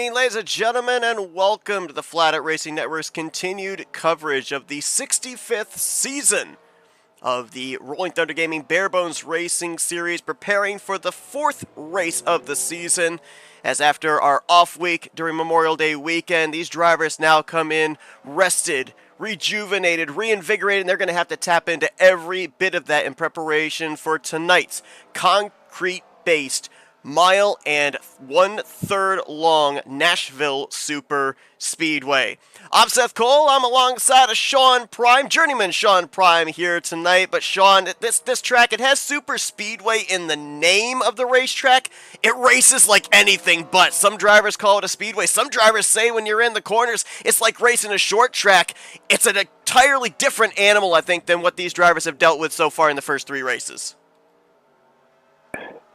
evening, ladies and gentlemen, and welcome to the Flatout Racing Network's continued coverage of the 65th season of the Rolling Thunder Gaming Barebones Racing Series, preparing for the fourth race of the season. As after our off week during Memorial Day weekend, these drivers now come in rested, rejuvenated, reinvigorated, and they're going to have to tap into every bit of that in preparation for tonight's concrete-based mile and 1/3 long Nashville Super Speedway. I'm Seth Cole. I'm alongside of Sean Prime, journeyman Sean Prime here tonight. But Sean, this track, it has Super Speedway in the name of the racetrack. It races like anything but. Some drivers call it a speedway. Some drivers say when you're in the corners, it's like racing a short track. It's an entirely different animal, I think, than what these drivers have dealt with so far in the first three races.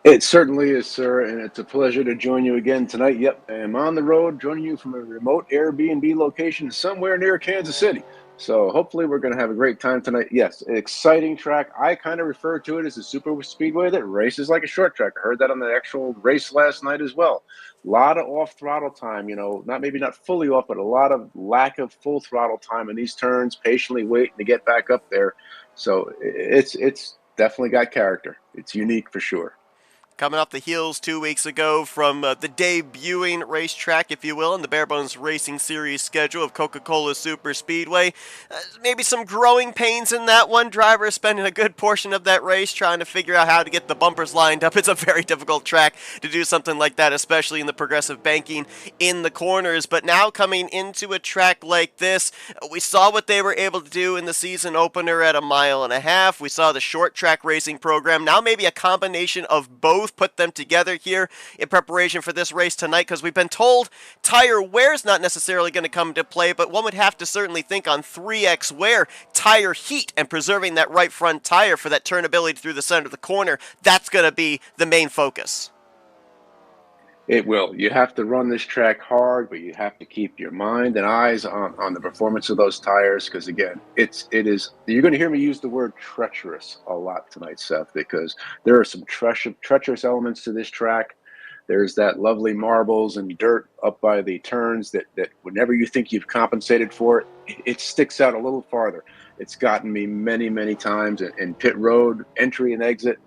It certainly is, sir, and it's a pleasure to join you again tonight. Yep, I'm on the road, joining you from a remote Airbnb location somewhere near Kansas City. So hopefully we're going to have a great time tonight. Yes, exciting track. I kind of refer to it as a super speedway that races like a short track. I heard that on the actual race last night as well. A lot of off-throttle time, maybe not fully off, but a lot of lack of full throttle time in these turns, patiently waiting to get back up there. So it's definitely got character. It's unique for sure. Coming off the heels 2 weeks ago from the debuting racetrack, if you will, in the Barebones Racing Series schedule of Coca-Cola Super Speedway. Maybe some growing pains in that one. Drivers spending a good portion of that race trying to figure out how to get the bumpers lined up. It's a very difficult track to do something like that, especially in the progressive banking in the corners. But now coming into a track like this, we saw what they were able to do in the season opener at 1.5 miles. We saw the short track racing program. Now maybe a combination of both, put them together here in preparation for this race tonight, because we've been told tire wear's not necessarily going to come into play, but one would have to certainly think on 3X wear, tire heat, and preserving that right front tire for that turnability through the center of the corner. That's going to be the main focus. It will. You have to run this track hard, but you have to keep your mind and eyes on the performance of those tires, because again, it is. You're going to hear me use the word treacherous a lot tonight, Seth, because there are some treacherous elements to this track. There's that lovely marbles and dirt up by the turns that whenever you think you've compensated for it, it sticks out a little farther. It's gotten me many, many times in pit road entry and exit.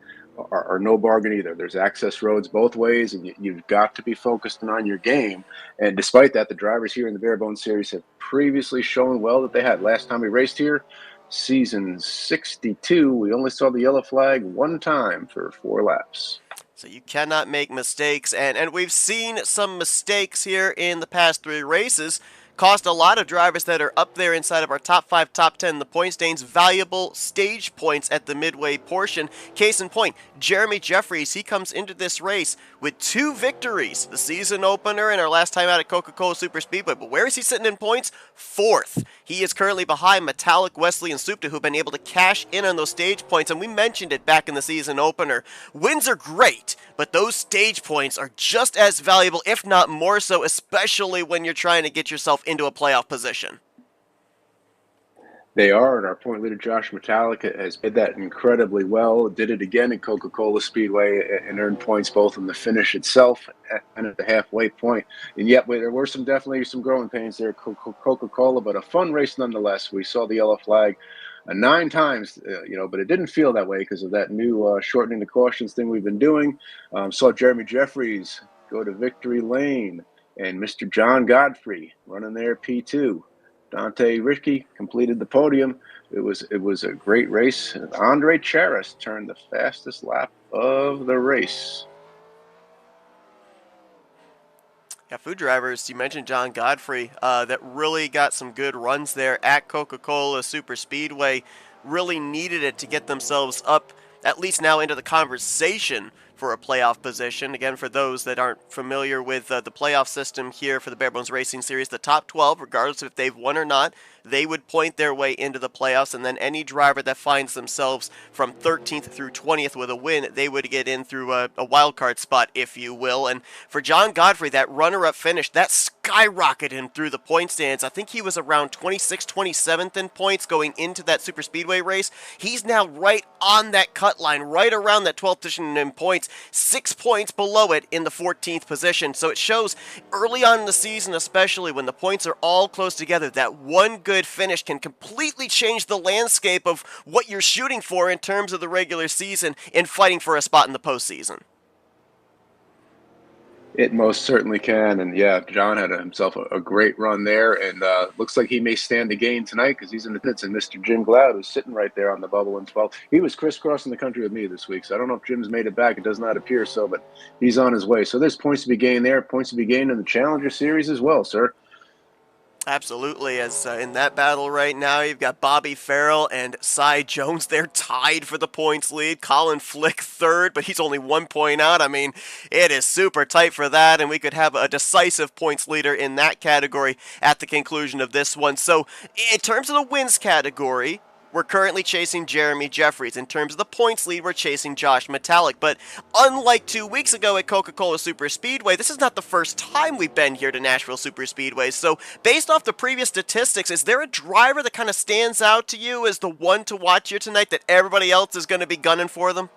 Are no bargain either. There's access roads both ways, and you've got to be focused on your game. And despite that, the drivers here in the Barebones Series have previously shown well that they had. Last time we raced here, season 62, we only saw the yellow flag one time for 4 laps. So you cannot make mistakes, and we've seen some mistakes here in the past 3 races cost a lot of drivers that are up there inside of our top 5, top 10 in the point standings valuable stage points at the midway portion. Case in point, Jeremy Jeffries, he comes into this race with 2 victories, the season opener and our last time out at Coca-Cola Super Speedway. But where is he sitting in points? 4th. He is currently behind Metallic, Wesley, and Supta, who've been able to cash in on those stage points, and we mentioned it back in the season opener. Wins are great, but those stage points are just as valuable, if not more so, especially when you're trying to get yourself into a playoff position. They are, and our point leader Josh Metallic has did that incredibly well. Did it again at Coca-Cola Speedway and earned points both in the finish itself and at the halfway point. And yet there were definitely some growing pains there at Coca-Cola, but a fun race nonetheless. We saw the yellow flag 9 times, but it didn't feel that way because of that new shortening the cautions thing we've been doing. Saw Jeremy Jeffries go to victory lane, and Mr. John Godfrey running there P2. Dante Ricky completed the podium. It was a great race. Andre Charis turned the fastest lap of the race. Yeah, food drivers, you mentioned John Godfrey, that really got some good runs there at Coca-Cola Super Speedway. Really needed it to get themselves up, at least now into the conversation for a playoff position. Again, for those that aren't familiar with the playoff system here for the Barebones Racing Series, the top 12, regardless of if they've won or not, they would point their way into the playoffs, and then any driver that finds themselves from 13th through 20th with a win, they would get in through a wild card spot, if you will. And for John Godfrey, that runner-up finish, that skyrocketed him through the point stands. I think he was around 26th, 27th in points going into that super speedway race. He's now right on that cut line, right around that 12th position in points, 6 points below it in the 14th position. So it shows early on in the season, especially when the points are all close together, that one good finish can completely change the landscape of what you're shooting for in terms of the regular season and fighting for a spot in the postseason. It most certainly can, and yeah, John had himself a great run there, and looks like he may stand to gain tonight because he's in the pits. And Mr. Jim Gloud, who's sitting right there on the bubble in 12th, he was crisscrossing the country with me this week, so I don't know if Jim's made it back. It does not appear so, but he's on his way. So there's points to be gained there, points to be gained in the Challenger Series as well, sir. Absolutely, as in that battle right now, you've got Bobby Farrell and Cy Jones. They're tied for the points lead. Colin Flick third, but he's only 1 point out. I mean, it is super tight for that, and we could have a decisive points leader in that category at the conclusion of this one. So, in terms of the wins category, we're currently chasing Jeremy Jeffries. In terms of the points lead, we're chasing Josh Metallic. But unlike 2 weeks ago at Coca-Cola Super Speedway, this is not the first time we've been here to Nashville Super Speedway. So based off the previous statistics, is there a driver that kind of stands out to you as the one to watch here tonight that everybody else is going to be gunning for them?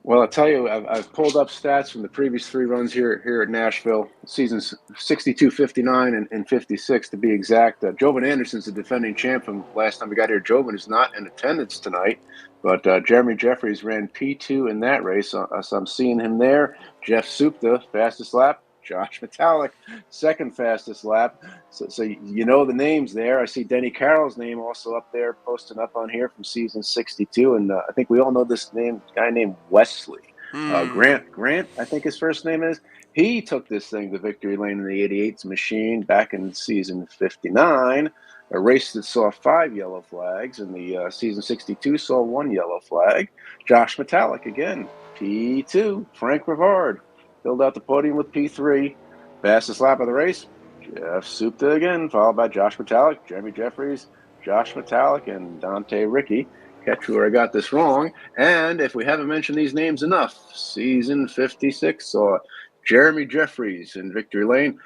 Well, I'll tell you, I've pulled up stats from the previous 3 runs here at Nashville, seasons 62, 59, and 56 to be exact. Jovan Anderson's the defending champ from last time we got here. Jovan is not in attendance tonight, but Jeremy Jeffries ran P2 in that race, so I'm seeing him there. Jeff Supta, fastest lap. Josh Metallic, second fastest lap. So you know the names there. I see Denny Carroll's name also up there, posting up on here from season 62. And I think we all know this guy named Wesley. Grant, I think his first name is. He took this thing to victory lane in the 88's machine back in season 59. A race that saw 5 yellow flags, and the season 62 saw 1 yellow flag. Josh Metallic again, P2. Frank Rivard filled out the podium with P3. Fastest lap of the race, Jeff Supta again, followed by Josh Metallic, Jeremy Jeffries, Josh Metallic, and Dante Ricky. Catch where I got this wrong. And if we haven't mentioned these names enough, season 56 saw Jeremy Jeffries in victory lane,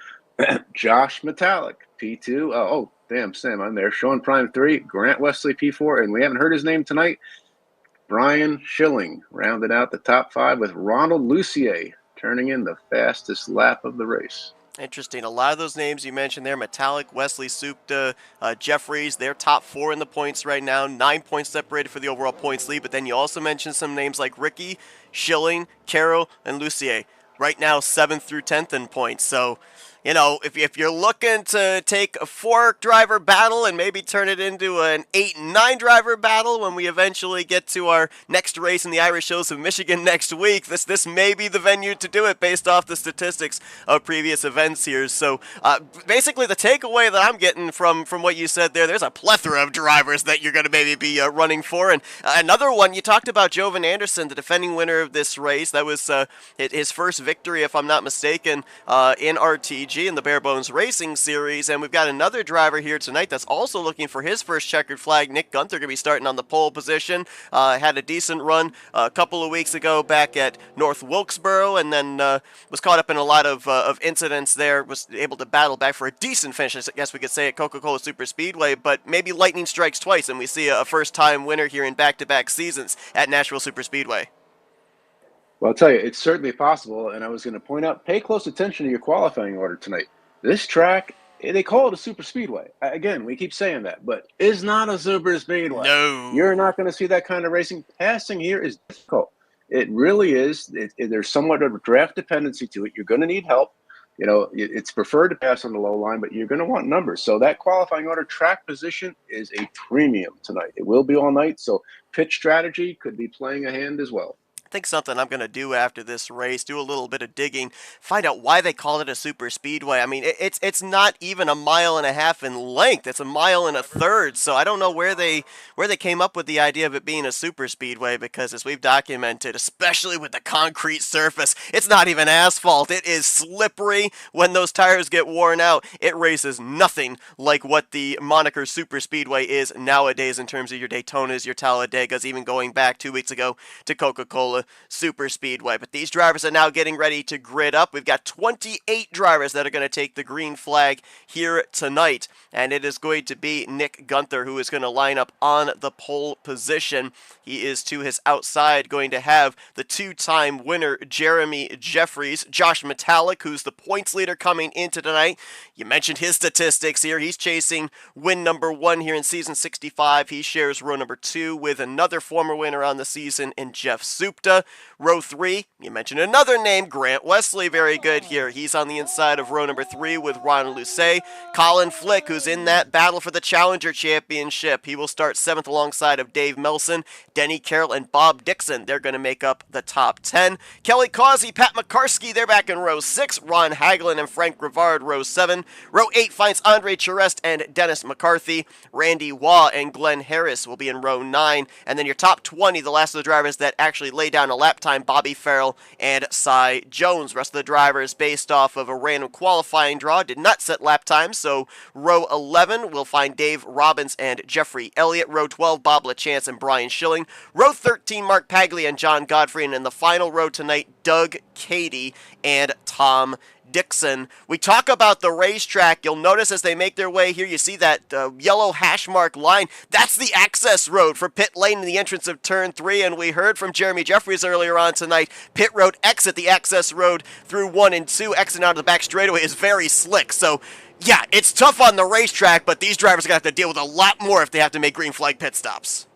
Josh Metallic, P2. Oh, damn, Sam, I'm there. Sean Prime 3, Grant Wesley, P4, and we haven't heard his name tonight. Brian Schilling rounded out the top 5 with Ronald Lucier turning in the fastest lap of the race. Interesting. A lot of those names you mentioned there, Metallic, Wesley Supta, Jeffries, they're top 4 in the points right now, 9 points separated for the overall points lead. But then you also mentioned some names like Ricky, Schilling, Carroll, and Lucier. Right now, 7th through 10th in points. So, you know, if you're looking to take a 4-driver battle and maybe turn it into an 8 and 9-driver battle when we eventually get to our next race in the Irish Hills of Michigan next week, this may be the venue to do it based off the statistics of previous events here. So basically the takeaway that I'm getting from what you said there's a plethora of drivers that you're going to maybe be running for. And another one, you talked about Jovan Anderson, the defending winner of this race. That was his first victory, if I'm not mistaken, in RTG. In the Barebones Racing Series, and we've got another driver here tonight that's also looking for his first checkered flag. Nick Gunther going to be starting on the pole position. Had a decent run a couple of weeks ago back at North Wilkesboro, and then was caught up in a lot of incidents there. Was able to battle back for a decent finish, I guess we could say, at Coca-Cola Super Speedway, but maybe lightning strikes twice, and we see a first-time winner here in back-to-back seasons at Nashville Super Speedway. Well, I'll tell you, it's certainly possible, and I was going to point out, pay close attention to your qualifying order tonight. This track, they call it a super speedway. Again, we keep saying that, but is not a super speedway. No. You're not going to see that kind of racing. Passing here is difficult. It really is. There's somewhat of a draft dependency to it. You're going to need help. You know, it's preferred to pass on the low line, but you're going to want numbers. So that qualifying order track position is a premium tonight. It will be all night, so pitch strategy could be playing a hand as well. think something I'm going to do after this race, do a little bit of digging, find out why they called it a super speedway. I mean, it's not even a mile and a half in length. It's a mile and a third. So I don't know where they came up with the idea of it being a super speedway, because as we've documented, especially with the concrete surface, it's not even asphalt. It is slippery. When those tires get worn out, it races nothing like what the moniker super speedway is nowadays in terms of your Daytonas, your Talladegas, even going back 2 weeks ago to Coca-Cola Super Speedway. But these drivers are now getting ready to grid up. We've got 28 drivers that are going to take the green flag here tonight, and it is going to be Nick Gunther who is going to line up on the pole position. He is to his outside going to have the two-time winner Jeremy Jeffries, Josh Metallic, who's the points leader coming into tonight. You mentioned his statistics here. He's chasing win number 1 here in season 65. He shares row number 2 with another former winner on the season in Jeff Supta. Row 3, you mentioned another name, Grant Wesley, very good here. He's on the inside of row number 3 with Ron Lucet. Colin Flick, who's in that battle for the Challenger Championship. He will start 7th alongside of Dave Melson, Denny Carroll, and Bob Dixon. They're going to make up the top 10. Kelly Causey, Pat McCarskey, they're back in row 6. Ron Hagelin and Frank Rivard, row 7. Row 8 finds Andre Charest and Dennis McCarthy. Randy Waugh and Glenn Harris will be in row 9. And then your top 20, the last of the drivers that actually lay down a lap time, Bobby Farrell and Cy Jones. Rest of the drivers based off of a random qualifying draw did not set lap times, so row 11 will find Dave Robbins and Jeffrey Elliott. Row 12, Bob LaChance and Brian Schilling. Row 13, Mark Paglia and John Godfrey. And in the final row tonight, Doug Cady and Tom Dixon. We talk about the racetrack. You'll notice as they make their way here, you see that yellow hash mark line. That's the access road for pit lane in the entrance of turn 3, and we heard from Jeremy Jeffries earlier on tonight. Pit road exit, the access road through 1 and 2, exiting out of the back straightaway, is very slick. So yeah, it's tough on the racetrack, but these drivers are going to have to deal with a lot more if they have to make green flag pit stops.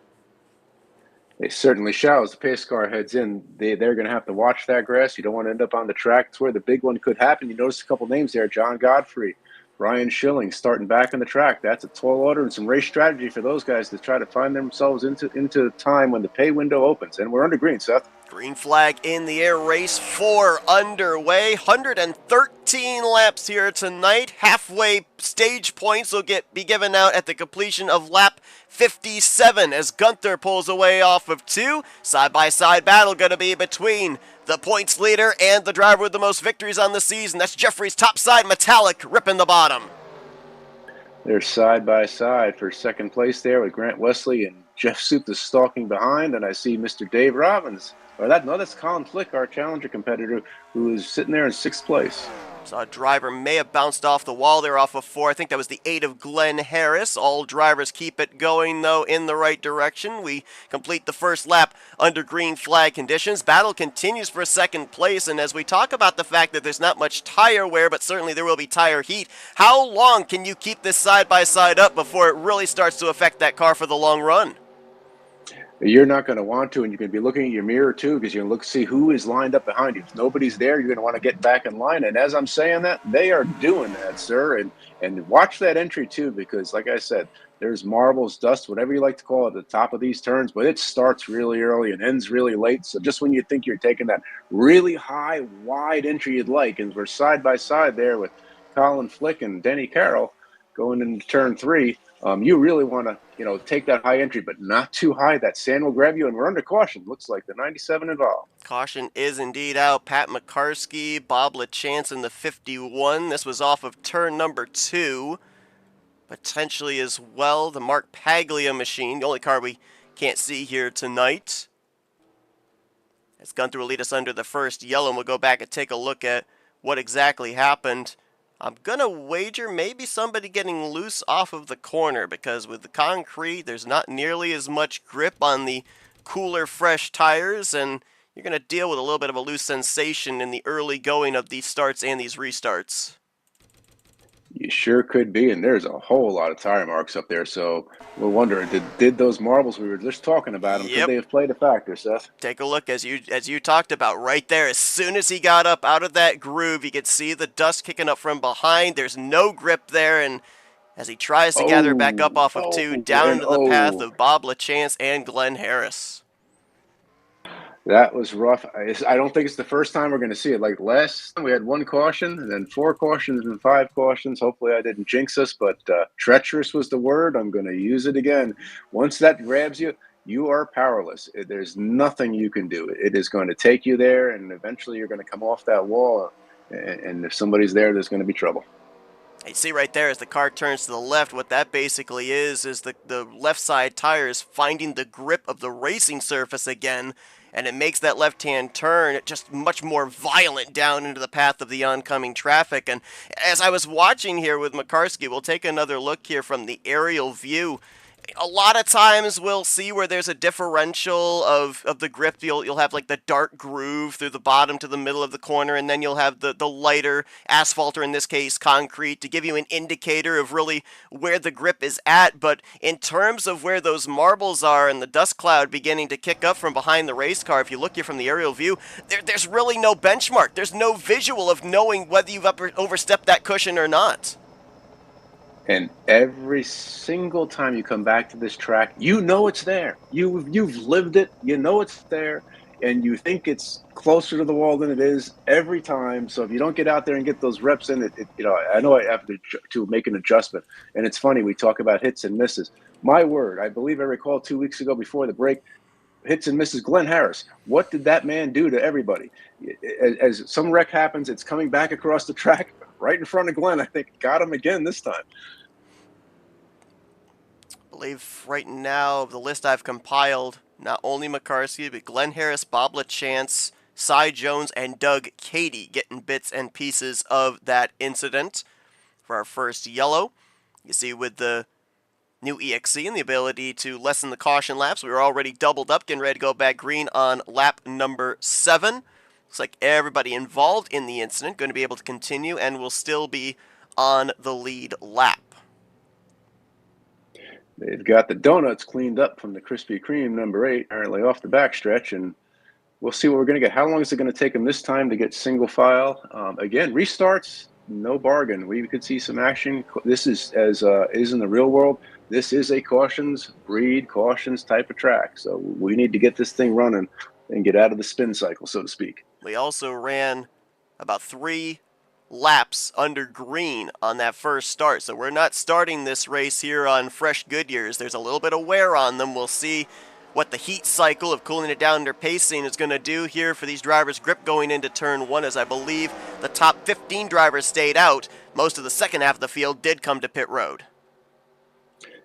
They certainly shall. As the pace car heads in, they're going to have to watch that grass. You don't want to end up on the track. It's where the big one could happen. You notice a couple names there: John Godfrey, Brian Schilling, starting back on the track. That's a tall order and some race strategy for those guys to try to find themselves into time when the pay window opens. And we're under green, Seth. Green flag in the air, race 4 underway. 113 laps here tonight. Halfway stage points will be given out at the completion of lap 57 as Gunther pulls away off of 2. Side-by-side battle going to be between the points leader and the driver with the most victories on the season. That's Jeffrey's top side, Metallic, ripping the bottom. They're side-by-side for second place there with Grant Wesley and Jeff Supta stalking behind. And I see Mr. Dave Robbins. That's Colin Flick, our challenger competitor, who is sitting there in 6th place. So a driver may have bounced off the wall there off of 4. I think that was the 8 of Glenn Harris. All drivers keep it going, though, in the right direction. We complete the first lap under green flag conditions. Battle continues for second place, and as we talk about the fact that there's not much tire wear, but certainly there will be tire heat, how long can you keep this side-by-side up before it really starts to affect that car for the long run? You're not going to want to, and you're going to be looking at your mirror too, because you're going to see who is lined up behind you. If nobody's there, you're going to want to get back in line. And as I'm saying that, they are doing that, sir. And watch that entry too, because like I said, there's marbles, dust, whatever you like to call it, at the top of these turns, but it starts really early and ends really late. So just when you think you're taking that really high, wide entry you'd like, and we're side by side there with Colin Flick and Denny Carroll going into turn 3. You really want to, take that high entry, but not too high. That sand will grab you, and we're under caution. Looks like the 97 involved. Caution is indeed out. Pat McCarskey, Bob LaChance in the 51. This was off of turn number 2. Potentially as well, the Mark Paglia machine, the only car we can't see here tonight. As Gunther will lead us under the first yellow, and we'll go back and take a look at what exactly happened. I'm going to wager maybe somebody getting loose off of the corner, because with the concrete, there's not nearly as much grip on the cooler, fresh tires, and you're going to deal with a little bit of a loose sensation in the early going of these starts and these restarts. You sure could be, and there's a whole lot of tire marks up there, so we're wondering, did those marbles we were just talking about, could they have played a factor, Seth? Take a look, as you talked about, right there. As soon as he got up out of that groove, you could see the dust kicking up from behind. There's no grip there, and as he tries to gather back up off of 2, down into the path of Bob LaChance and Glenn Harris. That was rough. I don't think it's the first time we're going to see it. Like last time, we had one caution, and then 4 cautions, and 5 cautions. Hopefully, I didn't jinx us, but treacherous was the word. I'm going to use it again. Once that grabs you, you are powerless. There's nothing you can do. It is going to take you there, and eventually, you're going to come off that wall. And if somebody's there, there's going to be trouble. You see right there as the car turns to the left, what that basically is the left side tires finding the grip of the racing surface again, and it makes that left-hand turn just much more violent down into the path of the oncoming traffic. And as I was watching here with Makarsky, we'll take another look here from the aerial view. A lot of times we'll see where there's a differential of the grip. You'll have like the dark groove through the bottom to the middle of the corner, and then you'll have the lighter asphalt, or in this case concrete, to give you an indicator of really where the grip is at. But in terms of where those marbles are and the dust cloud beginning to kick up from behind the race car, if you look here from the aerial view, there's really no benchmark. There's no visual of knowing whether you've overstepped that cushion or not. And every single time you come back to this track, you know it's there. You've lived it. You know it's there, and you think it's closer to the wall than it is every time. So if you don't get out there and get those reps in, I know I have to make an adjustment. And it's funny, we talk about hits and misses. My word, I believe I recall 2 weeks ago before the break, hits and misses. Glenn Harris, what did that man do to everybody? As some wreck happens, it's coming back across the track right in front of Glenn. I think got him again this time. I believe right now the list I've compiled, not only Makarsky, but Glenn Harris, Bob LaChance, Cy Jones, and Doug Cady getting bits and pieces of that incident. For our first yellow, you see with the new EXC and the ability to lessen the caution laps, we were already doubled up, getting ready to go back green on lap number 7. Looks like everybody involved in the incident going to be able to continue and will still be on the lead lap. They've got the donuts cleaned up from the Krispy Kreme number 8, apparently off the backstretch, and we'll see what we're going to get. How long is it going to take them this time to get single file? Again, restarts, no bargain. We could see some action. This is, as is in the real world, this is a cautions type of track. So we need to get this thing running and get out of the spin cycle, so to speak. We also ran about 3 laps under green on that first start. So we're not starting this race here on fresh Goodyears. There's a little bit of wear on them. We'll see what the heat cycle of cooling it down under pacing is going to do here for these drivers' grip going into turn 1, as I believe the top 15 drivers stayed out. Most of the second half of the field did come to pit road.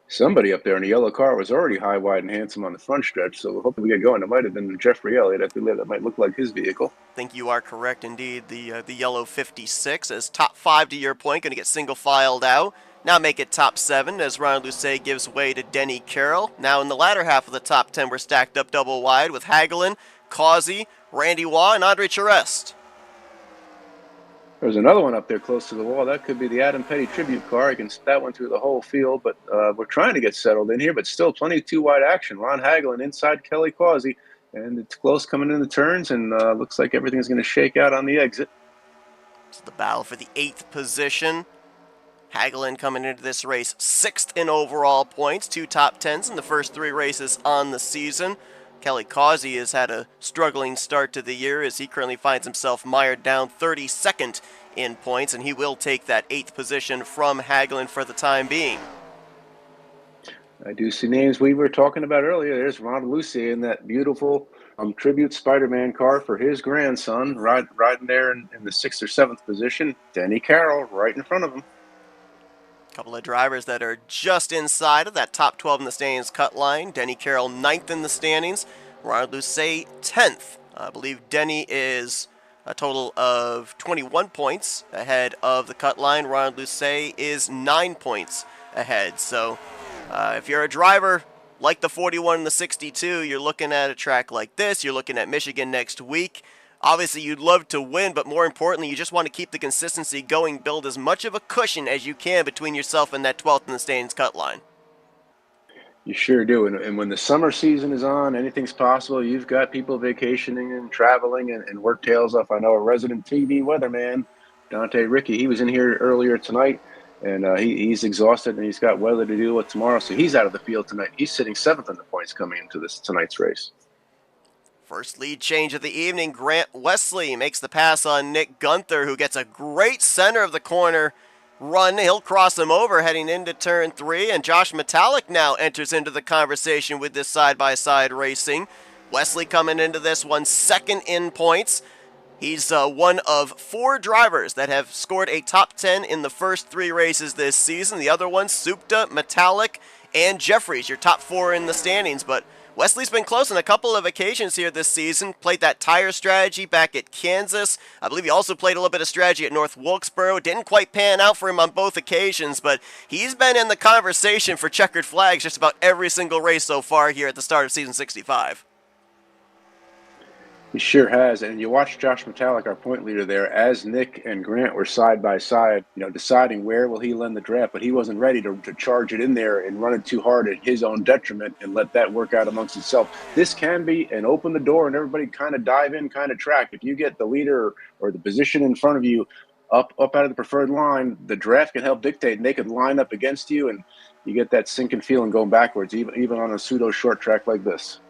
Somebody up there in the yellow car was already high, wide, and handsome on the front stretch, so hopefully we get going. It might have been Jeffrey Elliott. I believe that might look like his vehicle. I think you are correct indeed. The yellow 56 as top 5 to your point, going to get single filed out. Now make it top 7 as Ron Lucet gives way to Denny Carroll. Now in the latter half of the top 10, we're stacked up double wide with Hagelin, Causey, Randy Waugh, and Andre Charest. There's another one up there close to the wall. That could be the Adam Petty tribute car. You can that one through the whole field, but we're trying to get settled in here, but still plenty of 2-wide action. Ron Hagelin inside Kelly Causey, and it's close coming in the turns, and looks like everything's going to shake out on the exit. It's the battle for the 8th position. Hagelin coming into this race 6th in overall points, 2 top 10s in the first 3 races on the season. Kelly Causey has had a struggling start to the year as he currently finds himself mired down 32nd in points, and he will take that 8th position from Hagelin for the time being. I do see names we were talking about earlier. There's Ron Lucy in that beautiful tribute Spider-Man car for his grandson, riding there in the 6th or 7th position. Denny Carroll right in front of him. Couple of drivers that are just inside of that top 12 in the standings cut line. Denny Carroll 9th in the standings. Ronald Lucet 10th. I believe Denny is a total of 21 points ahead of the cut line. Ronald Lucet is 9 points ahead. So if you're a driver like the 41 and the 62, you're looking at a track like this. You're looking at Michigan next week. Obviously, you'd love to win, but more importantly, you just want to keep the consistency going, build as much of a cushion as you can between yourself and that 12th in the standings cut line. You sure do. And when the summer season is on, anything's possible. You've got people vacationing and traveling and work tails off. I know a resident TV weatherman, Dante Ricky, he was in here earlier tonight, and he's exhausted, and he's got weather to do with tomorrow, so he's out of the field tonight. He's sitting 7th in the points coming into tonight's race. First lead change of the evening, Grant Wesley makes the pass on Nick Gunther, who gets a great center of the corner run. He'll cross him over heading into turn 3, and Josh Metallic now enters into the conversation with this side-by-side racing. Wesley coming into this one second in points. He's one of 4 drivers that have scored a top 10 in the first 3 races this season. The other ones, Supta, Metallic, and Jeffries, your top 4 in the standings, but Wesley's been close on a couple of occasions here this season. Played that tire strategy back at Kansas. I believe he also played a little bit of strategy at North Wilkesboro. Didn't quite pan out for him on both occasions, but he's been in the conversation for checkered flags just about every single race so far here at the start of season 65. He sure has. And you watch Josh Metallic, our point leader there, as Nick and Grant were side by side, deciding where will he lend the draft, but he wasn't ready to charge it in there and run it too hard at his own detriment and let that work out amongst itself. This can be an open the door and everybody kind of dive in kind of track. If you get the leader or the position in front of you up out of the preferred line, the draft can help dictate, and they could line up against you, and you get that sinking feeling going backwards, even on a pseudo short track like this.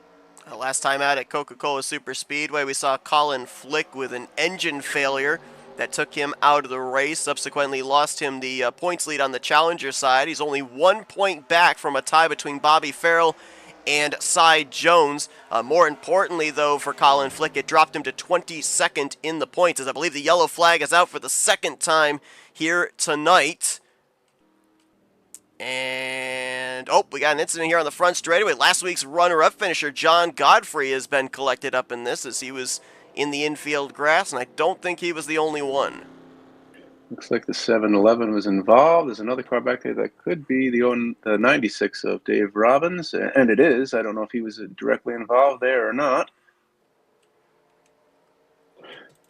Last time out at Coca-Cola Super Speedway, we saw Colin Flick with an engine failure that took him out of the race, subsequently lost him the points lead on the challenger side. He's only 1 point back from a tie between Bobby Farrell and Cy Jones. More importantly, though, for Colin Flick, it dropped him to 22nd in the points, as I believe the yellow flag is out for the second time here tonight. And, we got an incident here on the front straightaway. Last week's runner-up finisher, John Godfrey, has been collected up in this as he was in the infield grass, and I don't think he was the only one. Looks like the 7-Eleven was involved. There's another car back there that could be the 96 of Dave Robbins, and it is. I don't know if he was directly involved there or not.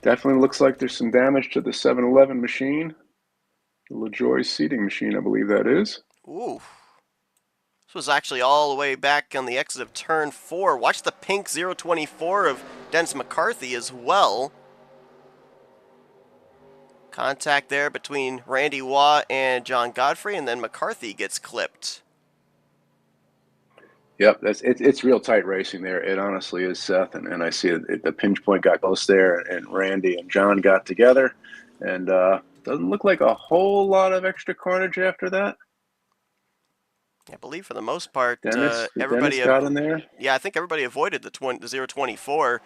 Definitely looks like there's some damage to the 7-Eleven machine. The LaJoy seating machine, I believe that is. Ooh. This was actually all the way back on the exit of turn 4. Watch the pink 024 of Dennis McCarthy as well. Contact there between Randy Waugh and John Godfrey, and then McCarthy gets clipped. Yep, it's real tight racing there. It honestly is, Seth, and I see the pinch point got close there, and Randy and John got together, and doesn't look like a whole lot of extra carnage after that. I believe for the most part, everybody got in there. Yeah, I think everybody avoided the 024.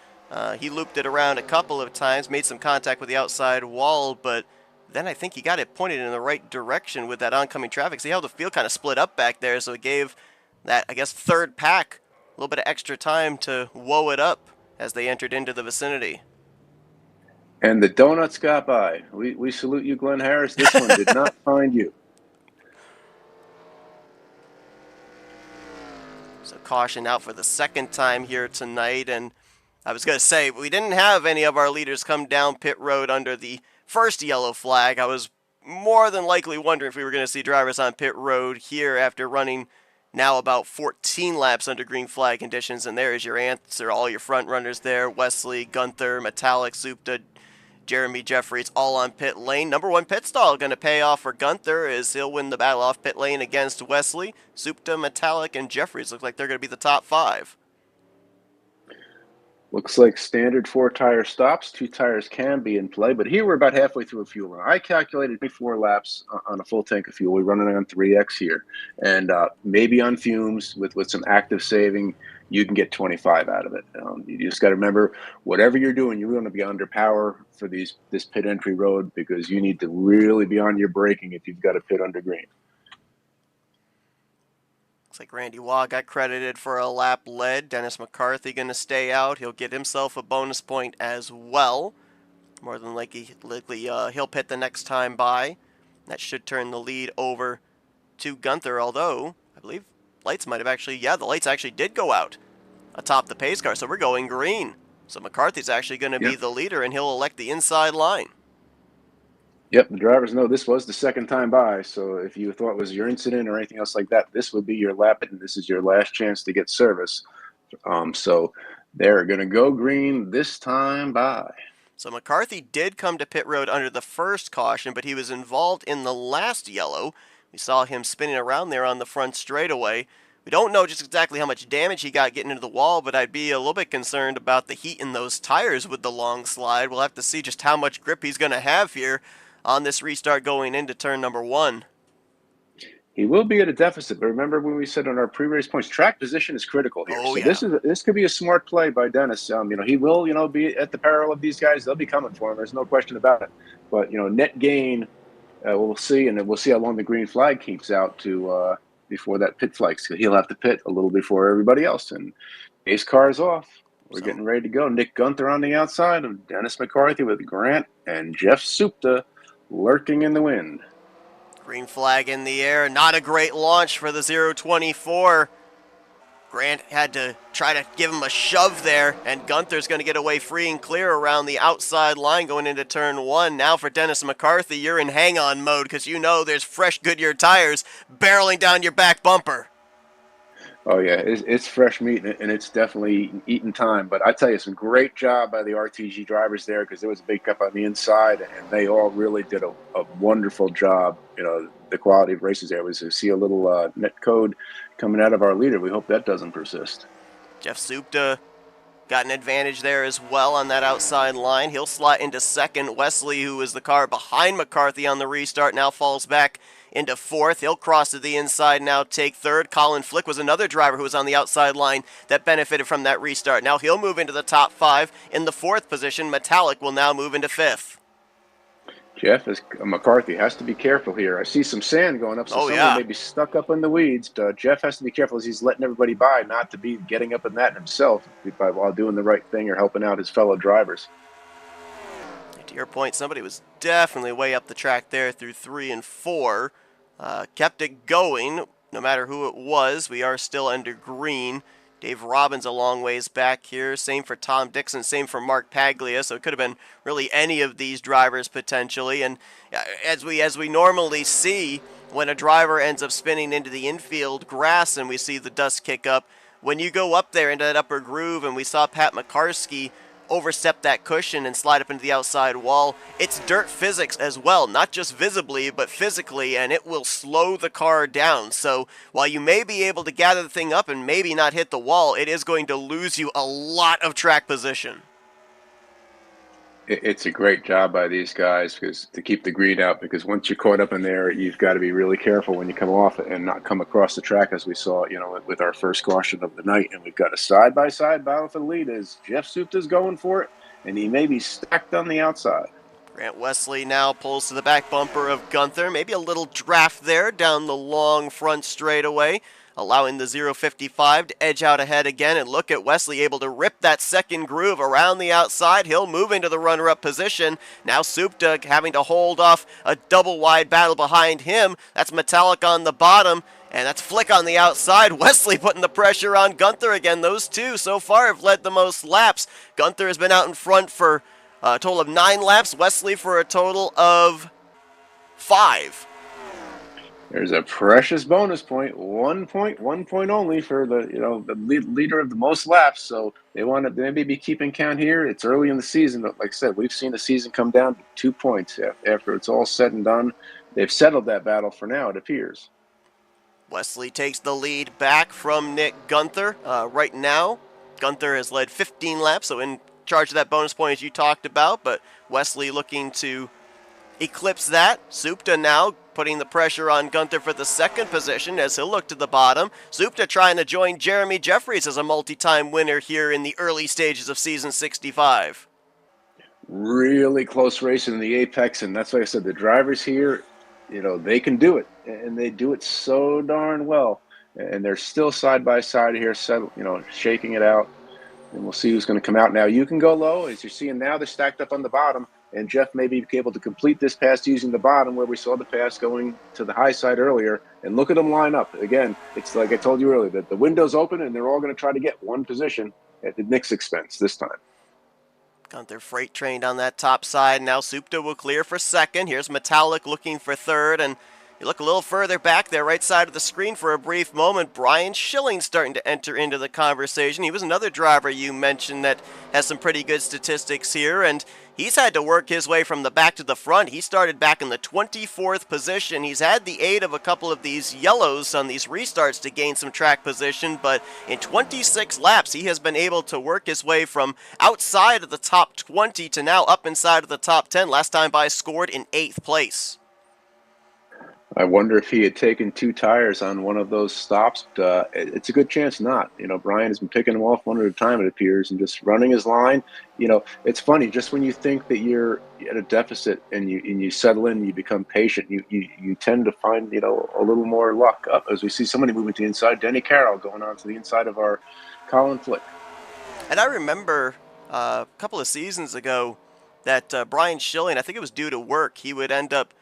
He looped it around a couple of times, made some contact with the outside wall, but then I think he got it pointed in the right direction with that oncoming traffic. See how the field kind of split up back there, so it gave that, I guess, third pack a little bit of extra time to woe it up as they entered into the vicinity. And the donuts got by. We salute you, Glenn Harris. This one did not find you. So caution out for the second time here tonight. And I was going to say, we didn't have any of our leaders come down pit road under the first yellow flag. I was more than likely wondering if we were going to see drivers on pit road here after running now about 14 laps under green flag conditions. And there is your answer. All your front runners there. Wesley, Gunther, Metallic, Supta, Jeremy Jeffries all on pit lane. Number 1 pit stall going to pay off for Gunther as he'll win the battle off pit lane against Wesley. Supta, Metallic, and Jeffries look like they're going to be the top 5. Looks like standard 4-tire stops. 2 tires can be in play, but here we're about halfway through a fuel run. I calculated 24 laps on a full tank of fuel. We're running on 3X here, and maybe on fumes with some active saving, you can get 25 out of it. You just got to remember, whatever you're doing, you're going to be under power for this pit entry road because you need to really be on your braking if you've got a pit under green. Looks like Randy Waugh got credited for a lap led. Dennis McCarthy going to stay out. He'll get himself a bonus point as well. More than likely he'll pit the next time by. That should turn the lead over to Gunther, although I believe lights might have actually, the lights actually did go out atop the pace car, so we're going green. So McCarthy's actually going to be the leader, and he'll elect the inside line. Yep, the drivers know this was the second time by, so if you thought it was your incident or anything else like that, this would be your lap, and this is your last chance to get service. So they're going to go green this time by. So McCarthy did come to pit road under the first caution, but he was involved in the last yellow. We saw him spinning around there on the front straightaway. We don't know just exactly how much damage he got getting into the wall, but I'd be a little bit concerned about the heat in those tires with the long slide. We'll have to see just how much grip he's going to have here on this restart going into turn number 1. He will be at a deficit, but remember when we said on our pre-race points, track position is critical here. Oh, So yeah. this could be a smart play by Dennis. He will be at the peril of these guys. They'll be coming for him. There's no question about it. But net gain, we'll see, and then we'll see how long the green flag keeps out to before that pit flag. So he'll have to pit a little before everybody else. And pace car is off. We're getting ready to go. Nick Gunther on the outside of Dennis McCarthy with Grant and Jeff Supta lurking in the wind. Green flag in the air. Not a great launch for the 024. Grant had to try to give him a shove there, and Gunther's going to get away free and clear around the outside line going into turn 1. Now for Dennis McCarthy, you're in hang-on mode because you know there's fresh Goodyear tires barreling down your back bumper. Oh, yeah, it's fresh meat, and it's definitely eating time. But I tell you, some great job by the RTG drivers there because there was a big cup on the inside, and they all really did a wonderful job. The quality of races there was to see a little net code coming out of our leader. We hope that doesn't persist. Jeff Supta got an advantage there as well on that outside line. He'll slot into second. Wesley, who is the car behind McCarthy on the restart, now falls back into fourth. He'll cross to the inside now, take third. Colin Flick was another driver who was on the outside line that benefited from that restart. Now he'll move into the top 5. In the 4th position, Metallic will now move into 5th. McCarthy has to be careful here. I see some sand going up, so somebody may be stuck up in the weeds. Jeff has to be careful as he's letting everybody by, not to be getting up in that himself while doing the right thing or helping out his fellow drivers. To your point, somebody was definitely way up the track there through 3 and 4. Kept it going, no matter who it was. We are still under green. Dave Robbins a long ways back here. Same for Tom Dixon, same for Mark Paglia. So it could have been really any of these drivers potentially. And as we normally see, when a driver ends up spinning into the infield grass and we see the dust kick up, when you go up there into that upper groove, and we saw Pat McCarskey overstep that cushion and slide up into the outside wall, it's dirt physics as well, not just visibly but physically, and it will slow the car down. So while you may be able to gather the thing up and maybe not hit the wall, it is going to lose you a lot of track position. It's a great job by these guys to keep the green out, because once you're caught up in there, you've got to be really careful when you come off it and not come across the track, as we saw, with our first caution of the night. And we've got a side-by-side battle for the lead as Jeff Supta's going for it, and he may be stacked on the outside. Grant Wesley now pulls to the back bumper of Gunther. Maybe a little draft there down the long front straightaway, allowing the 055 to edge out ahead again. And look at Wesley able to rip that second groove around the outside. He'll move into the runner-up position. Now Supta having to hold off a double-wide battle behind him. That's Metallic on the bottom, and that's Flick on the outside. Wesley putting the pressure on Gunther again. Those two so far have led the most laps. Gunther has been out in front for a total of 9 laps. Wesley for a total of 5. There's a precious bonus point, 1 point only for the leader of the most laps. So they want to maybe be keeping count here. It's early in the season, but like I said, we've seen the season come down to 2 points after it's all said and done. They've settled that battle for now, it appears. Wesley takes the lead back from Nick Gunther. Right now, Gunther has led 15 laps, so in charge of that bonus point as you talked about, but Wesley looking to eclipse that. Supta now putting the pressure on Gunther for the second position as he'll look to the bottom. Supta trying to join Jeremy Jeffries as a multi-time winner here in the early stages of season 65. Really close race in the apex, and that's why I said the drivers here, they can do it, and they do it so darn well. And they're still side by side here, shaking it out. And we'll see who's going to come out now. You can go low. As you're seeing now, they're stacked up on the bottom. And Jeff may be able to complete this pass using the bottom where we saw the pass going to the high side earlier. And look at them line up. Again, it's like I told you earlier, that the window's open and they're all going to try to get one position at Nick's expense this time. Gunther freight trained on that top side. Now Supta will clear for second. Here's Metallic looking for third. And You look a little further back there, right side of the screen for a brief moment. Brian Schilling starting to enter into the conversation. He was another driver you mentioned that has some pretty good statistics here, and he's had to work his way from the back to the front. He started back in the 24th position. He's had the aid of a couple of these yellows on these restarts to gain some track position, but in 26 laps, he has been able to work his way from outside of the top 20 to now up inside of the top 10. Last time by scored in 8th place. I wonder if he had taken 2 tires on one of those stops. But, it's a good chance not. Brian has been picking them off one at a time, it appears, and just running his line. It's funny. Just when you think that you're at a deficit and you settle in, you become patient. You tend to find a little more luck up as we see somebody moving to the inside. Denny Carroll going on to the inside of our Colin Flick. And I remember a couple of seasons ago that Brian Schilling, I think it was due to work, he would end up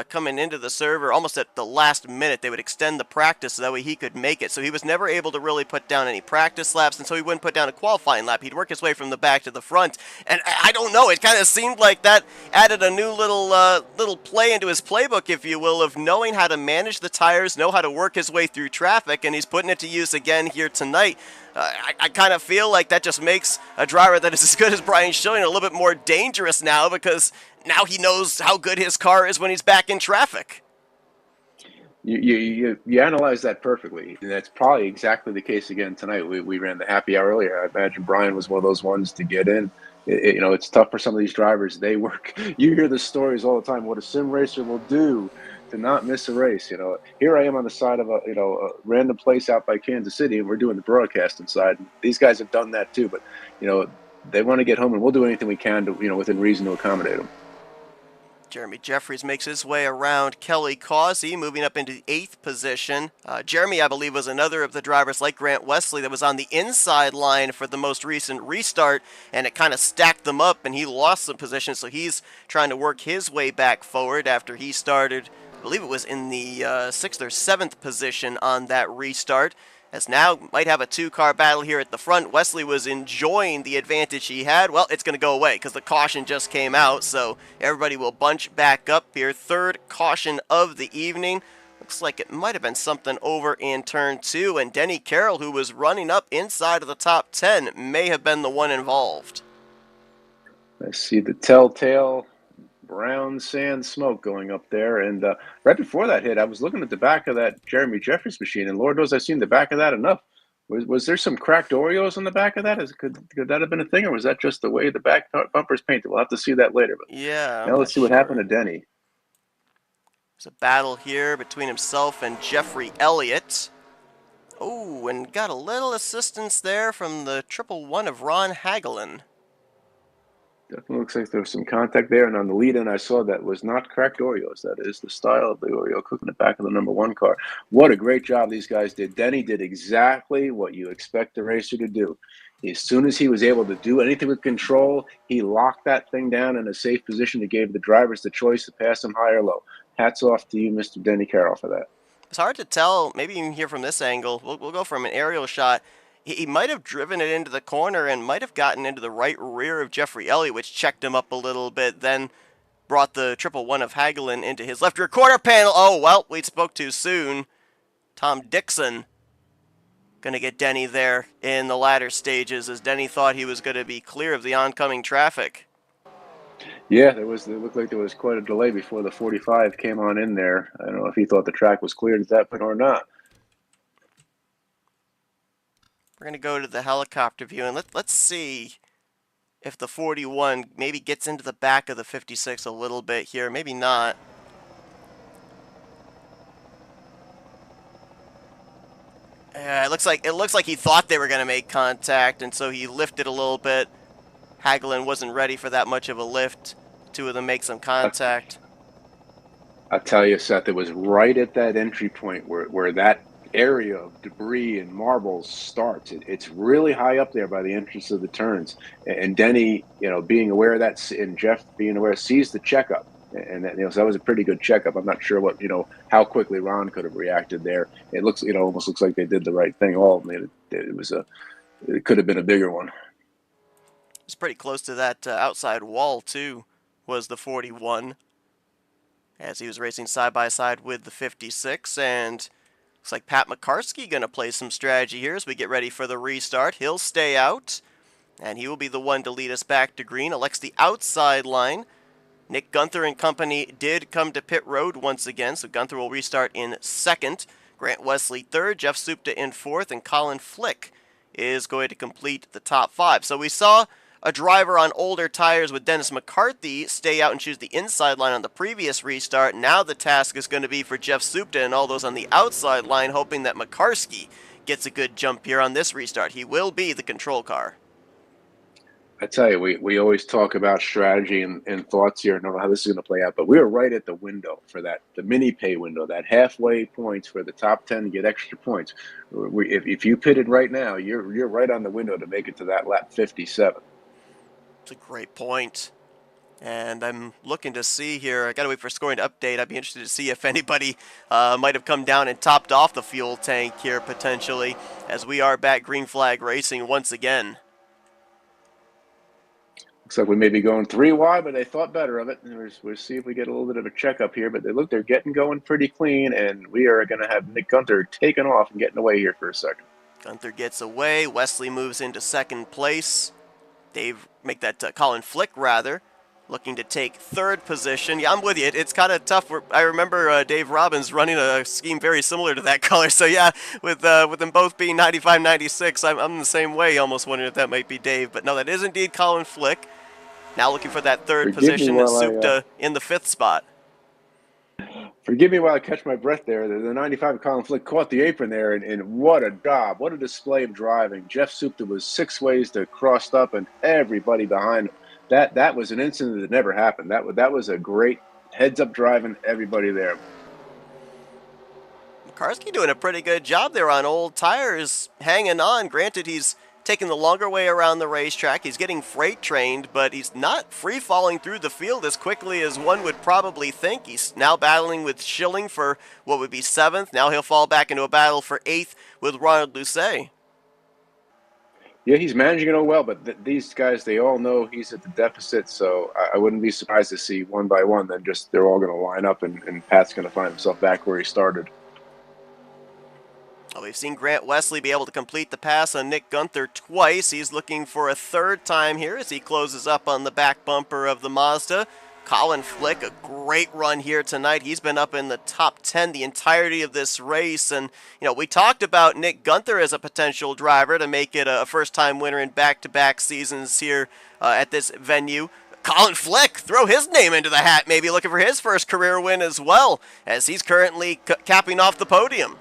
coming into the server almost at the last minute. They would extend the practice so that way he could make it. So he was never able to really put down any practice laps, and so he wouldn't put down a qualifying lap. He'd work his way from the back to the front, and I don't know, it kind of seemed like that added a new little play into his playbook, if you will, of knowing how to manage the tires, know how to work his way through traffic, and he's putting it to use again here tonight. I kind of feel like that just makes a driver that is as good as Brian Schilling a little bit more dangerous now, because now he knows how good his car is when he's back in traffic. You analyze that perfectly, and that's probably exactly the case again tonight. We ran the happy hour earlier. I imagine Brian was one of those ones to get in. It's tough for some of these drivers. They work. You hear the stories all the time. What a sim racer will do to not miss a race. Here I am on the side of a random place out by Kansas City, and we're doing the broadcast inside. These guys have done that too, but they want to get home, and we'll do anything we can to within reason to accommodate them. Jeremy Jeffries makes his way around Kelly Causey, moving up into the 8th position. Jeremy, I believe, was another of the drivers like Grant Wesley that was on the inside line for the most recent restart, and it kind of stacked them up, and he lost some position, so he's trying to work his way back forward after he started, I believe it was in the 6th or 7th position on that restart. As now might have a two-car battle here at the front. Wesley was enjoying the advantage he had. Well, it's going to go away because the caution just came out, so everybody will bunch back up here. Third caution of the evening. Looks like it might have been something over in turn 2, and Denny Carroll, who was running up inside of the top 10, may have been the one involved. I see the telltale brown sand smoke going up there, and right before that hit, I was looking at the back of that Jeremy Jeffries machine, and Lord knows I've seen the back of that enough. Was there some cracked Oreos on the back of that? Could that have been a thing, or was that just the way the back bumper's painted? We'll have to see that later. But yeah, now let's see what happened to Denny. There's a battle here between himself and Jeffrey Elliott. Oh, and got a little assistance there from the 111 of Ron Hagelin. Definitely looks like there was some contact there, and on the lead-in I saw that was not cracked Oreos. That is the style of the Oreo cooked in the back of the number 1 car. What a great job these guys did. Denny did exactly what you expect a racer to do. As soon as he was able to do anything with control, he locked that thing down in a safe position to give the drivers the choice to pass him high or low. Hats off to you, Mr. Denny Carroll, for that. It's hard to tell, maybe even here from this angle. We'll go from an aerial shot. He might have driven it into the corner and might have gotten into the right rear of Jeffrey Elliott, which checked him up a little bit, then brought the 111 of Hagelin into his left rear quarter panel. Oh, well, we spoke too soon. Tom Dixon going to get Denny there in the latter stages, as Denny thought he was going to be clear of the oncoming traffic. Yeah, it looked like there was quite a delay before the 45 came on in there. I don't know if he thought the track was cleared at that point or not. We're going to go to the helicopter view, and let's see if the 41 maybe gets into the back of the 56 a little bit here. Maybe not. It looks like he thought they were going to make contact, and so he lifted a little bit. Hagelin wasn't ready for that much of a lift. Two of them make some contact. I'll tell you, Seth, it was right at that entry point where that area of debris and marbles starts. It's really high up there by the entrance of the turns. And Denny, being aware of that, and Jeff being aware, sees the checkup. And that, so that was a pretty good checkup. I'm not sure what, how quickly Ron could have reacted there. It looks, almost looks like they did the right thing. It could have been a bigger one. It's pretty close to that outside wall too, was the 41. as he was racing side by side with the 56. And looks like Pat McCarskey going to play some strategy here as we get ready for the restart. He'll stay out, and he will be the one to lead us back to green. Elects the outside line. Nick Gunther and company did come to pit road once again, so Gunther will restart in second. Grant Wesley third, Jeff Supta in fourth, and Colin Flick is going to complete the top five. So we saw a driver on older tires with Dennis McCarthy stay out and choose the inside line on the previous restart. Now the task is going to be for Jeff Supta and all those on the outside line, hoping that McCarskey gets a good jump here on this restart. He will be the control car. I tell you, we always talk about strategy and thoughts here and know how this is going to play out, but we were right at the window for that, the mini pay window, that halfway points for the top 10 to get extra points. If you pitted right now, you're right on the window to make it to that lap 57. It's a great point. And I'm looking to see here. I got to wait for scoring to update. I'd be interested to see if anybody might have come down and topped off the fuel tank here potentially, as we are back green flag racing once again. Looks like we may be going 3 wide, but they thought better of it. We'll see if we get a little bit of a checkup here. But they're getting going pretty clean, and we are going to have Nick Gunther taking off and getting away here for a second. Gunther gets away. Wesley moves into second place. Colin Flick, rather, looking to take third position. Yeah, I'm with you. It's kind of tough. I remember Dave Robbins running a scheme very similar to that color. So yeah, with them both being 95, 96, I'm the same way. Almost wondering if that might be Dave, but no, that is indeed Colin Flick. Now looking for that third position, and Supta in the fifth spot. Forgive me while I catch my breath there. The 95 Colin Flick caught the apron there, and what a job. What a display of driving. Jeff Supta was 6 ways to crossed up, and everybody behind him. That was an incident that never happened. That was a great heads-up driving, everybody there. McCarskey doing a pretty good job there on old tires, hanging on. Granted, he's taking the longer way around the racetrack. He's getting freight trained, but he's not free-falling through the field as quickly as one would probably think. He's now battling with Schilling for what would be 7th. Now he'll fall back into a battle for 8th with Ronald Lucet. Yeah, he's managing it all well, but these guys, they all know he's at the deficit, so I wouldn't be surprised to see one by one then they're all going to line up and Pat's going to find himself back where he started. Well, we've seen Grant Wesley be able to complete the pass on Nick Gunther twice. He's looking for a third time here as he closes up on the back bumper of the Mazda. Colin Flick, a great run here tonight. He's been up in the top 10 the entirety of this race. And, we talked about Nick Gunther as a potential driver to make it a first-time winner in back-to-back seasons here at this venue. Colin Flick, throw his name into the hat, maybe looking for his first career win as well, as he's currently capping off the podium.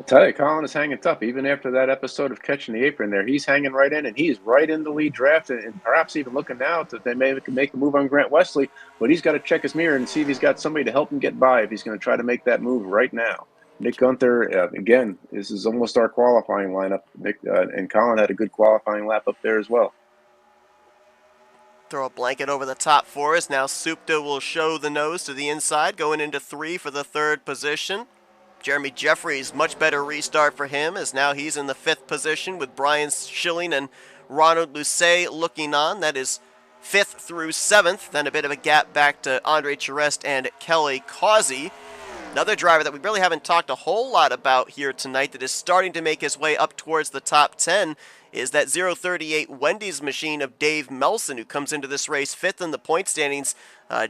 I tell you, Colin is hanging tough. Even after that episode of catching the apron there, he's hanging right in, and he's right in the lead draft, and perhaps even looking now that they may make a move on Grant Wesley, but he's got to check his mirror and see if he's got somebody to help him get by if he's going to try to make that move right now. Nick Gunther, again, this is almost our qualifying lineup. Nick and Colin had a good qualifying lap up there as well. Throw a blanket over the top for us. Now Supta will show the nose to the inside, going into 3 for the third position. Jeremy Jeffries, much better restart for him, as now he's in the 5th position with Brian Schilling and Ronald Lucet looking on. That is 5th through 7th. Then a bit of a gap back to Andre Charest and Kelly Causey. Another driver that we really haven't talked a whole lot about here tonight that is starting to make his way up towards the top 10 is that 038 Wendy's machine of Dave Melson, who comes into this race 5th in the point standings.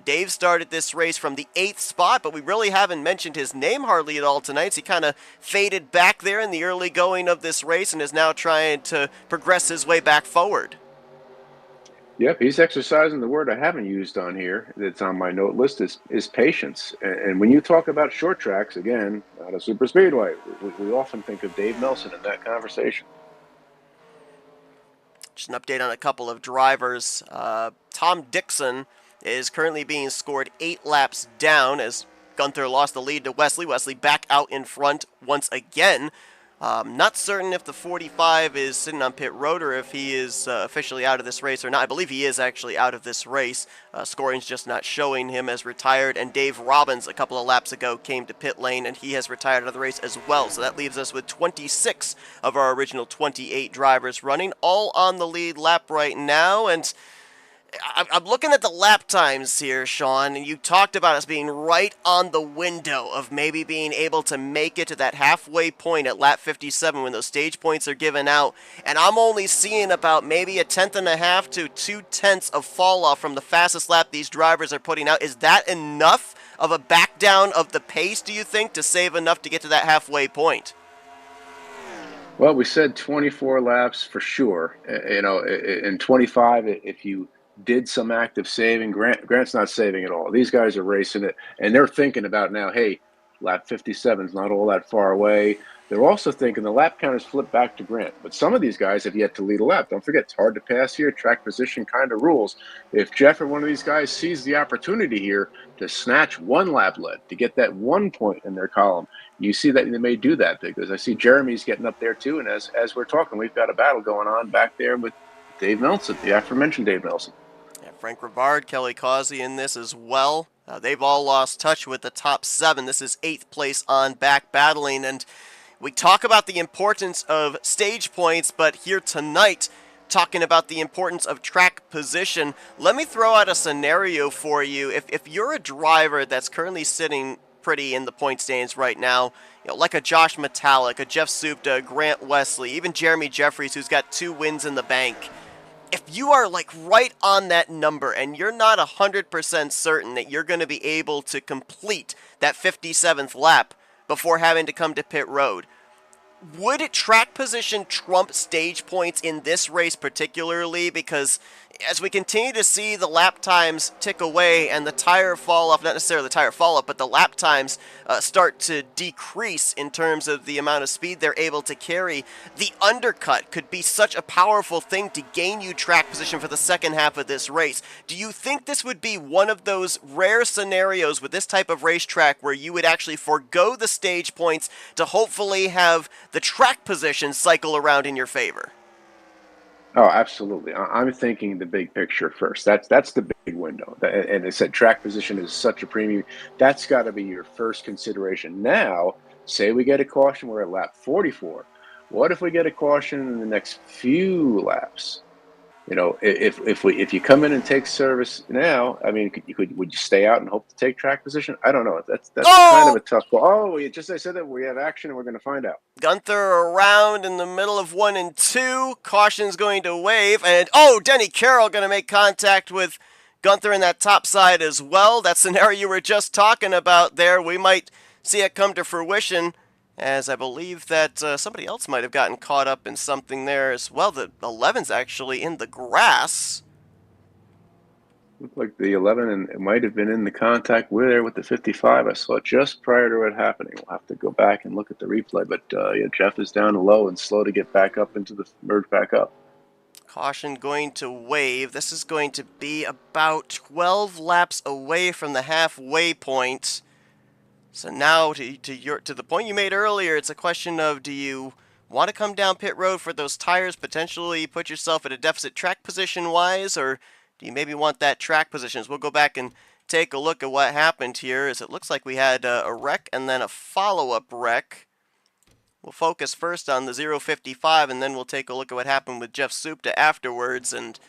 Dave started this race from the 8th spot, but we really haven't mentioned his name hardly at all tonight. So he kind of faded back there in the early going of this race and is now trying to progress his way back forward. Yep, he's exercising the word I haven't used on here that's on my note list is patience. And when you talk about short tracks, again, not a super speedway, we often think of Dave Melson in that conversation. Just an update on a couple of drivers. Tom Dixon is currently being scored 8 laps down as Gunther lost the lead to Wesley. Wesley back out in front once again. Not certain if the 45 is sitting on pit road or if he is officially out of this race or not. I believe he is actually out of this race. Scoring's just not showing him as retired. And Dave Robbins a couple of laps ago came to pit lane and he has retired out of the race as well. So that leaves us with 26 of our original 28 drivers running, all on the lead lap right now. And I'm looking at the lap times here, Sean, and you talked about us being right on the window of maybe being able to make it to that halfway point at lap 57 when those stage points are given out, and I'm only seeing about maybe a tenth and a half to 2/10 of fall off from the fastest lap these drivers are putting out. Is that enough of a back down of the pace, do you think, to save enough to get to that halfway point? Well, we said 24 laps for sure. In 25, if you did some active saving, Grant's not saving at all. These guys are racing it, and they're thinking about now, hey, lap 57 is not all that far away. They're also thinking the lap counters flip back to Grant. But some of these guys have yet to lead a lap. Don't forget, it's hard to pass here. Track position kind of rules. If Jeff or one of these guys sees the opportunity here to snatch one lap lead, to get that 1 point in their column, you see that they may do that because I see Jeremy's getting up there too. And as we're talking, we've got a battle going on back there with Dave Nelson, the aforementioned Dave Nelson. Yeah, Frank Rivard, Kelly Causey in this as well. They've all lost touch with the top 7. This is 8th place on back battling, and we talk about the importance of stage points, but here tonight, talking about the importance of track position, let me throw out a scenario for you. If you're a driver that's currently sitting pretty in the point stands right now, like a Josh Metallic, a Jeff Supta, a Grant Wesley, even Jeremy Jeffries, who's got 2 wins in the bank, if you are like right on that number and you're not 100% certain that you're going to be able to complete that 57th lap before having to come to pit road, would track position trump stage points in this race particularly? Because as we continue to see the lap times tick away and the tire fall off, not necessarily the tire fall off, but the lap times start to decrease in terms of the amount of speed they're able to carry, the undercut could be such a powerful thing to gain you track position for the second half of this race. Do you think this would be one of those rare scenarios with this type of racetrack where you would actually forego the stage points to hopefully have the track position cycle around in your favor? Oh, absolutely. I'm thinking the big picture first. That's the big window. And I said track position is such a premium. That's got to be your first consideration. Now, say we get a caution, we're at lap 44. What if we get a caution in the next few laps? If you come in and take service now, I mean, would you stay out and hope to take track position? I don't know. That's kind of Oh! a tough call. Oh, I said that we have action and we're going to find out. Gunther around in the middle of 1 and 2. Caution's going to wave. And, Denny Carroll going to make contact with Gunther in that top side as well. That scenario you were just talking about there, we might see it come to fruition, as I believe that somebody else might have gotten caught up in something there as well. The 11's actually in the grass. Looked like the 11, and it might have been in the contact with the 55. I saw it just prior to it happening. We'll have to go back and look at the replay. But Jeff is down low and slow to get back up into the merge back up. Caution going to wave. This is going to be about 12 laps away from the halfway point. So now, to the point you made earlier, it's a question of, do you want to come down pit road for those tires, potentially put yourself at a deficit track position-wise, or do you maybe want that track position? As we'll go back and take a look at what happened here, as it looks like we had a wreck and then a follow-up wreck. We'll focus first on the 055, and then we'll take a look at what happened with Jeff Supta afterwards, and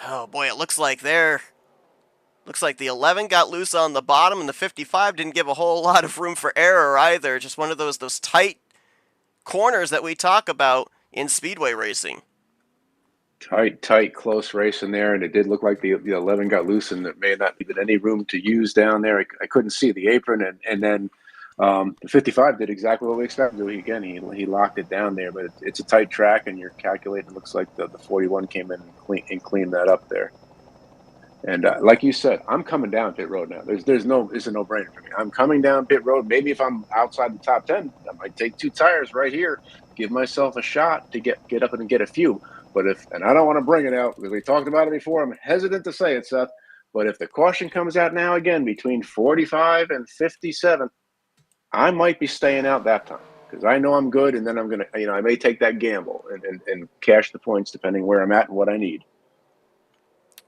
oh boy, it looks like the 11 got loose on the bottom, and the 55 didn't give a whole lot of room for error either. Just one of those tight corners that we talk about in speedway racing. Tight, close race in there, and it did look like the 11 got loose, and there may not have been any room to use down there. I couldn't see the apron, and then the 55 did exactly what we expected to do. Again, he locked it down there, but it's a tight track, and you're calculating. It looks like the 41 came in and cleaned that up there. And like you said, I'm coming down pit road now. It's a no-brainer for me. I'm coming down pit road. Maybe if I'm outside the top 10, I might take 2 tires right here, give myself a shot to get up and get a few. But and I don't want to bring it out because we talked about it before. I'm hesitant to say it, Seth. But if the caution comes out now again between 45 and 57, I might be staying out that time because I know I'm good, and then I'm gonna, I may take that gamble and cash the points depending where I'm at and what I need.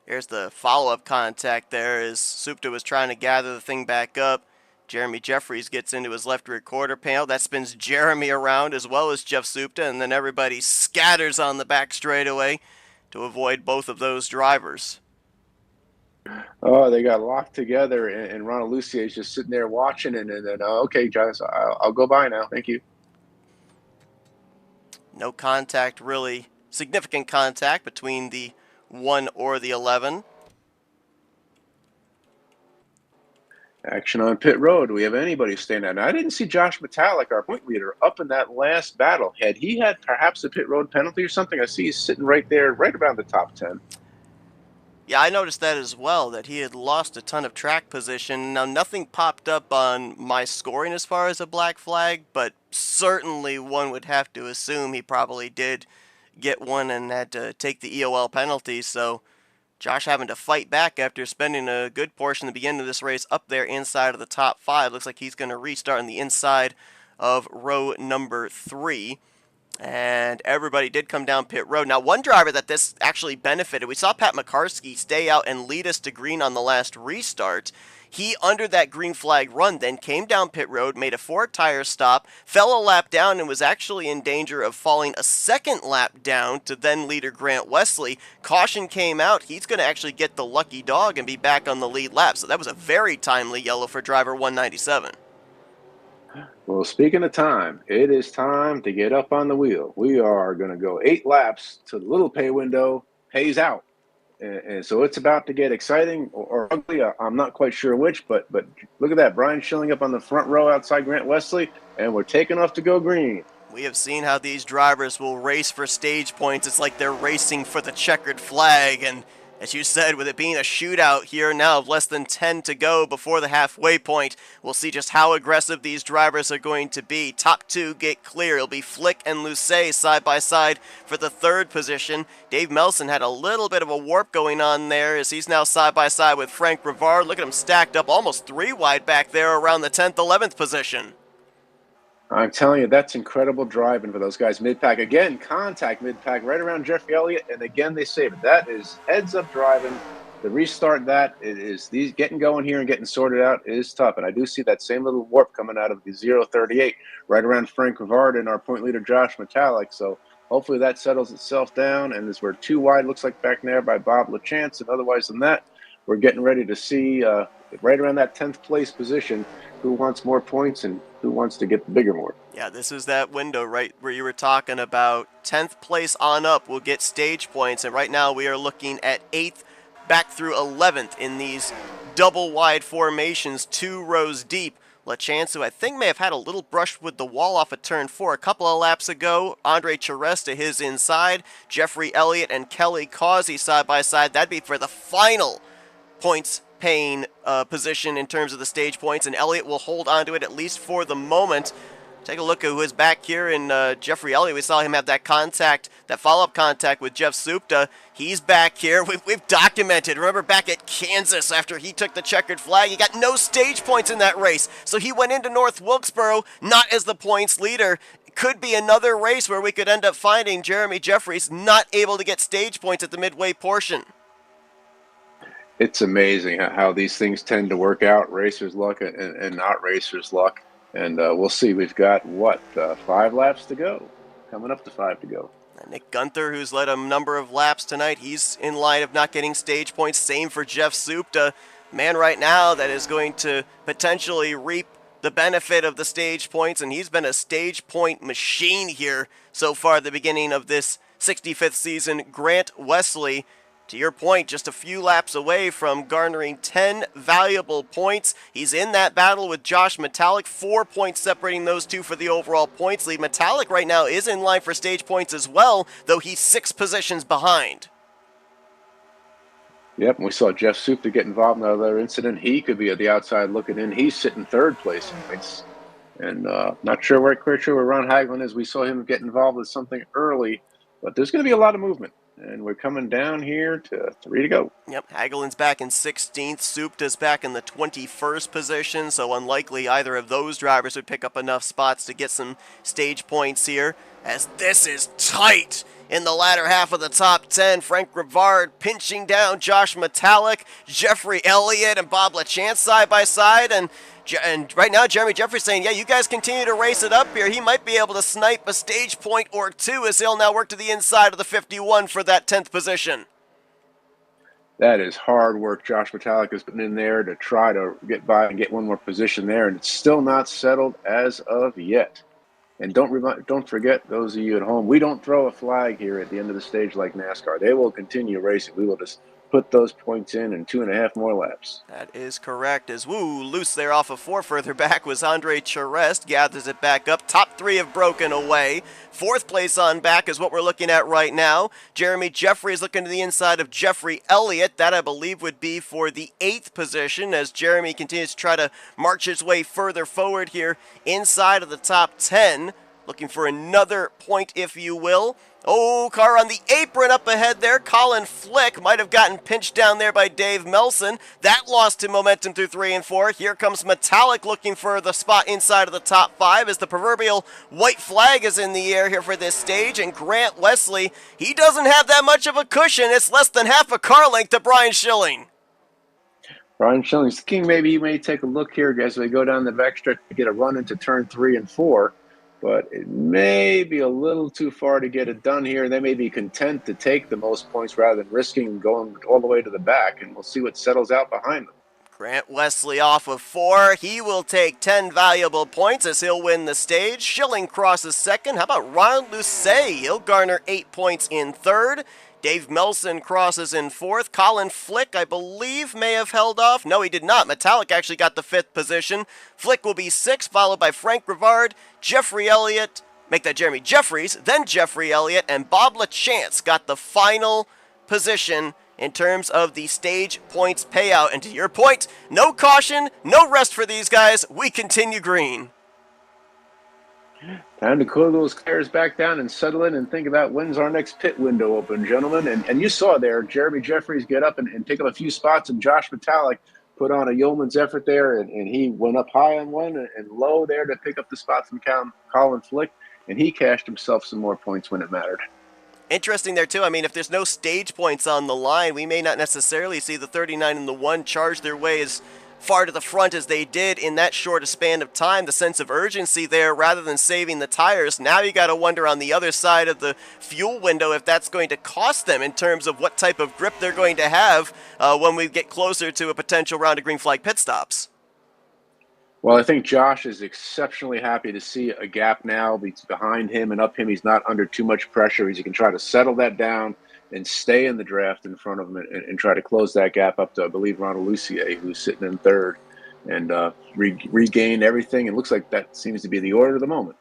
Here's the follow-up contact there as Supta was trying to gather the thing back up. Jeremy Jeffries gets into his left rear quarter panel. That spins Jeremy around as well as Jeff Supta, and then everybody scatters on the back straightaway to avoid both of those drivers. Oh, they got locked together, and Ronald Lucier is just sitting there watching, and then, okay, guys, I'll go by now. Thank you. No contact, really significant contact between the 1 or the 11. Action on pit road. Do we have anybody stand out? Now, I didn't see Josh Metallic, our point leader, up in that last battle. Had he had perhaps a pit road penalty or something? I see he's sitting right there, right around the top 10. Yeah, I noticed that as well, that he had lost a ton of track position. Now, nothing popped up on my scoring as far as a black flag, but certainly one would have to assume he probably did get one and had to take the EOL penalty. So Josh having to fight back after spending a good portion of the beginning of this race up there inside of the top 5. Looks like he's going to restart on the inside of row number 3. And everybody did come down pit road. Now, one driver that this actually benefited, we saw Pat McCarskey stay out and lead us to green on the last restart. He, under that green flag run, then came down pit road, made a 4-tire stop, fell a lap down, and was actually in danger of falling a second lap down to then leader Grant Wesley. Caution came out. He's going to actually get the lucky dog and be back on the lead lap. So that was a very timely yellow for driver 197. Well, speaking of time, it is time to get up on the wheel. We are going to go 8 laps to the little pay window, pays out. And so it's about to get exciting or ugly. I'm not quite sure which, but look at that. Brian Schilling up on the front row outside Grant Wesley, and we're taking off to go green. We have seen how these drivers will race for stage points. It's like they're racing for the checkered flag, and as you said, with it being a shootout here now of less than 10 to go before the halfway point, we'll see just how aggressive these drivers are going to be. Top 2 get clear. It'll be Flick and Lucet side by side for the 3rd position. Dave Melson had a little bit of a warp going on there as he's now side by side with Frank Rivard. Look at him stacked up almost 3 wide back there around the 10th, 11th position. I'm telling you, that's incredible driving for those guys. Mid-pack, again, contact mid-pack right around Jeffrey Elliott, and again, they save it. That is heads-up driving. To restart that, it is these getting going here and getting sorted out is tough. And I do see that same little warp coming out of the 038 right around Frank Rivard and our point leader, Josh Metallic. So hopefully that settles itself down, and as we're 2 wide, looks like back there by Bob LaChance, and otherwise than that, we're getting ready to see right around that 10th place position who wants more points and who wants to get the bigger more. Yeah, this is that window right where you were talking about. 10th place on up will get stage points, and right now we are looking at 8th back through 11th in these double wide formations, 2 rows deep. LaChance, who I think may have had a little brush with the wall off of turn 4 a couple of laps ago. Andre Charest to his inside. Jeffrey Elliott and Kelly Causey side by side. That'd be for the final points paying position in terms of the stage points, and Elliott will hold on to it at least for the moment. Take a look at who is back here in Jeffrey Elliott. We saw him have that contact, that follow-up contact with Jeff Supta. He's back here. We've documented. Remember back at Kansas after he took the checkered flag, he got no stage points in that race. So he went into North Wilkesboro not as the points leader. Could be another race where we could end up finding Jeremy Jeffries not able to get stage points at the midway portion. It's amazing how these things tend to work out, racers' luck and not racers' luck. And we'll see. We've got, 5 laps to go, coming up to 5 to go. And Nick Gunther, who's led a number of laps tonight, he's in line of not getting stage points. Same for Jeff Supta, man right now that is going to potentially reap the benefit of the stage points, and he's been a stage point machine here so far at the beginning of this 65th season. Grant Wesley, to your point, just a few laps away from garnering 10 valuable points. He's in that battle with Josh Metallic, 4 points separating those two for the overall points lead. Metallic right now is in line for stage points as well, though he's 6 positions behind. Yep, and we saw Jeff Supta get involved in another incident. He could be at the outside looking in. He's sitting 3rd place in points. And not sure where Ron Hagelin is. We saw him get involved with something early, but there's going to be a lot of movement. And we're coming down here to 3 to go. Yep, Hagelin's back in 16th. Supta's back in the 21st position, so unlikely either of those drivers would pick up enough spots to get some stage points here, as this is tight in the latter half of the top 10. Frank Rivard pinching down Josh Metallic, Jeffrey Elliott, and Bob LaChance side by side. And right now, Jeremy Jeffrey's saying, yeah, you guys continue to race it up here. He might be able to snipe a stage point or two as he'll now work to the inside of the 51 for that 10th position. That is hard work Josh Metallic has put in there to try to get by and get one more position there, and it's still not settled as of yet. And don't forget, those of you at home, we don't throw a flag here at the end of the stage like NASCAR. They will continue racing. We will just put those points in 2.5 more laps. That is correct. As loose there off of 4 further back was Andre Charest, gathers it back up. Top 3 have broken away. 4th place on back is what we're looking at right now. Jeremy Jeffrey is looking to the inside of Jeffrey Elliott. That, I believe, would be for the 8th position as Jeremy continues to try to march his way further forward here inside of the top 10. Looking for another point, if you will. Oh, car on the apron up ahead there. Colin Flick might have gotten pinched down there by Dave Melson. That lost him momentum through 3 and 4. Here comes Metallic looking for the spot inside of the top 5 as the proverbial white flag is in the air here for this stage. And Grant Wesley, he doesn't have that much of a cushion. It's less than half a car length to Brian Schilling. Brian Schilling's thinking maybe he may take a look here as we go down the backstretch to get a run into turn 3 and 4. But it may be a little too far to get it done here. They may be content to take the most points rather than risking going all the way to the back, and we'll see what settles out behind them. Grant Wesley off of 4. He will take 10 valuable points as he'll win the stage. Schilling crosses 2nd. How about Ron Lucey? He'll garner 8 points in 3rd. Dave Melson crosses in 4th. Colin Flick, I believe, may have held off. No, he did not. Metallic actually got the 5th position. Flick will be 6th, followed by Frank Rivard, Jeffrey Elliott, make that Jeremy Jeffries, then Jeffrey Elliott, and Bob LaChance got the final position in terms of the stage points payout. And to your point, no caution, no rest for these guys. We continue green. Time to cool those tires back down and settle in and think about when's our next pit window open, gentlemen. And you saw there, Jeremy Jeffries get up and pick up a few spots, and Josh Metallic put on a yeoman's effort there, and he went up high on one and low there to pick up the spot from Colin Flick, and he cashed himself some more points when it mattered. Interesting there, too. I mean, if there's no stage points on the line, we may not necessarily see the 39 and the 1 charge their way as far to the front as they did in that short a span of time. The sense of urgency there rather than saving the tires. Now you got to wonder on the other side of the fuel window if that's going to cost them in terms of what type of grip they're going to have when we get closer to a potential round of green flag pit stops. Well, I think Josh is exceptionally happy to see a gap now behind him and up him. He's not under too much pressure. He can try to settle that down and stay in the draft in front of him and try to close that gap up to, I believe, Ronald Lucier, who's sitting in 3rd, and regain everything. It looks like that seems to be the order of the moment.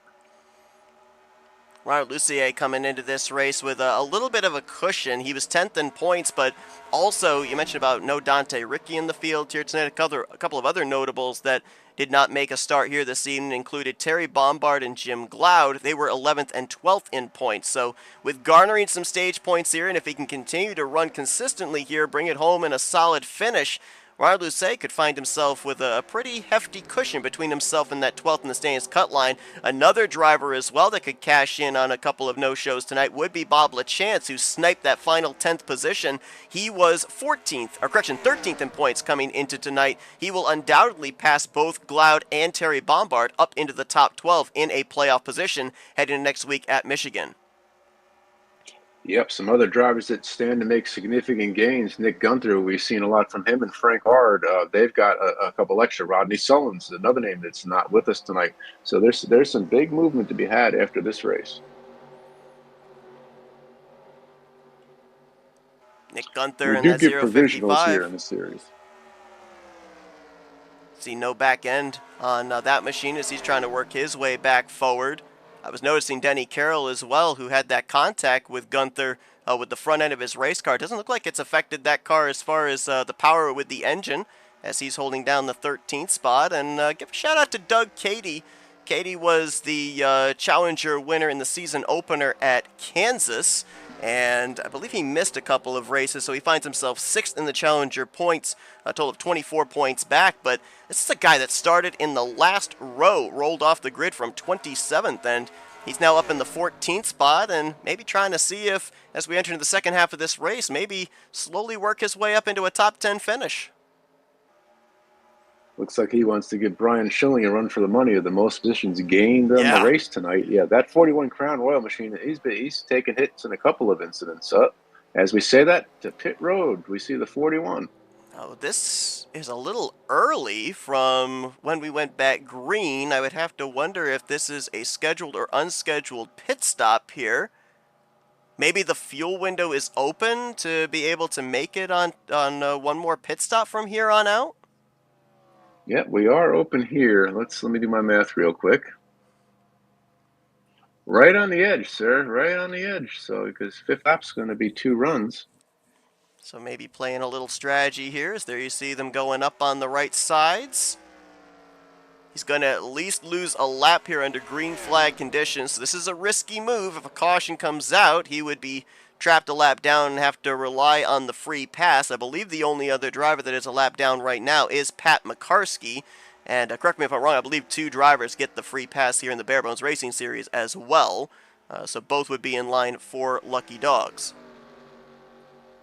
Ronald Lucier coming into this race with a little bit of a cushion. He was 10th in points, but also you mentioned about no Dante Ricky in the field here tonight. A couple of other notables that did not make a start here this evening included Terry Bombard and Jim Glaude. They were 11th and 12th in points. So with garnering some stage points here, and if he can continue to run consistently here, bring it home in a solid finish, Ronald Lucey could find himself with a pretty hefty cushion between himself and that 12th in the standings cut line. Another driver as well that could cash in on a couple of no-shows tonight would be Bob LaChance, who sniped that final 10th position. He was 13th in points coming into tonight. He will undoubtedly pass both Glaude and Terry Bombard up into the top 12 in a playoff position heading into next week at Michigan. Yep, some other drivers that stand to make significant gains. Nick Gunther, we've seen a lot from him, and Frank Hard. They've got a couple extra. Rodney Sullins, another name that's not with us tonight. So there's some big movement to be had after this race. Nick Gunther and that 055 here in the series. See no back end on that machine as he's trying to work his way back forward. I was noticing Denny Carroll as well, who had that contact with Gunther with the front end of his race car. Doesn't look like it's affected that car as far as the power with the engine, as he's holding down the 13th spot. And give a shout out to Doug Cady. Cady was the Challenger winner in the season opener at Kansas, and I believe he missed a couple of races, so he finds himself 6th in the Challenger points, a total of 24 points back. But this is a guy that started in the last row, rolled off the grid from 27th, and He's now up in the 14th spot and maybe trying to see if, as we enter into the second half of this race, maybe slowly work his way up into a top 10 finish. Looks like he wants to give Brian Schilling a run for the money of the most positions gained on the Yeah. race tonight. Yeah, that 41 Crown Royal machine, he's taken hits in a couple of incidents. As we say that, to pit road, we see the 41. Oh, this is a little early from when we went back green. I would have to wonder if this is a scheduled or unscheduled pit stop here. Maybe the fuel window is open to be able to make it on one more pit stop from here on out. Yeah, we are open here. Let me do my math real quick. Right on the edge, sir. Right on the edge. So because fifth lap's going to be 2 runs. So maybe playing a little strategy here. As there you see them going up on the right sides. He's going to at least lose a lap here under green flag conditions. So this is a risky move. If a caution comes out, he would be trapped a lap down and have to rely on the free pass. I believe the only other driver that is a lap down right now is Pat McCarskey. And correct me if I'm wrong, I believe 2 drivers get the free pass here in the Barebones Racing Series as well. So both would be in line for lucky dogs.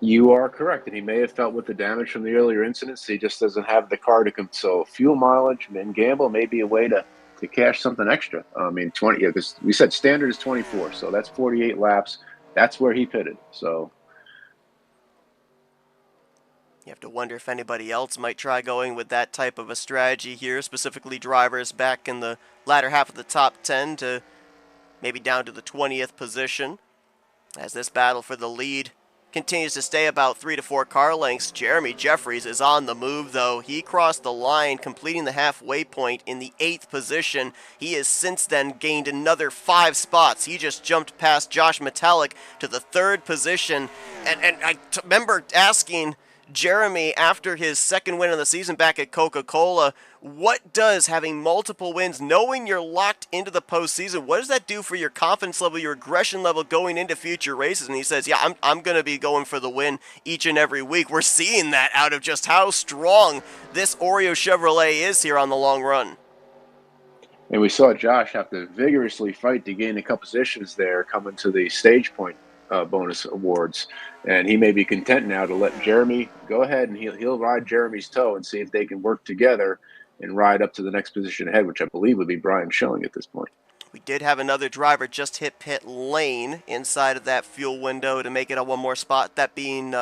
You are correct, and he may have felt with the damage from the earlier incidents, he just doesn't have the car to come. So fuel mileage and gamble may be a way to cash something extra. I mean, 20, because we said standard is 24, so that's 48 laps. That's where he pitted. So you have to wonder if anybody else might try going with that type of a strategy here, specifically drivers back in the latter half of the top 10 to maybe down to the 20th position. As this battle for the lead continues to stay about 3 to 4 car lengths. Jeremy Jeffries is on the move, though. He crossed the line, completing the halfway point in the 8th position. He has since then gained another 5 spots. He just jumped past Josh Metallic to the 3rd position. And I remember asking Jeremy after his second win of the season back at Coca-Cola, what does having multiple wins, knowing you're locked into the postseason, what does that do for your confidence level, your aggression level going into future races? And he says, yeah, I'm going to be going for the win each and every week. We're seeing that out of just how strong this Oreo Chevrolet is here on the long run. And we saw Josh have to vigorously fight to gain a couple positions there coming to the stage point bonus awards. And he may be content now to let Jeremy go ahead and he'll ride Jeremy's toe and see if they can work together and ride up to the next position ahead, which I believe would be Brian Schilling at this point. We did have another driver just hit pit lane inside of that fuel window to make it a one more spot, that being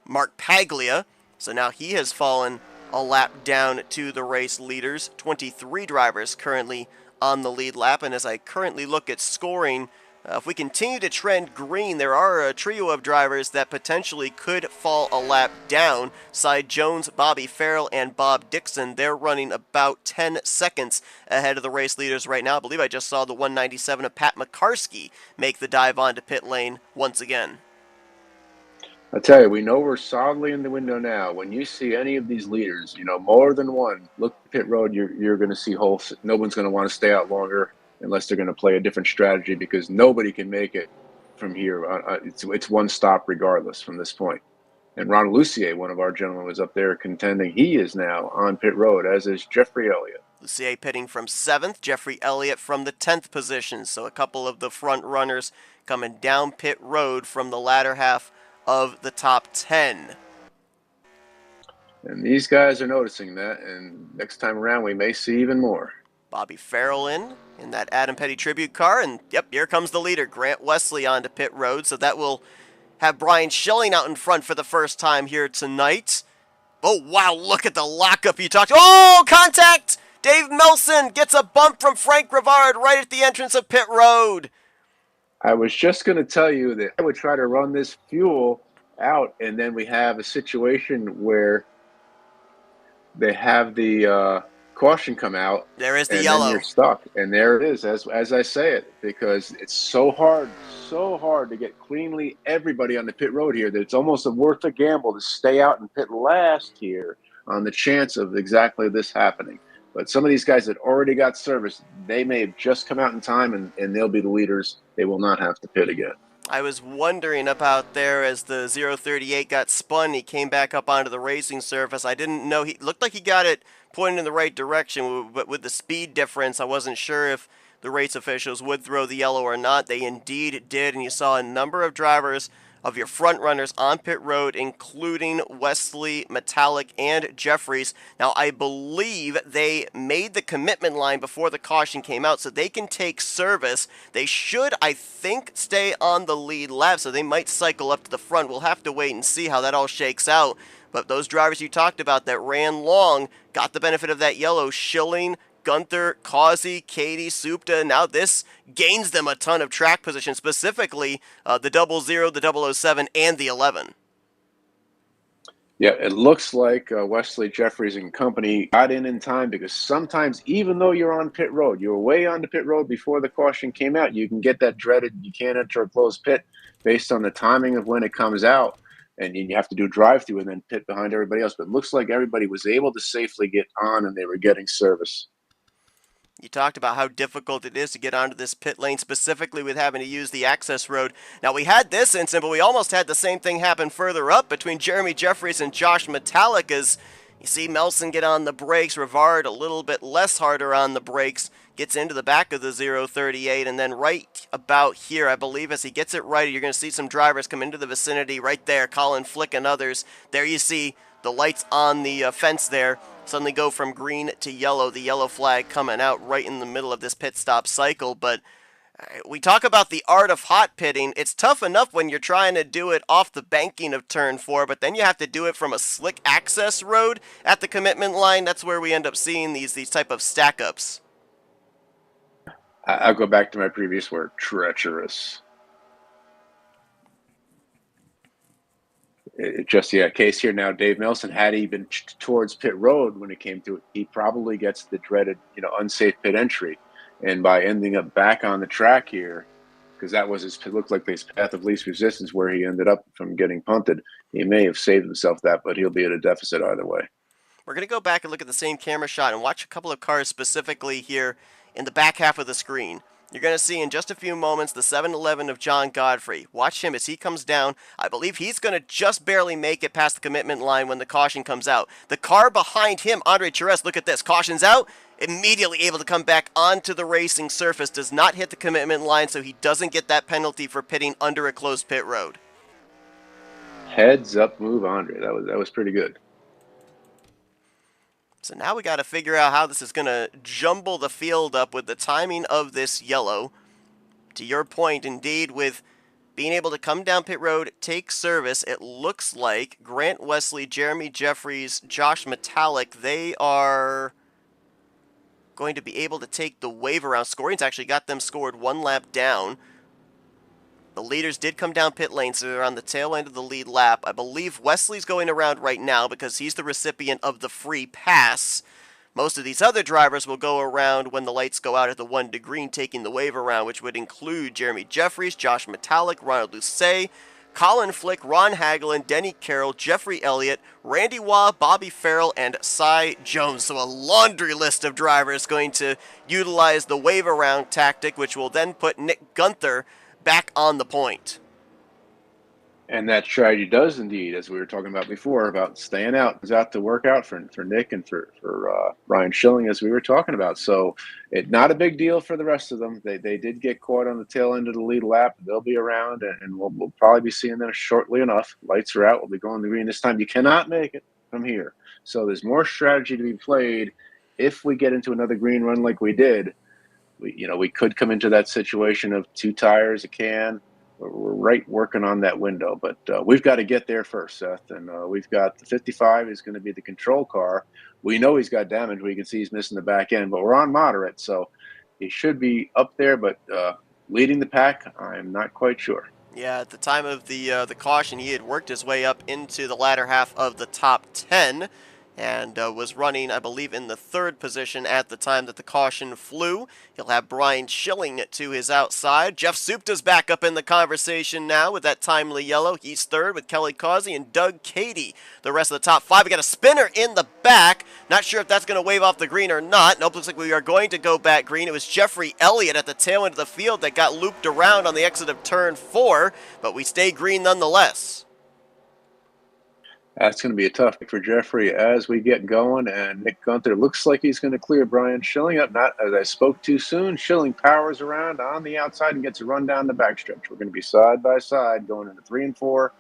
Mark Paglia. So now he has fallen a lap down to the race leaders. 23 drivers currently on the lead lap, and as I currently look at scoring, if we continue to trend green, there are a trio of drivers that potentially could fall a lap down. Cy Jones, Bobby Farrell, and Bob Dixon. They're running about 10 seconds ahead of the race leaders right now. I believe I just saw the 197 of Pat McCarskey make the dive onto pit lane once again. I tell you, we know we're solidly in the window now. When you see any of these leaders, more than one, look at pit road, you're going to see holes. No one's going to want to stay out longer unless they're going to play a different strategy, because nobody can make it from here. It's one stop regardless from this point. And Ron Lucier, one of our gentlemen, was up there contending. He is now on pit road, as is Jeffrey Elliott. Lucier pitting from 7th, Jeffrey Elliott from the 10th position. So a couple of the front runners coming down pit road from the latter half of the top 10. And these guys are noticing that, and next time around we may see even more. Bobby Farrell in that Adam Petty tribute car, and yep, here comes the leader, Grant Wesley, onto pit road. So that will have Brian Schilling out in front for the first time here tonight. Oh, wow, look at the lockup you talked. Oh, contact! Dave Melson gets a bump from Frank Rivard right at the entrance of pit road. I was just going to tell you that I would try to run this fuel out, and then we have a situation where they have the caution come out. There is the and yellow. Then you're stuck, and there it is, as I say it, because it's so hard to get cleanly everybody on the pit road here that it's almost worth a gamble to stay out and pit last here on the chance of exactly this happening. But some of these guys that already got service, they may have just come out in time, and they'll be the leaders. They will not have to pit again. I was wondering about there as the 038 got spun. He came back up onto the racing surface. I didn't know. He looked like he got it pointed in the right direction, but with the speed difference, I wasn't sure if the race officials would throw the yellow or not. They indeed did, and you saw a number of drivers of your front runners on pit road, including Wesley, Metallic, and Jeffries. Now, I believe they made the commitment line before the caution came out, so they can take service. They should, I think, stay on the lead lap, so they might cycle up to the front. We'll have to wait and see how that all shakes out. But those drivers you talked about that ran long got the benefit of that yellow. Schilling, Gunther, Causey, Katie, Supta. Now this gains them a ton of track position, specifically the 00, the 007, and the 11. Yeah, it looks like Wesley, Jeffries, and company got in time, because sometimes, even though you're on pit road, you were way onto pit road before the caution came out, you can get that dreaded, you can't enter a closed pit based on the timing of when it comes out, and you have to do drive-through and then pit behind everybody else. But it looks like everybody was able to safely get on, and they were getting service. You talked about how difficult it is to get onto this pit lane, specifically with having to use the access road. Now, we had this incident, but we almost had the same thing happen further up between Jeremy Jeffries and Josh Metallic, as you see Melson get on the brakes, Rivard a little bit less harder on the brakes, gets into the back of the 038, and then right about here, I believe, as he gets it right, you're going to see some drivers come into the vicinity right there, Colin Flick and others. There you see the lights on the fence there suddenly go from green to yellow, the yellow flag coming out right in the middle of this pit stop cycle. But we talk about the art of hot pitting. It's tough enough when you're trying to do it off the banking of turn 4, but then you have to do it from a slick access road at the commitment line. That's where we end up seeing these type of stack-ups. I'll go back to my previous word, treacherous. Just case here now, Dave Melson, had he been towards pit road when it came to it, he probably gets the dreaded, unsafe pit entry. And by ending up back on the track here, because that was it looked like his path of least resistance where he ended up from getting punted, he may have saved himself that, but he'll be at a deficit either way. We're going to go back and look at the same camera shot and watch a couple of cars specifically here in the back half of the screen. You're going to see in just a few moments the 7-Eleven of John Godfrey. Watch him as he comes down. I believe he's going to just barely make it past the commitment line when the caution comes out. The car behind him, Andre Chires, look at this. Caution's out. Immediately able to come back onto the racing surface. Does not hit the commitment line, so he doesn't get that penalty for pitting under a closed pit road. Heads up move, Andre. That was pretty good. So now we got to figure out how this is going to jumble the field up with the timing of this yellow. To your point, indeed, with being able to come down pit road, take service, it looks like Grant Wesley, Jeremy Jeffries, Josh Metallic, they are going to be able to take the wave around. Scoring's actually got them scored one lap down. The leaders did come down pit lane, so they're on the tail end of the lead lap. I believe Wesley's going around right now because he's the recipient of the free pass. Most of these other drivers will go around when the lights go out at the 1 to green, taking the wave around, which would include Jeremy Jeffries, Josh Metallic, Ronald Lucet, Colin Flick, Ron Hagelin, Denny Carroll, Jeffrey Elliott, Randy Waugh, Bobby Farrell, and Cy Jones. So a laundry list of drivers going to utilize the wave around tactic, which will then put Nick Gunther back on the point. And that strategy does indeed, as we were talking about before, about staying out, is out to work out for Nick and for Ryan Schilling, as we were talking about. So it's not a big deal for the rest of them. They did get caught on the tail end of the lead lap. They'll be around, and we'll probably be seeing them shortly enough. Lights are out. We'll be going to green this time. You cannot make it from here. So there's more strategy to be played. If we get into another green run like we did, we could come into that situation of 2 tires, a can. We're right working on that window, but we've got to get there first, Seth. And we've got the 55 is going to be the control car. We know he's got damage. We can see he's missing the back end, but we're on moderate, so he should be up there. But leading the pack, I'm not quite sure. Yeah, at the time of the caution, he had worked his way up into the latter half of the top 10. And was running, I believe, in the 3rd position at the time that the caution flew. He'll have Brian Schilling to his outside. Jeff Supta's back up in the conversation now with that timely yellow. He's 3rd with Kelly Causey and Doug Cady. The rest of the top 5. We got a spinner in the back. Not sure if that's going to wave off the green or not. Nope, looks like we are going to go back green. It was Jeffrey Elliott at the tail end of the field that got looped around on the exit of turn 4, but we stay green nonetheless. That's going to be a tough pick for Jeffrey as we get going. And Nick Gunther looks like he's going to clear Brian Schilling up. Not as I spoke too soon. Schilling powers around on the outside and gets a run down the backstretch. We're going to be side by side going into 3 and 4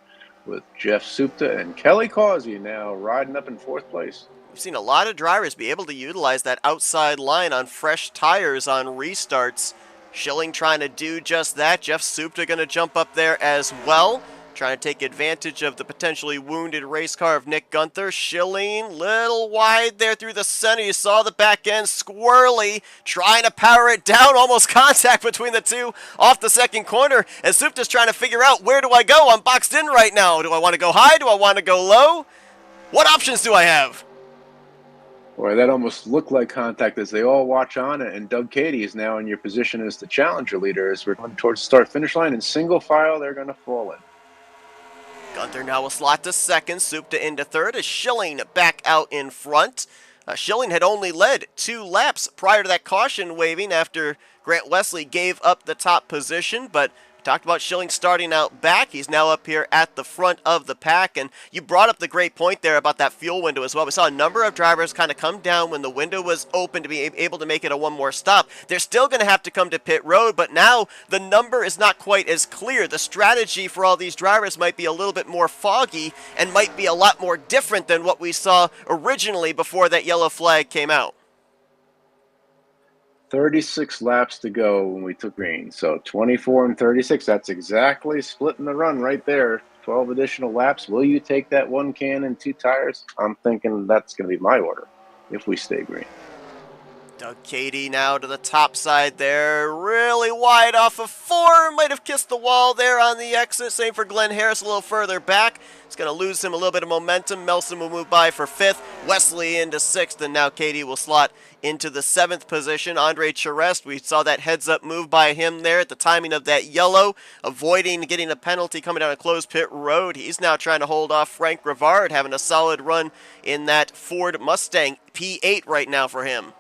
with Jeff Supta and Kelly Causey now riding up in 4th place. We've seen a lot of drivers be able to utilize that outside line on fresh tires on restarts. Schilling trying to do just that. Jeff Supta going to jump up there as well, trying to take advantage of the potentially wounded race car of Nick Gunther. Schilling, little wide there through the center. You saw the back end squirrely, trying to power it down. Almost contact between the two off the second corner. And Supta's trying to figure out, where do I go? I'm boxed in right now. Do I want to go high? Do I want to go low? What options do I have? Boy, that almost looked like contact as they all watch on, and Doug Cady is now in your position as the challenger leader as we're going towards the start-finish line. In single file, they're going to fall in. Gunther now will slot to second, Supta into third, as Schilling back out in front. Schilling had only led 2 laps prior to that caution waving after Grant Wesley gave up the top position, but talked about Schilling starting out back. He's now up here at the front of the pack, and you brought up the great point there about that fuel window as well. We saw a number of drivers kind of come down when the window was open to be able to make it a one more stop. They're still going to have to come to pit road, but now the number is not quite as clear. The strategy for all these drivers might be a little bit more foggy and might be a lot more different than what we saw originally before that yellow flag came out. 36 laps to go when we took green. So 24 and 36, that's exactly splitting the run right there. 12 additional laps. Will you take that 1 can and 2 tires? I'm thinking that's going to be my order if we stay green. Doug Cady now to the top side there, really wide off of 4, might have kissed the wall there on the exit. Same for Glenn Harris a little further back. It's going to lose him a little bit of momentum. Melson will move by for 5th, Wesley into 6th, and now Cady will slot into the 7th position. Andre Charest, we saw that heads-up move by him there at the timing of that yellow, avoiding getting a penalty coming down a closed pit road. He's now trying to hold off Frank Rivard, having a solid run in that Ford Mustang. P8 right now for him.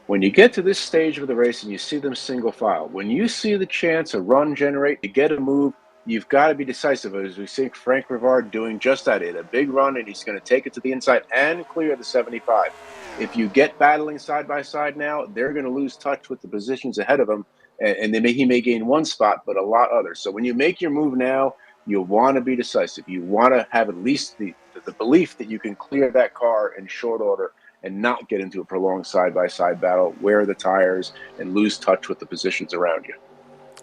When you get to this stage of the race and you see them single file, when you see the chance a run generate to get a move, you've got to be decisive. As we see Frank Rivard doing just that. He had a big run, and he's going to take it to the inside and clear the 75. If you get battling side by side now, they're going to lose touch with the positions ahead of him, and he may gain 1 spot, but a lot others. So when you make your move now, you want to be decisive. You want to have at least the belief that you can clear that car in short order and not get into a prolonged side-by-side battle, wear the tires, and lose touch with the positions around you.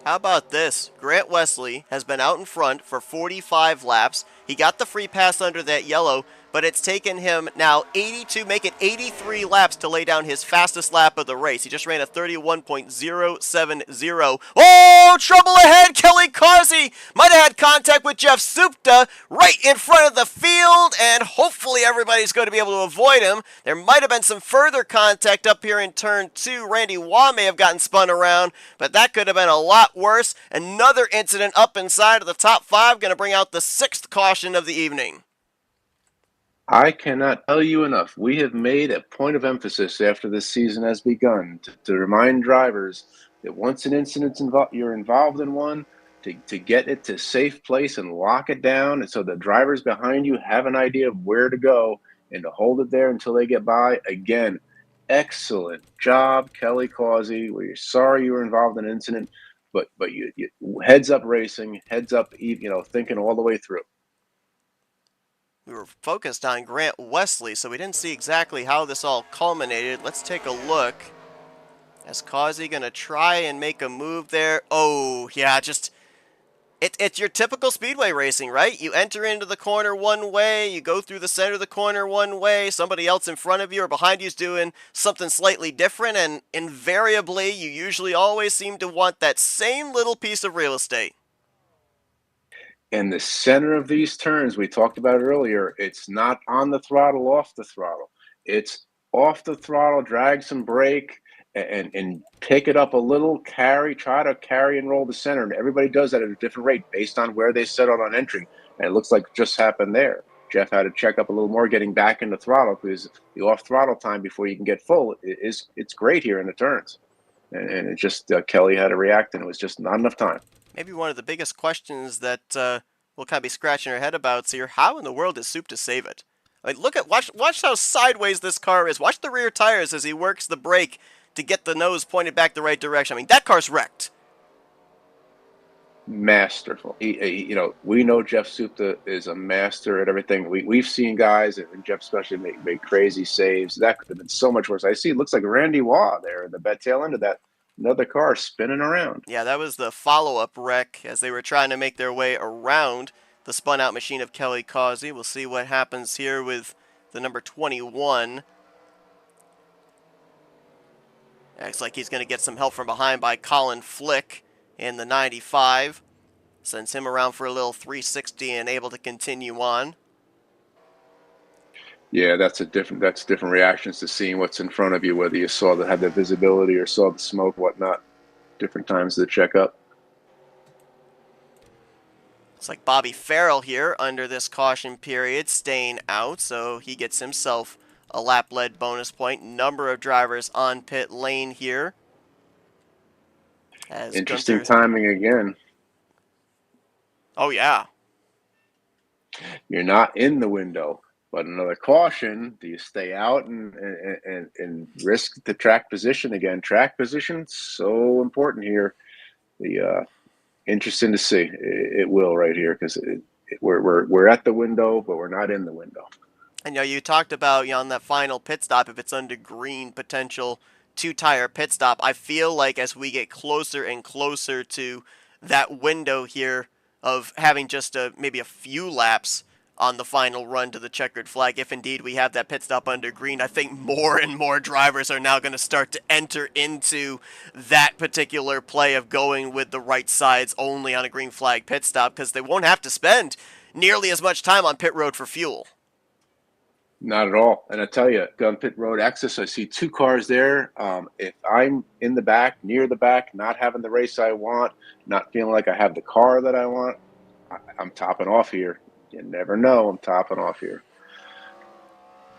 How about this? Grant Wesley has been out in front for 45 laps. He got the free pass under that yellow, but it's taken him now 83 laps to lay down his fastest lap of the race. He just ran a 31.070. Oh, trouble ahead! Kelly Carsey might have had contact with Jeff Supta right in front of the field, and hopefully everybody's going to be able to avoid him. There might have been some further contact up here in turn 2. Randy Waugh may have gotten spun around, but that could have been a lot worse. Another incident up inside of the top 5, going to bring out the 6th caution of the evening. I cannot tell you enough. We have made a point of emphasis after this season has begun to remind drivers that once an incident's you're involved in one, to get it to a safe place and lock it down, and so the drivers behind you have an idea of where to go and to hold it there until they get by. Again, excellent job, Kelly Causey. We're sorry you were involved in an incident, but you heads up racing, heads up, thinking all the way through. We were focused on Grant Wesley, so we didn't see exactly how this all culminated. Let's take a look. Is Causey going to try and make a move there? Oh, yeah, just... It's your typical speedway racing, right? You enter into the corner one way, you go through the center of the corner one way, somebody else in front of you or behind you is doing something slightly different, and invariably, you usually always seem to want that same little piece of real estate. In the center of these turns, we talked about it earlier, it's not on the throttle, off the throttle. It's off the throttle, drag some brake, and pick it up a little, try to carry and roll the center. And everybody does that at a different rate based on where they set out on entry. And it looks like just happened there. Jeff had to check up a little more getting back into throttle because the off throttle time before you can get full it's great here in the turns. And it just, Kelly had to react, and it was just not enough time. Maybe one of the biggest questions that will kind of be scratching her head about here. How in the world is Soup to save it? I mean, watch how sideways this car is. Watch the rear tires as he works the brake to get the nose pointed back the right direction. I mean, that car's wrecked. Masterful. We know Jeff Supta is a master at everything. We've seen guys, and Jeff especially, make crazy saves. That could have been so much worse. I see. It looks like Randy Waugh there in the back tail end of that. Another car spinning around. Yeah, that was the follow-up wreck as they were trying to make their way around the spun-out machine of Kelly Causey. We'll see what happens here with the number 21. Looks like he's going to get some help from behind by Colin Flick in the 95. Sends him around for a little 360 and able to continue on. Yeah, that's different reactions to seeing what's in front of you, whether you had the visibility or saw the smoke, whatnot. Different times to check up. Looks like Bobby Farrell here under this caution period, staying out, so he gets himself a lap-led bonus point. Number of drivers on pit lane here. Interesting timing again. Oh, yeah. You're not in the window, but another caution. Do you stay out and risk the track position again? Track position, so important here. Interesting to see. It will right here because we're at the window, but we're not in the window. And you talked about on that final pit stop, if it's under green, potential two-tire pit stop. I feel like as we get closer and closer to that window here of having just maybe a few laps on the final run to the checkered flag, if indeed we have that pit stop under green, I think more and more drivers are now going to start to enter into that particular play of going with the right sides only on a green flag pit stop, because they won't have to spend nearly as much time on pit road for fuel. Not at all. And I tell you, gun pit road access, I see two cars there. If I'm in the back, near the back, not having the race I want, not feeling like I have the car that I want, I'm topping off here. You never know. I'm topping off here.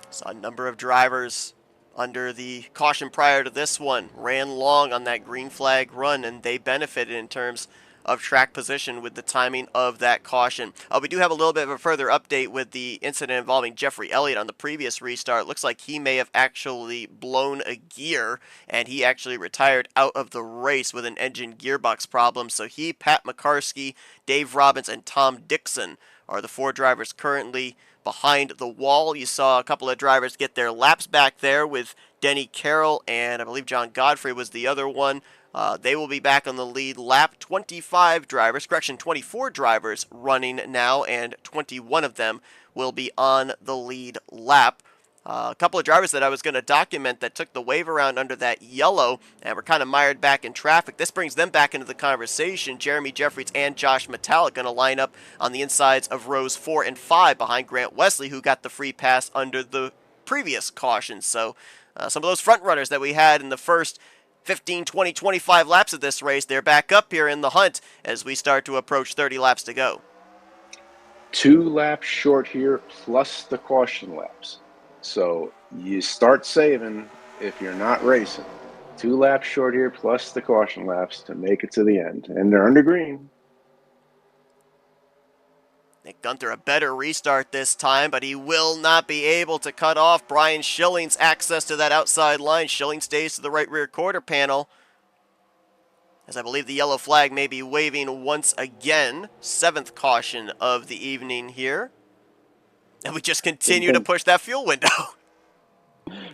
Saw a number of drivers under the caution prior to this one ran long on that green flag run, and they benefited in terms of track position with the timing of that caution. We do have a little bit of a further update with the incident involving Jeffrey Elliott on the previous restart. Looks like he may have actually blown a gear, and he actually retired out of the race with an engine gearbox problem. So he, Pat McCarskey, Dave Robbins, and Tom Dixon are the four drivers currently behind the wall. You saw a couple of drivers get their laps back there with Denny Carroll, and I believe John Godfrey was the other one. They will be back on the lead lap. 24 drivers running now, and 21 of them will be on the lead lap. A couple of drivers that I was going to document that took the wave around under that yellow and were kind of mired back in traffic. This brings them back into the conversation. Jeremy Jeffries and Josh Metallic going to line up on the insides of rows 4 and 5 behind Grant Wesley, who got the free pass under the previous caution. So some of those front runners that we had in the first 15, 20, 25 laps of this race, they're back up here in the hunt as we start to approach 30 laps to go. 2 laps short here plus the caution laps. So you start saving if you're not racing. 2 laps short here plus the caution laps to make it to the end. And they're under green. Nick Gunther, a better restart this time, but he will not be able to cut off Brian Schilling's access to that outside line. Schilling stays to the right rear quarter panel, as I believe the yellow flag may be waving once again. 7th caution of the evening here. And we just continue to push that fuel window.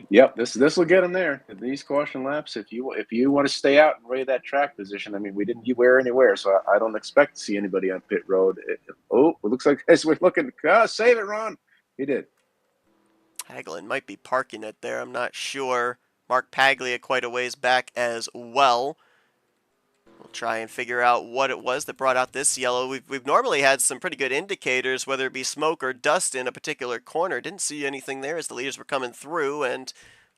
Yep, this will get them there. These caution laps, if you want to stay out and weigh that track position, I mean, we didn't wear anywhere, so I don't expect to see anybody on pit road. It looks like as we're looking. Save it, Ron. He did. Hagelin might be parking it there. I'm not sure. Mark Paglia quite a ways back as well. We'll try and figure out what it was that brought out this yellow. We've normally had some pretty good indicators, whether it be smoke or dust in a particular corner. Didn't see anything there as the leaders were coming through, and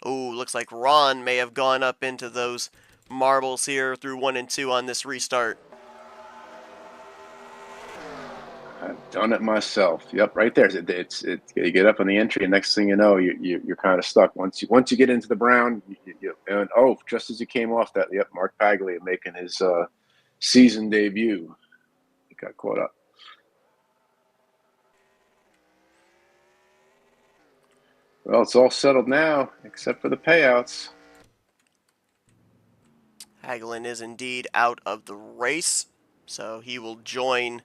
looks like Ron may have gone up into those marbles here through 1 and 2 on this restart. I've done it myself. Yep, right there. You get up on the entry, and next thing you know, you're kind of stuck. Once you get into the brown, and just as you came off that, yep, Mark Paglia making his season debut. He got caught up. Well, it's all settled now, except for the payouts. Hagelin is indeed out of the race, so he will join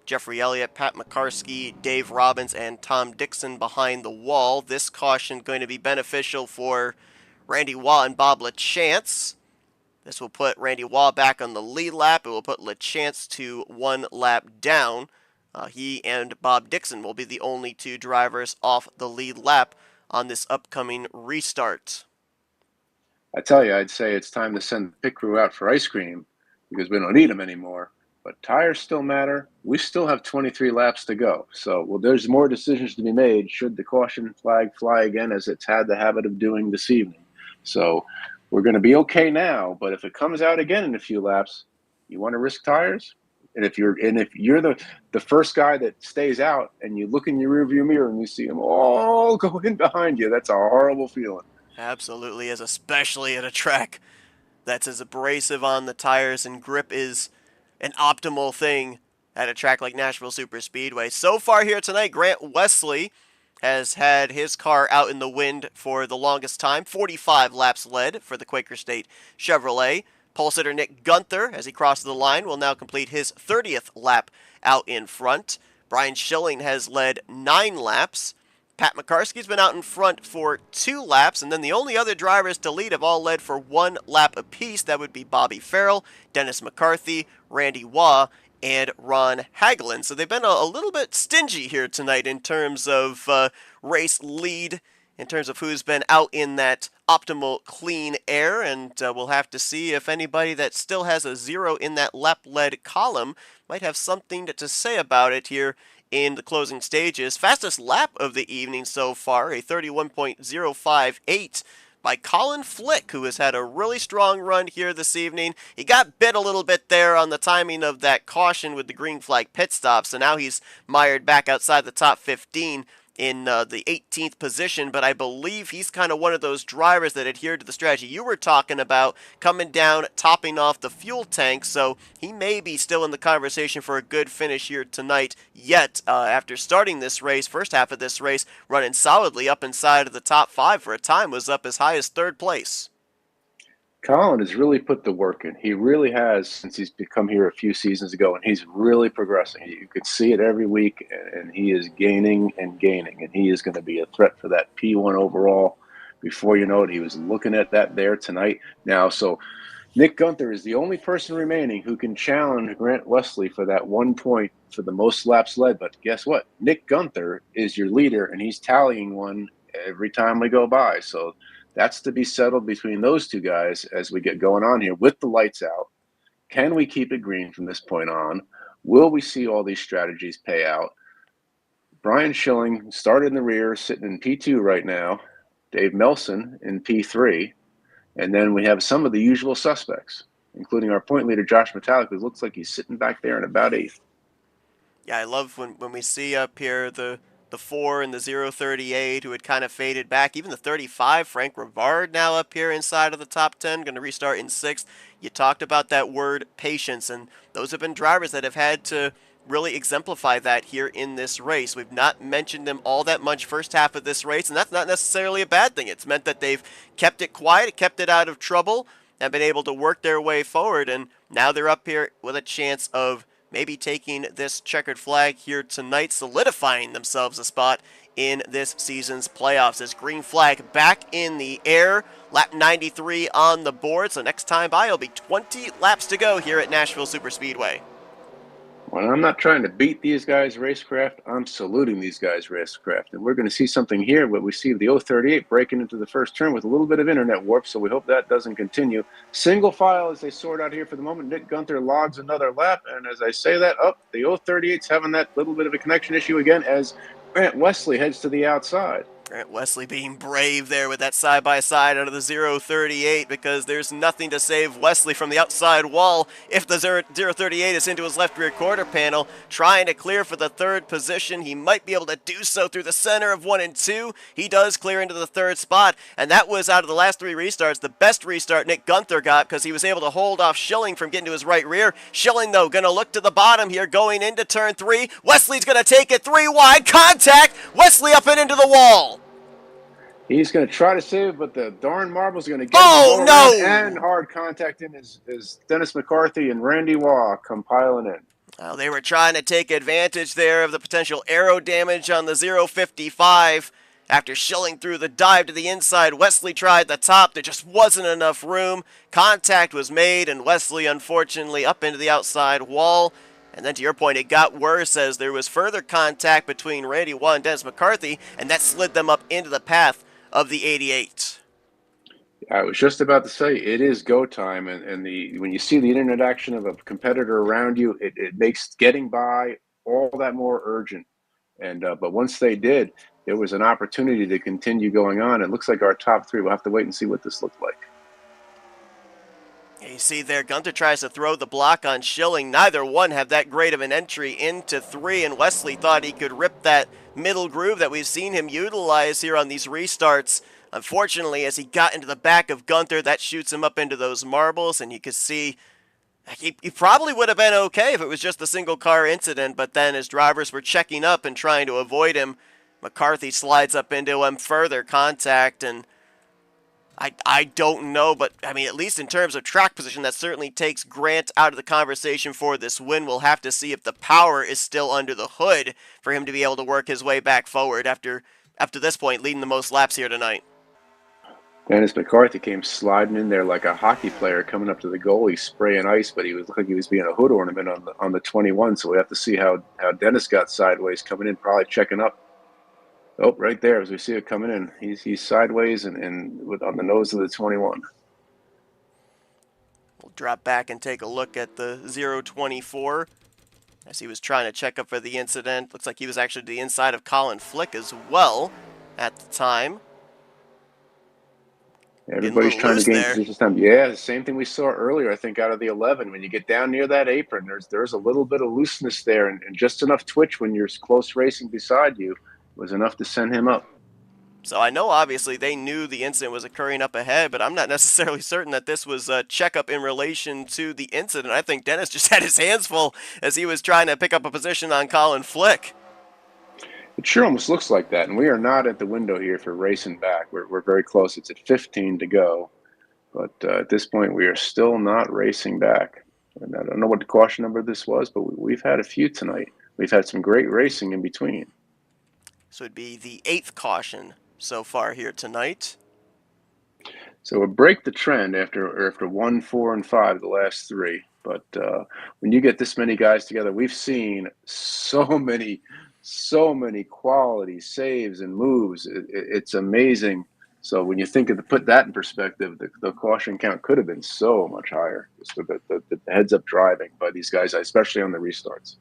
Jeffrey Elliott, Pat McCarskey, Dave Robbins, and Tom Dixon behind the wall. This caution going to be beneficial for Randy Waugh and Bob LaChance. This will put Randy Waugh back on the lead lap. It will put LaChance to one lap down. He and Bob Dixon will be the only two drivers off the lead lap on this upcoming restart. I tell you, I'd say it's time to send the pit crew out for ice cream because we don't need them anymore. But tires still matter. We still have 23 laps to go. So, well, there's more decisions to be made should the caution flag fly again, as it's had the habit of doing this evening. So we're going to be okay now, but if it comes out again in a few laps, you want to risk tires? And if you're the first guy that stays out and you look in your rearview mirror and you see them all go in behind you, that's a horrible feeling. Absolutely is, especially at a track that's as abrasive on the tires, and grip is an optimal thing at a track like Nashville Superspeedway. So far here tonight, Grant Wesley has had his car out in the wind for the longest time. 45 laps led for the Quaker State Chevrolet. Pole sitter Nick Gunther, as he crosses the line, will now complete his 30th lap out in front. Brian Schilling has led 9 laps. Pat McCarskey's been out in front for 2 laps, and then the only other drivers to lead have all led for 1 lap apiece. That would be Bobby Farrell, Dennis McCarthy, Randy Waugh, and Ron Hagelin. So they've been a little bit stingy here tonight in terms of race lead, in terms of who's been out in that optimal clean air, and we'll have to see if anybody that still has a 0 in that lap-led column might have something to say about it here in the closing stages. Fastest lap of the evening so far, a 31.058 by Colin Flick, who has had a really strong run here this evening. He got bit a little bit there on the timing of that caution with the green flag pit stop, so now he's mired back outside the top 15 in the 18th position, but I believe he's kind of one of those drivers that adhered to the strategy you were talking about, coming down, topping off the fuel tank, so he may be still in the conversation for a good finish here tonight, yet after starting this race, first half of this race, running solidly up inside of the top 5 for a time, was up as high as 3rd place. Colin has really put the work in. He really has since he's become here a few seasons ago, and he's really progressing. You could see it every week, and he is gaining and gaining, and he is going to be a threat for that P1 overall. Before you know it, he was looking at that there tonight. Now, so Nick Gunther is the only person remaining who can challenge Grant Wesley for that 1 point for the most laps led. But guess what? Nick Gunther is your leader, and he's tallying one every time we go by. So that's to be settled between those two guys as we get going on here with the lights out. Can we keep it green from this point on? Will we see all these strategies pay out? Brian Schilling started in the rear, sitting in P2 right now. Dave Melson in P3. And then we have some of the usual suspects, including our point leader, Josh Metallic, who looks like he's sitting back there in about 8th. Yeah, I love when we see up here the 4 and the 038 who had kind of faded back. Even the 35, Frank Rivard now up here inside of the top 10, going to restart in 6th. You talked about that word patience, and those have been drivers that have had to really exemplify that here in this race. We've not mentioned them all that much first half of this race, and that's not necessarily a bad thing. It's meant that they've kept it quiet, kept it out of trouble, and been able to work their way forward, and now they're up here with a chance of maybe taking this checkered flag here tonight, solidifying themselves a spot in this season's playoffs. This green flag back in the air, lap 93 on the board, so next time by it'll be 20 laps to go here at Nashville Superspeedway. Well, I'm not trying to beat these guys' racecraft. I'm saluting these guys' racecraft. And we're going to see something here where we see the 038 breaking into the first turn with a little bit of internet warp, so we hope that doesn't continue. Single file as they sort out here for the moment. Nick Gunther logs another lap, and as I say that, the 038's having that little bit of a connection issue again as Grant Wesley heads to the outside. Grant Wesley being brave there with that side-by-side out of the 038, because there's nothing to save Wesley from the outside wall if the 038 is into his left rear quarter panel. Trying to clear for the 3rd position. He might be able to do so through the center of 1 and 2. He does clear into the 3rd spot, and that was, out of the last 3 restarts, the best restart Nick Gunther got, because he was able to hold off Schilling from getting to his right rear. Schilling, though, going to look to the bottom here going into turn 3. Wesley's going to take it 3 wide. Contact! Wesley up and into the wall. He's going to try to save it, but the darn marble's going to get him and Oh, go around, and no! hard contact in is Dennis McCarthy and Randy Waugh come piling in. Well, they were trying to take advantage there of the potential aero damage on the 055. After shilling through the dive to the inside, Wesley tried the top. There just wasn't enough room. Contact was made, and Wesley, unfortunately, up into the outside wall. And then, to your point, it got worse as there was further contact between Randy Waugh and Dennis McCarthy, and that slid them up into the path of the 88. I was just about to say it is go time, and when you see the internet action of a competitor around you, it makes getting by all that more urgent. And but once they did, there was an opportunity to continue going on. It looks like our top three. We'll have to wait and see what this looked like. You see there, Gunther tries to throw the block on Schilling. Neither one have that great of an entry into three, and Wesley thought he could rip that middle groove that we've seen him utilize here on these restarts. Unfortunately, as he got into the back of Gunther, that shoots him up into those marbles, and you could see he probably would have been okay if it was just a single car incident, but then as drivers were checking up and trying to avoid him, McCarthy slides up into him, further contact, and I don't know, but I mean, at least in terms of track position, that certainly takes Grant out of the conversation for this win. We'll have to see if the power is still under the hood for him to be able to work his way back forward after this point, leading the most laps here tonight. Dennis McCarthy came sliding in there like a hockey player coming up to the goalie, spraying ice, but he was looked like he was being a hood ornament on the 21. So we have to see how Dennis got sideways coming in, probably checking up. Oh, right there, as we see it coming in, he's sideways and on the nose of the 21. We'll drop back and take a look at the 024 as he was trying to check up for the incident. Looks like he was actually to the inside of Colin Flick as well at the time. Everybody's trying to gain there. position time. Yeah, the same thing we saw earlier, I think, out of the 11. When you get down near that apron, there's a little bit of looseness there, and just enough twitch when you're close racing beside you was enough to send him up. So I know obviously they knew the incident was occurring up ahead, but I'm not necessarily certain that this was a checkup in relation to the incident. I think Dennis just had his hands full as he was trying to pick up a position on Colin Flick. It sure almost looks like that, and we are not at the window here for racing back. We're very close. It's at 15 to go, but at this point we are still not racing back. And I don't know what the caution number this was, but we've had a few tonight. We've had some great racing in between. So it'd be the 8th caution so far here tonight. So we'll break the trend after 1, 4, and 5, the last three. But when you get this many guys together, we've seen so many quality saves and moves. It's amazing. So when you think of put that in perspective, the caution count could have been so much higher. Just with the heads-up driving by these guys, especially on the restarts.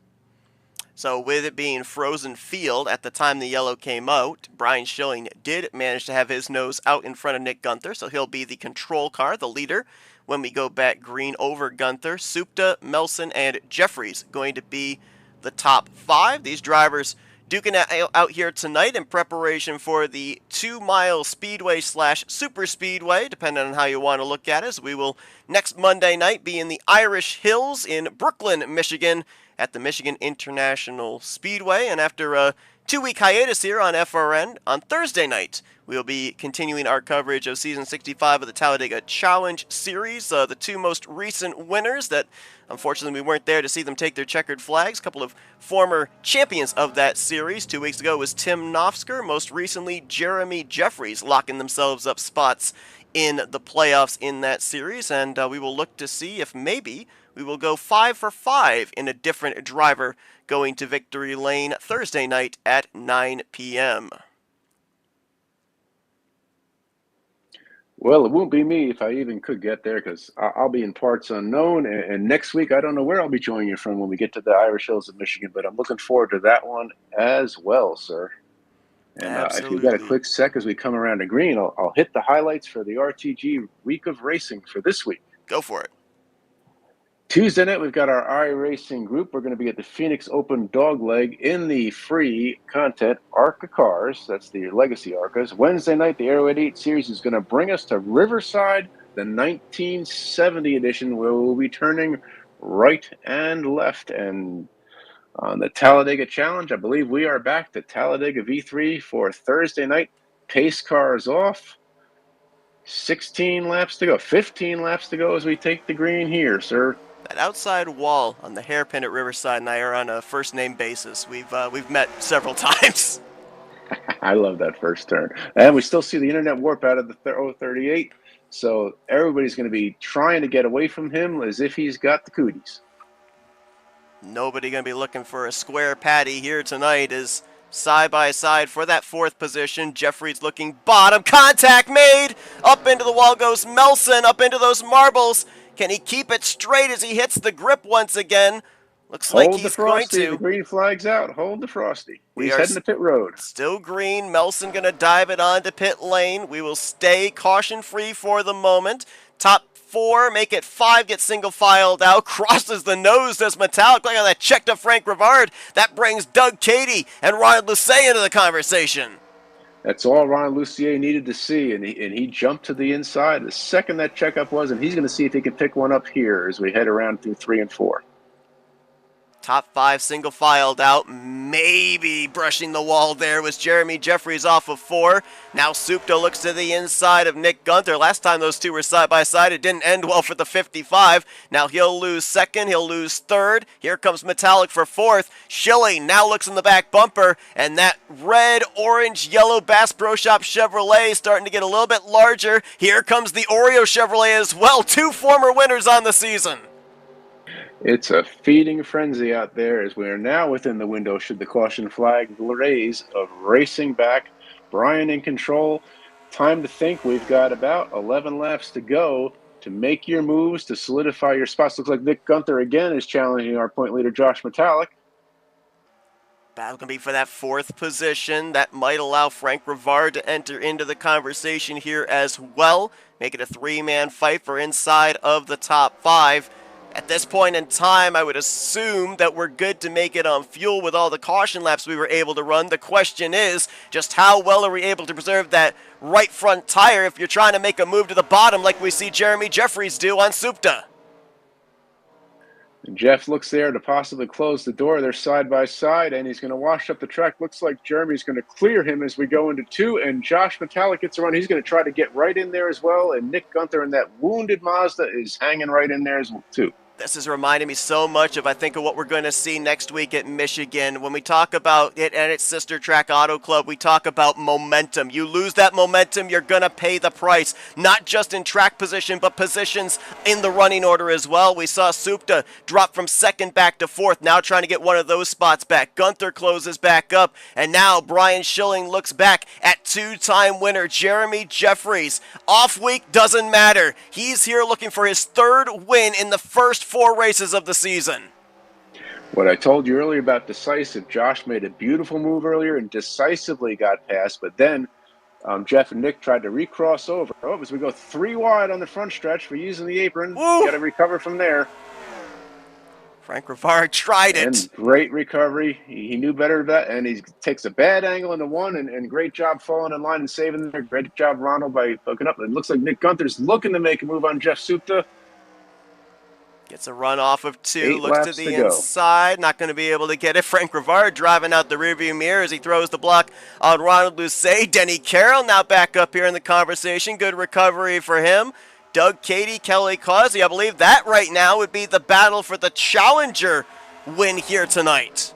So with it being frozen field at the time the yellow came out, Brian Schilling did manage to have his nose out in front of Nick Gunther, so he'll be the control car, the leader, when we go back green over Gunther. Supta, Melson, and Jeffries going to be the top 5. These drivers duking out here tonight in preparation for the 2-mile speedway / super speedway, depending on how you want to look at it. As we will next Monday night be in the Irish Hills in Brooklyn, Michigan, at the Michigan International Speedway. And after a 2-week hiatus here on FRN, on Thursday night, we'll be continuing our coverage of Season 65 of the Talladega Challenge Series. The 2 most recent winners that, unfortunately, we weren't there to see them take their checkered flags. A couple of former champions of that series. 2 weeks ago was Tim Nofsker. Most recently, Jeremy Jeffries, locking themselves up spots in the playoffs in that series. And we will look to see if maybe we will go 5 for 5 in a different driver going to victory lane Thursday night at 9 p.m. Well, it won't be me if I even could get there, because I'll be in parts unknown. And next week, I don't know where I'll be joining you from when we get to the Irish Hills of Michigan, but I'm looking forward to that one as well, sir. And if you've got a quick sec as we come around to green, I'll hit the highlights for the RTG week of racing for this week. Go for it. Tuesday night, we've got our iRacing group. We're going to be at the Phoenix Open Dogleg in the free content ARCA cars. That's the legacy ARCAs. Wednesday night, the Aero 88 series is going to bring us to Riverside, the 1970 edition, where we'll be turning right and left. And on the Talladega Challenge, I believe we are back to Talladega V3 for Thursday night. Pace car is off. 16 laps to go. 15 laps to go as we take the green here, sir. That outside wall on the hairpin at Riverside and I are on a first-name basis. We've met several times. I love that first turn. And we still see the internet warp out of the 038. So everybody's going to be trying to get away from him as if he's got the cooties. Nobody going to be looking for a square patty here tonight as side by side for that fourth position. Jeffries looking bottom. Contact made. Up into the wall goes Melson. Up into those marbles. Can he keep it straight as he hits the grip once again? Looks like he's going to. The green flag's out. Hold the Frosty. He's heading to pit road. Still green. Melson going to dive it onto pit lane. We will stay caution-free for the moment. Top 4, make it 5, get single filed out, crosses the nose, does Metallic. Look at that check to Frank Rivard. That brings Doug Cady and Ryan Lucey into the conversation. That's all Ryan Lucier needed to see, and he jumped to the inside the second that checkup was, and he's going to see if he can pick one up here as we head around through 3 and 4. Top 5 single filed out, maybe brushing the wall there was Jeremy Jeffries off of 4. Now Supto looks to the inside of Nick Gunther. Last time those two were side by side, it didn't end well for the 55. Now he'll lose second, he'll lose third. Here comes Metallic for fourth. Schilling now looks in the back bumper, and that red, orange, yellow Bass Pro Shop Chevrolet starting to get a little bit larger. Here comes the Oreo Chevrolet as well. 2 former winners on the season. It's a feeding frenzy out there as we are now within the window should the caution flag raise of racing back. Brian in control. Time to think. We've got about 11 laps to go to make your moves, to solidify your spots. Looks like Nick Gunther again is challenging our point leader, Josh Metallic. Battle going to be for that fourth position. That might allow Frank Rivard to enter into the conversation here as well. Make it a 3-man fight for inside of the top 5. At this point in time, I would assume that we're good to make it on fuel with all the caution laps we were able to run. The question is, just how well are we able to preserve that right front tire if you're trying to make a move to the bottom like we see Jeremy Jeffries do on Supta? Jeff looks there to possibly close the door. They're side by side, and he's going to wash up the track. Looks like Jeremy's going to clear him as we go into 2, and Josh Metallic gets around. He's going to try to get right in there as well, and Nick Gunther in that wounded Mazda is hanging right in there as well, too. This is reminding me so much of, I think, of what we're going to see next week at Michigan. When we talk about it and its sister track Auto Club, we talk about momentum. You lose that momentum, you're going to pay the price. Not just in track position, but positions in the running order as well. We saw Supta drop from second back to fourth, now trying to get one of those spots back. Gunther closes back up, and now Brian Schilling looks back at 2-time winner Jeremy Jeffries. Off week doesn't matter. He's here looking for his 3rd win in the first 4 races of the season. What I told you earlier about decisive, Josh made a beautiful move earlier and decisively got past, but then Jeff and Nick tried to recross over. Oh, as we go 3 wide on the front stretch for using the apron. Got to recover from there. Frank Rivard tried it. And great recovery. He knew better than that, and he takes a bad angle into 1, and great job falling in line and saving there. Great job, Ronald, by hooking up. It looks like Nick Gunther's looking to make a move on Jeff Supta. Gets a run off of 2, looks to the inside, not going to be able to get it. Frank Rivard driving out the rearview mirror as he throws the block on Ronald Lucey. Denny Carroll now back up here in the conversation. Good recovery for him. Doug Cady, Kelly Causey. I believe that right now would be the battle for the Challenger win here tonight.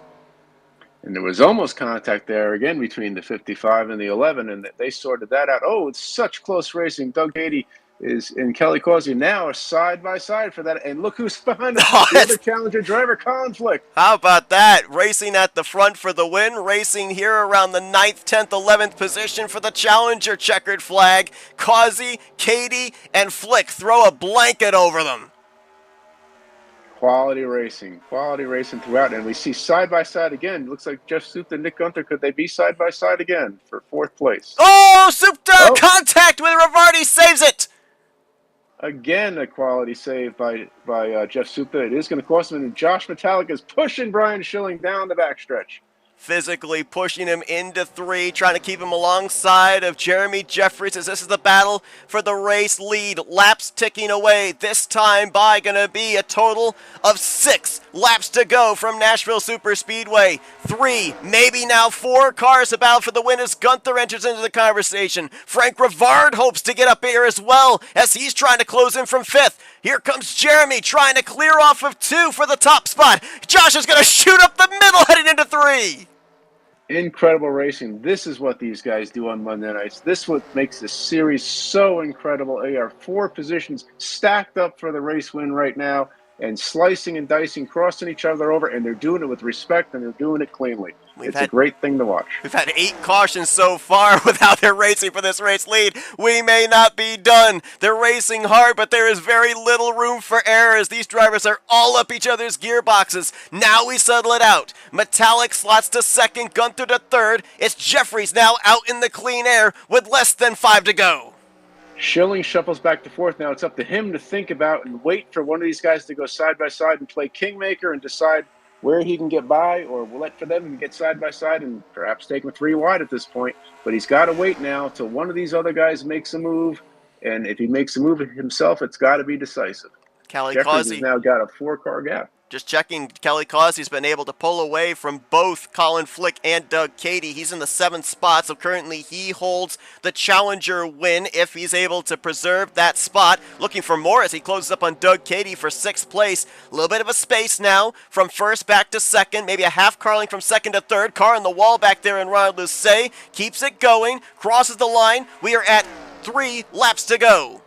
And there was almost contact there again between the 55 and the 11, and they sorted that out. Oh, it's such close racing. Doug Cady is in Kelly Causey now are side by side for that. And look who's behind him. The other Challenger driver, Conflict. How about that? Racing at the front for the win. Racing here around the 9th, 10th, 11th position for the Challenger checkered flag. Causey, Cady, and Flick throw a blanket over them. Quality racing throughout. And we see side by side again. Looks like Jeff Supta and Nick Gunther. Could they be side by side again for 4th place? Oh, Supta! Contact with Rivardi, saves it! Again, a quality save by Jeff Supta. It is going to cost him, and Josh Metallic is pushing Brian Schilling down the backstretch. physically pushing him into 3, trying to keep him alongside of Jeremy Jeffries as this is the battle for the race lead. Laps ticking away, this time by going to be a total of 6 laps to go from Nashville Superspeedway. 3, maybe now 4 cars to battle for the win as Gunther enters into the conversation. Frank Rivard hopes to get up here as well as he's trying to close in from 5th. Here comes Jeremy trying to clear off of 2 for the top spot. Josh is going to shoot up the middle heading into 3. Incredible racing. This is what these guys do on Monday nights. This is what makes this series so incredible. They are 4 positions stacked up for the race win right now and slicing and dicing, crossing each other over, and they're doing it with respect and they're doing it cleanly. It's a great thing to watch. We've had 8 cautions so far without their racing for this race lead. We may not be done. They're racing hard, but there is very little room for error as these drivers are all up each other's gearboxes. Now we settle it out. Metallic slots to 2nd, Gunther to 3rd. It's Jeffries now out in the clean air with less than 5 to go. Schilling shuffles back to 4th. Now it's up to him to think about and wait for one of these guys to go side by side and play Kingmaker and decide where he can get by, or we'll let for them to get side by side and perhaps take him 3 wide at this point. But he's got to wait now till one of these other guys makes a move, and if he makes a move himself, it's got to be decisive. Jeffries has now got a 4-car gap. Just checking, Kelly Causey's been able to pull away from both Colin Flick and Doug Cady. He's in the 7th spot, so currently he holds the Challenger win if he's able to preserve that spot. Looking for more as he closes up on Doug Cady for 6th place. A little bit of a space now from 1st back to 2nd, maybe a half car length from 2nd to 3rd. Car on the wall back there in Ronald Lucet keeps it going, crosses the line. We are at 3 laps to go.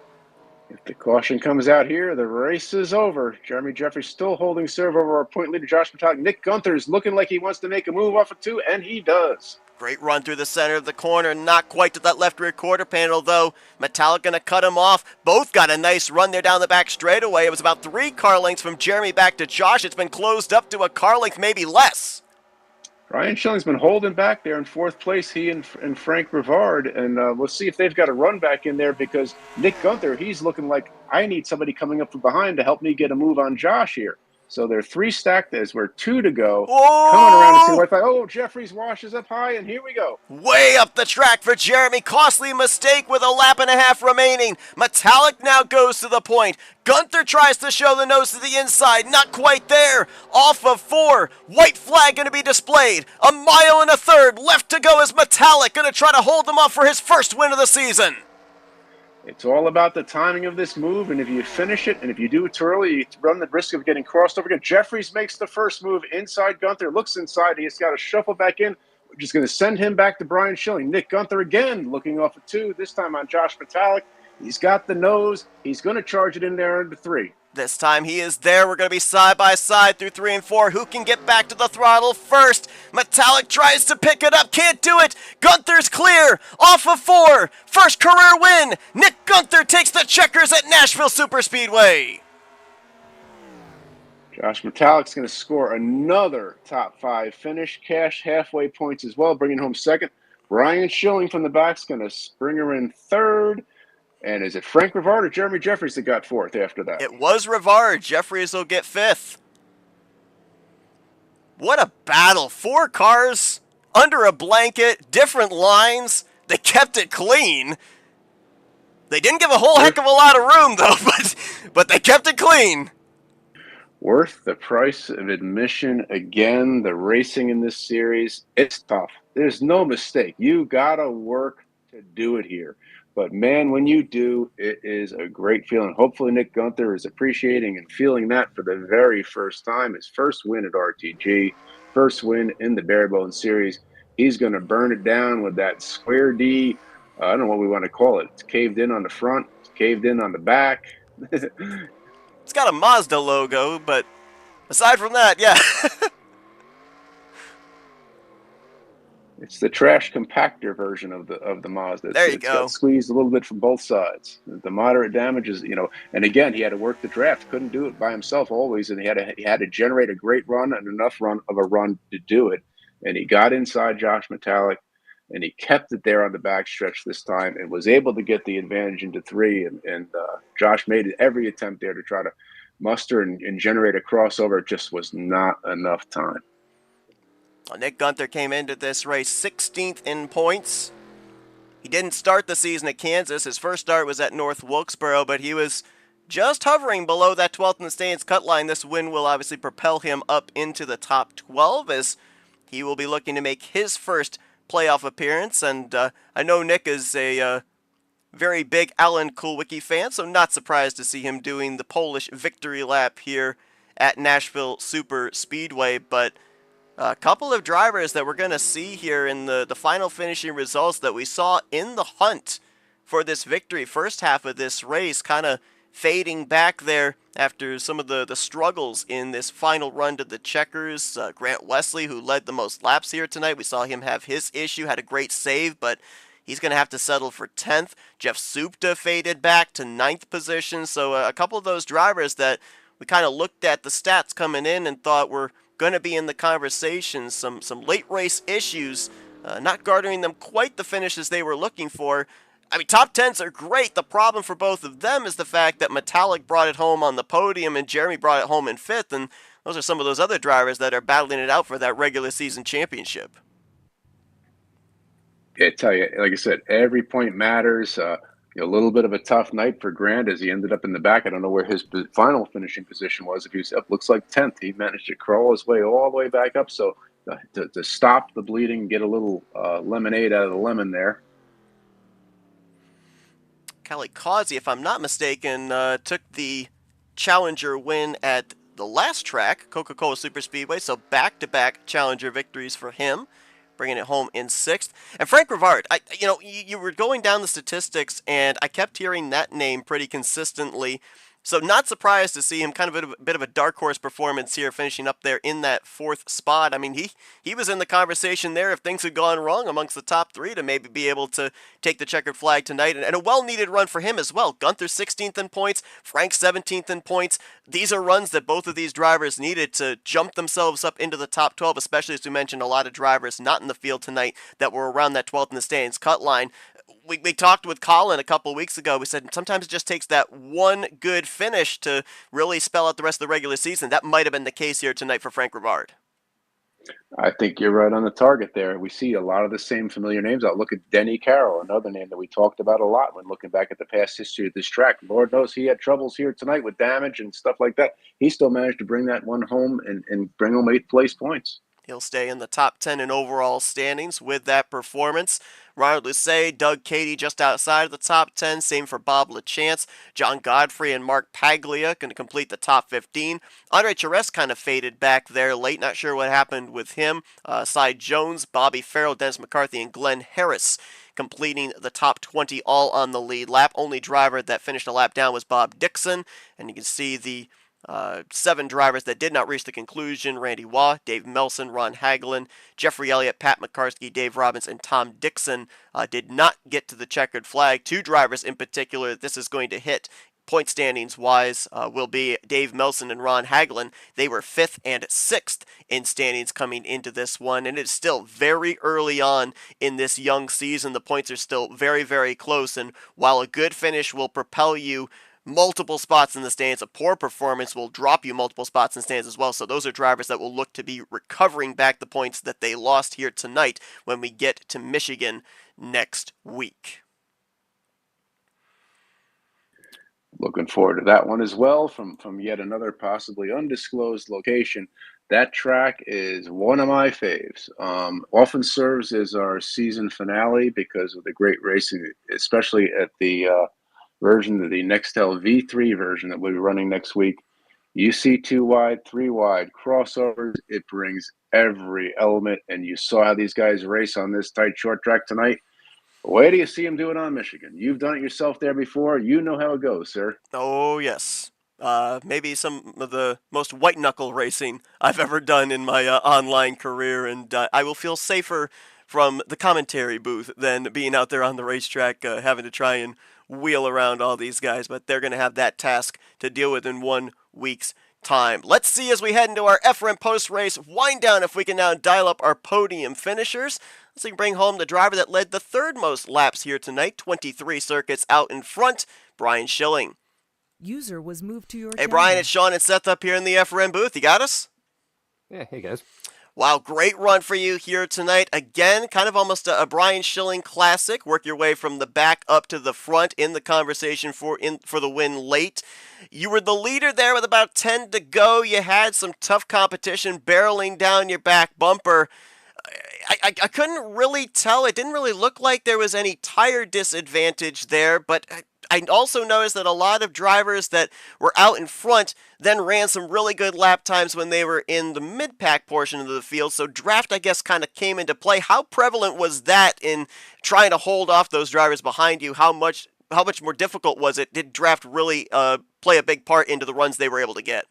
If the caution comes out here, the race is over. Jeremy Jeffries still holding serve over our point leader, Josh Metallic. Nick Gunther is looking like he wants to make a move off of 2, and he does. Great run through the center of the corner. Not quite to that left rear quarter panel, though. Metallic going to cut him off. Both got a nice run there down the back straightaway. It was about 3 car lengths from Jeremy back to Josh. It's been closed up to a car length, maybe less. Ryan Schilling's been holding back there in 4th place, he and Frank Rivard, and we'll see if they've got a run back in there because Nick Gunther, he's looking like, I need somebody coming up from behind to help me get a move on Josh here. So they're 3 stacked as we're 2 to go. Whoa! Coming around to see the Wi-Fi. Oh, Jeffries washes up high, and here we go. Way up the track for Jeremy. Costly mistake with a lap and a half remaining. Metallic now goes to the point. Gunther tries to show the nose to the inside. Not quite there. Off of 4. White flag going to be displayed. A mile and a third left to go as Metallic going to try to hold them off for his first win of the season. It's all about the timing of this move, and if you finish it, and if you do it too early, you run the risk of getting crossed over again. Jeffries makes the first move inside Gunther, looks inside, he's got to shuffle back in, which is going to send him back to Brian Schilling. Nick Gunther again, looking off of 2, this time on Josh Metallic. He's got the nose, he's going to charge it in there into 3. This time he is there. We're going to be side by side through 3 and 4. Who can get back to the throttle first? Metallic tries to pick it up. Can't do it. Gunther's clear. Off of 4. First career win. Nick Gunther takes the checkers at Nashville Superspeedway. Josh Metallic's going to score another top 5 finish. Cash halfway points as well, bringing home 2nd. Brian Schilling from the back's going to bring her in 3rd. And is it Frank Rivard or Jeremy Jeffries that got 4th after that? It was Rivard. Jeffries will get 5th. What a battle. 4 cars under a blanket, different lines. They kept it clean. They didn't give a whole heck of a lot of room, though, but they kept it clean. Worth the price of admission. Again, the racing in this series, it's tough. There's no mistake. You got to work to do it here. But, man, when you do, it is a great feeling. Hopefully Nick Gunther is appreciating and feeling that for the very first time. His first win at RTG, first win in the Barebones series. He's going to burn it down with that square D. I don't know what we want to call it. It's caved in on the front. It's caved in on the back. It's got a Mazda logo, but aside from that, yeah. It's the trash compactor version of the Mazda. There you it's go. Got squeezed a little bit from both sides. The moderate damages, and again, he had to work the draft. Couldn't do it by himself always, and he had to generate a great run and enough run to do it. And he got inside Josh Metallic, and he kept it there on the backstretch this time, and was able to get the advantage into 3. And Josh made every attempt there to try to muster and generate a crossover. It just was not enough time. Well, Nick Gunther came into this race 16th in points. He didn't start the season at Kansas. His first start was at North Wilkesboro, but he was just hovering below that 12th in the standings cut line. This win will obviously propel him up into the top 12 as he will be looking to make his first playoff appearance. And I know Nick is a very big Alan Kulwicki fan, so not surprised to see him doing the Polish victory lap here at Nashville Super Speedway. But a couple of drivers that we're going to see here in the final finishing results that we saw in the hunt for this victory. First half of this race kind of fading back there after some of the struggles in this final run to the checkers. Grant Wesley, who led the most laps here tonight, we saw him have his issue, had a great save, but he's going to have to settle for 10th. Jeff Supta faded back to 9th position. So a couple of those drivers that we kind of looked at the stats coming in and thought were going to be in the conversation. Some late race issues, not garnering them quite the finishes they were looking for. I mean, top 10s are great. The problem for both of them is the fact that Metallic brought it home on the podium and Jeremy brought it home in 5th. And those are some of those other drivers that are battling it out for that regular season championship. Yeah, I tell you, like I said, every point matters. A little bit of a tough night for Grant as he ended up in the back. I don't know where his final finishing position was. If he was up, looks like 10th. He managed to crawl his way all the way back up. So to stop the bleeding, get a little lemonade out of the lemon there. Kelly Causey, if I'm not mistaken, took the Challenger win at the last track, Coca-Cola Super Speedway, so back-to-back Challenger victories for him, bringing it home in 6th. And Frank Rivard, you were going down the statistics, and I kept hearing that name pretty consistently. So not surprised to see him kind of a bit of a dark horse performance here, finishing up there in that 4th spot. I mean, he was in the conversation there if things had gone wrong amongst the top 3 to maybe be able to take the checkered flag tonight. And a well-needed run for him as well. Gunther 16th in points, Frank 17th in points. These are runs that both of these drivers needed to jump themselves up into the top 12, especially as we mentioned a lot of drivers not in the field tonight that were around that 12th in the standings cut line. We talked with Colin a couple of weeks ago. We said sometimes it just takes that one good finish to really spell out the rest of the regular season. That might have been the case here tonight for Frank Rivard. I think you're right on the target there. We see a lot of the same familiar names. I'll look at Denny Carroll, another name that we talked about a lot when looking back at the past history of this track. Lord knows he had troubles here tonight with damage and stuff like that. He still managed to bring that one home and bring home 8th place points. He'll stay in the top 10 in overall standings with that performance. Ronald Lucet, Doug Cady just outside of the top 10. Same for Bob LaChance. John Godfrey and Mark Paglia going to complete the top 15. Andre Charest kind of faded back there late. Not sure what happened with him. Cy Jones, Bobby Farrell, Dennis McCarthy, and Glenn Harris completing the top 20 all on the lead lap. Only driver that finished a lap down was Bob Dixon. And you can see the 7 drivers that did not reach the conclusion: Randy Waugh, Dave Melson, Ron Hagelin, Jeffrey Elliott, Pat McCarskey, Dave Robbins, and Tom Dixon did not get to the checkered flag. 2 drivers in particular this is going to hit point standings wise will be Dave Melson and Ron Hagelin. They were 5th and 6th in standings coming into this one, and it's still very early on in this young season. The points are still very, very close, and while a good finish will propel you multiple spots in the stands, a poor performance will drop you multiple spots in the stands as well. So those are drivers that will look to be recovering back the points that they lost here tonight when we get to Michigan next week. Looking forward to that one as well from yet another possibly undisclosed location. That track is one of my faves. Often serves as our season finale because of the great racing, especially at the version of the Nextel V3 version that we'll be running next week. You see 2 wide, 3 wide, crossovers. It brings every element, and you saw how these guys race on this tight short track tonight. Where do you see them do it on Michigan? You've done it yourself there before. You know how it goes, sir. Oh, yes. Maybe some of the most white-knuckle racing I've ever done in my online career, and I will feel safer from the commentary booth than being out there on the racetrack having to try and wheel around all these guys, but they're going to have that task to deal with in 1 week's time. Let's see as we head into our FRM post-race wind down if we can now dial up our podium finishers. Let's see, bring home the driver that led the 3rd most laps here tonight, 23 circuits out in front, Brian Schilling. User was moved to your Hey channel. Brian, it's Sean and Seth up here in the FRM booth. You got us? Yeah, hey guys. Wow, great run for you here tonight. Again, kind of almost a Brian Schilling classic. Work your way from the back up to the front in the conversation for the win late. You were the leader there with about 10 to go. You had some tough competition barreling down your back bumper. I couldn't really tell. It didn't really look like there was any tire disadvantage there, but I also noticed that a lot of drivers that were out in front then ran some really good lap times when they were in the mid-pack portion of the field. So draft, I guess, kind of came into play. How prevalent was that in trying to hold off those drivers behind you? How much more difficult was it? Did draft really play a big part into the runs they were able to get?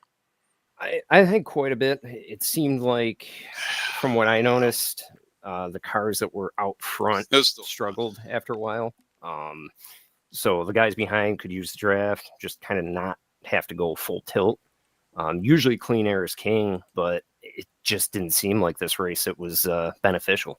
I think quite a bit. It seemed like, from what I noticed, the cars that were out front struggled after a while. So the guys behind could use the draft, just kind of not have to go full tilt. Usually clean air is king, but it just didn't seem like this race it was beneficial.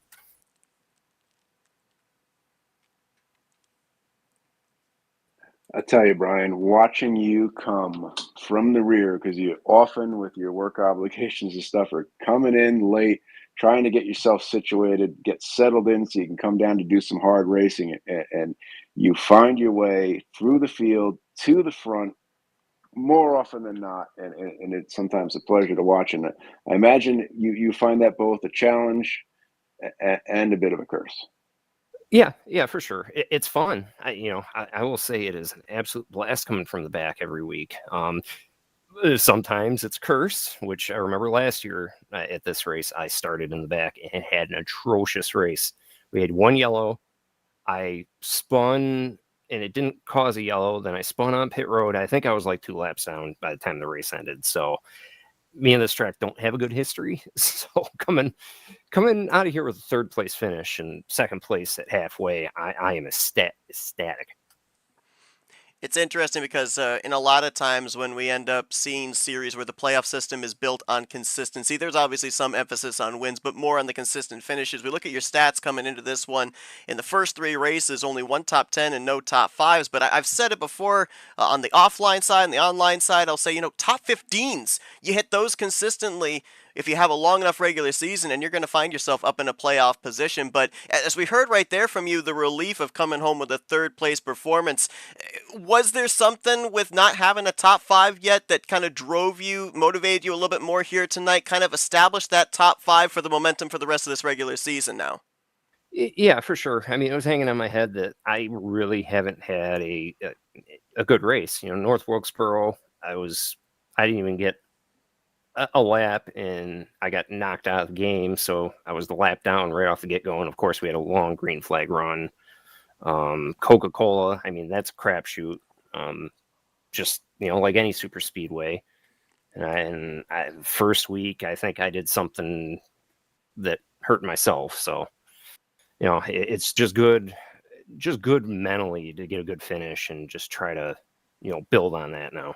I tell you, Brian, watching you come from the rear, because you often with your work obligations and stuff are coming in late, trying to get yourself situated, get settled in so you can come down to do some hard racing, and you find your way through the field to the front more often than not, and it's sometimes a pleasure to watch. And I imagine you find that both a challenge and a bit of a curse. Yeah, for sure. It's fun. I will say it is an absolute blast coming from the back every week. Sometimes it's curse, which I remember last year at this race, I started in the back and had an atrocious race. We had one yellow. I spun and it didn't cause a yellow. Then I spun on pit road. I think I was like 2 laps down by the time the race ended. So me and this track don't have a good history. So coming out of here with a third place finish and second place at halfway, I am ecstatic. It's interesting because in a lot of times when we end up seeing series where the playoff system is built on consistency, there's obviously some emphasis on wins, but more on the consistent finishes. We look at your stats coming into this one. In the first three races, only one top 10 and no top 5s, but I've said it before on the offline side and the online side, I'll say, top 15s. You hit those consistently if you have a long enough regular season, and you're going to find yourself up in a playoff position. But as we heard right there from you, the relief of coming home with a third place performance, was there something with not having a top 5 yet that kind of motivated you a little bit more here tonight, kind of established that top 5 for the momentum for the rest of this regular season now? Yeah, for sure. I mean, it was hanging on my head that I really haven't had a good race. North Wilkesboro, I didn't even get a lap and I got knocked out of the game. So I was the lap down right off the get go. And of course, we had a long green flag run. Coca-Cola, I mean, that's a crapshoot. Just, like any super speedway. And first week, I think I did something that hurt myself. So, it's just good mentally to get a good finish and just try to, build on that now.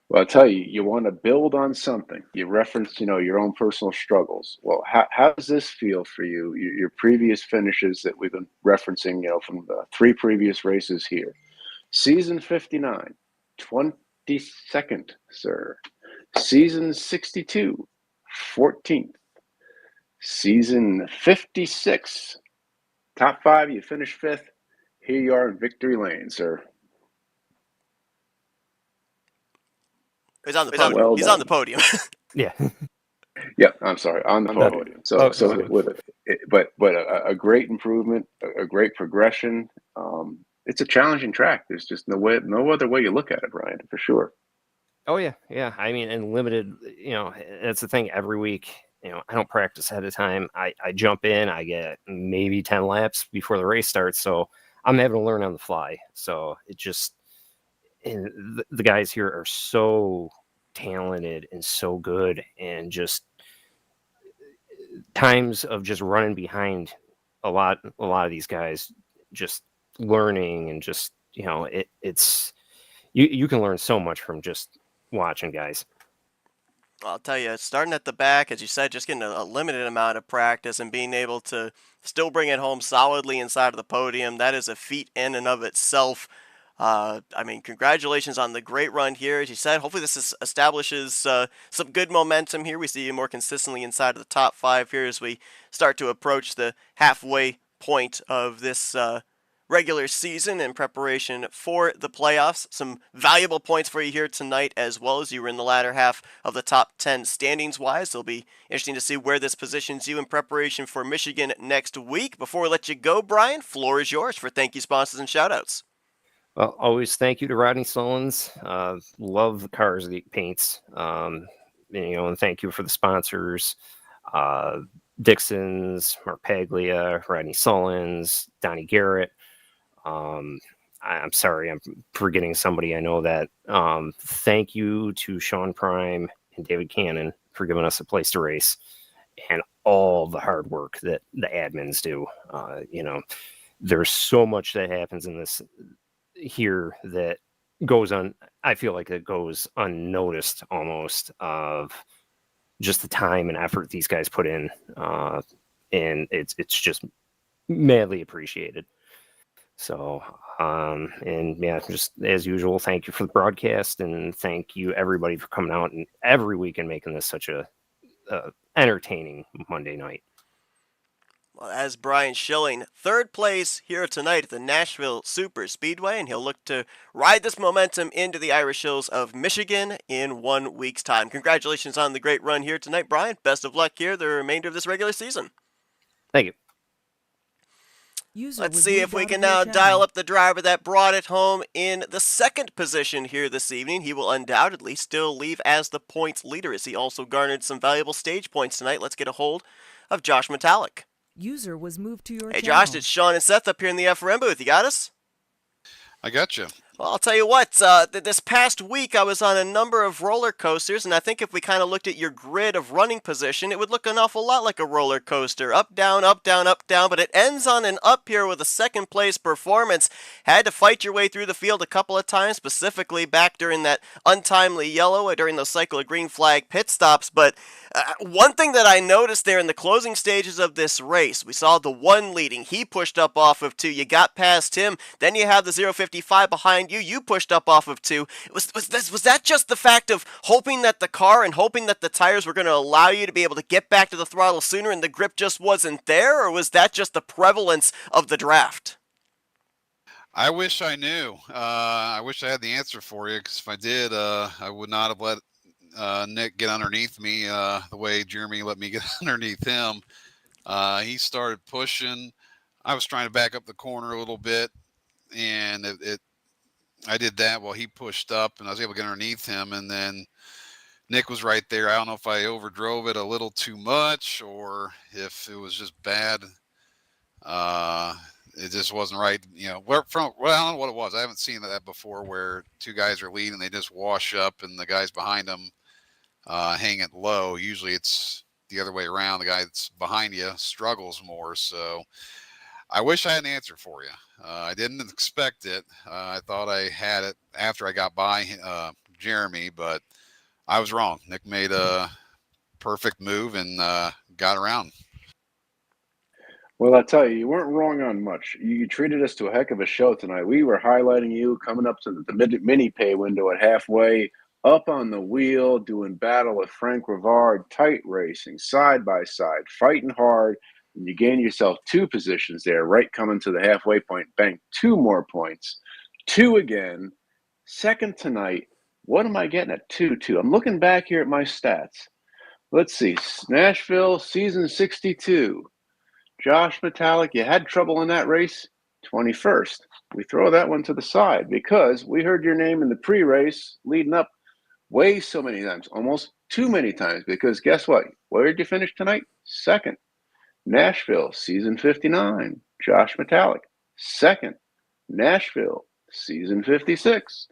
Well, I'll tell you, you want to build on something. You referenced, your own personal struggles. Well, how does this feel for you? Your previous finishes that we've been referencing, from the 3 previous races here. Season 59, 22nd, sir. Season 62, 14th. Season 56, top 5, you finish 5th. Here you are in victory lane, sir. He's on the podium. Well, he's on the podium. Yeah. Yeah, I'm sorry, on the podium. So with it, but a great improvement, a great progression. It's a challenging track. There's just no other way you look at it, Brian, for sure. Oh yeah. I mean, and limited. That's the thing. Every week, I don't practice ahead of time. I jump in. I get maybe 10 laps before the race starts, so I'm having to learn on the fly. So it just. And the guys here are so talented and so good, and just times of just running behind a lot of these guys, just learning and just it's you can learn so much from just watching guys. I'll tell you, starting at the back, as you said, just getting a limited amount of practice and being able to still bring it home solidly inside of the podium, that is a feat in and of itself. Congratulations on the great run here. As you said, hopefully this establishes some good momentum here. We see you more consistently inside of the top 5 here as we start to approach the halfway point of this regular season in preparation for the playoffs. Some valuable points for you here tonight, as well as you were in the latter half of the top 10 standings-wise. It'll be interesting to see where this positions you in preparation for Michigan next week. Before we let you go, Brian, floor is yours for thank you, sponsors, and shout-outs. Well, always thank you to Rodney Sullins. Love the cars that he paints. And thank you for the sponsors. Dixon's, Mark Paglia, Rodney Sullins, Donnie Garrett. I'm sorry, I'm forgetting somebody. I know that. Thank you to Sean Prime and David Cannon for giving us a place to race and all the hard work that the admins do. There's so much that happens in this here that goes on. I feel like it goes unnoticed almost, of just the time and effort these guys put in. And it's just madly appreciated. So, just as usual, thank you for the broadcast, and thank you everybody for coming out and every week and making this such a entertaining Monday night. Well, as Brian Schilling, third place here tonight at the Nashville Super Speedway, and he'll look to ride this momentum into the Irish Hills of Michigan in 1 week's time. Congratulations on the great run here tonight, Brian. Best of luck here the remainder of this regular season. Thank you. Let's see if we can now dial up the driver that brought it home in the second position here this evening. He will undoubtedly still leave as the points leader, as he also garnered some valuable stage points tonight. Let's get a hold of Josh Metallic. User was moved to your Hey, channel. Josh, it's Sean and Seth up here in the FRM booth. You got us? I got you. Well, I'll tell you what, this past week I was on a number of roller coasters, and I think if we kind of looked at your grid of running position, it would look an awful lot like a roller coaster. Up, down, up, down, up, down, but it ends on an up here with a second place performance. Had to fight your way through the field a couple of times, specifically back during that untimely yellow, during those cycle of green flag pit stops, but one thing that I noticed there in the closing stages of this race, we saw the one leading. He pushed up off of 2. You got past him. Then you have the 055 behind you. You pushed up off of 2. Was that just the fact of hoping that the car and hoping that the tires were going to allow you to be able to get back to the throttle sooner and the grip just wasn't there? Or was that just the prevalence of the draft? I wish I knew. I wish I had the answer for you, because if I did, I would not have let Nick get underneath me the way Jeremy let me get underneath him. He started pushing. I was trying to back up the corner a little bit, and I did that while he pushed up, and I was able to get underneath him. And then Nick was right there. I don't know if I overdrove it a little too much or if it was just bad. It just wasn't right. I don't know what it was. I haven't seen that before, where two guys are leading, they just wash up, and the guys behind them hang it low. Usually it's the other way around. The guy that's behind you struggles more. So I wish I had an answer for you. I didn't expect it. I thought I had it after I got by Jeremy, but I was wrong. Nick made a perfect move and got around. Well, I tell you, you weren't wrong on much. You treated us to a heck of a show tonight. We were highlighting you coming up to the mini pay window at halfway, up on the wheel, doing battle with Frank Rivard, tight racing, side by side, fighting hard. And you gain yourself 2 positions there, right coming to the halfway point. Bang, 2 more points. 2 again. Second tonight. What am I getting at 2-2? I'm looking back here at my stats. Let's see. Nashville, season 62. Josh Metallic, you had trouble in that race, 21st. We throw that one to the side because we heard your name in the pre-race leading up way so many times, almost too many times, because guess what? Where did you finish tonight? Second. Nashville, season 59. Josh Metallic, second. Nashville, season 56.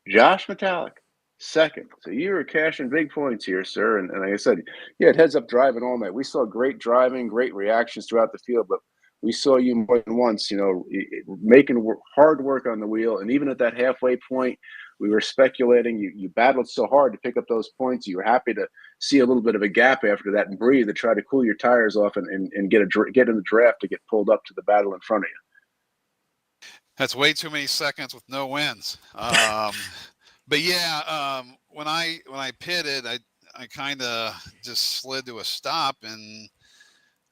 Josh Metallic, second. So you were cashing big points here, sir. And like I said, you had heads up driving all night. We saw great driving, great reactions throughout the field, but we saw you more than once, making hard work on the wheel. And even at that halfway point, we were speculating. You battled so hard to pick up those points. You were happy to see a little bit of a gap after that and breathe to try to cool your tires off and get in the draft to get pulled up to the battle in front of you. That's way too many seconds with no wins. But yeah, when I pitted, I kind of just slid to a stop, and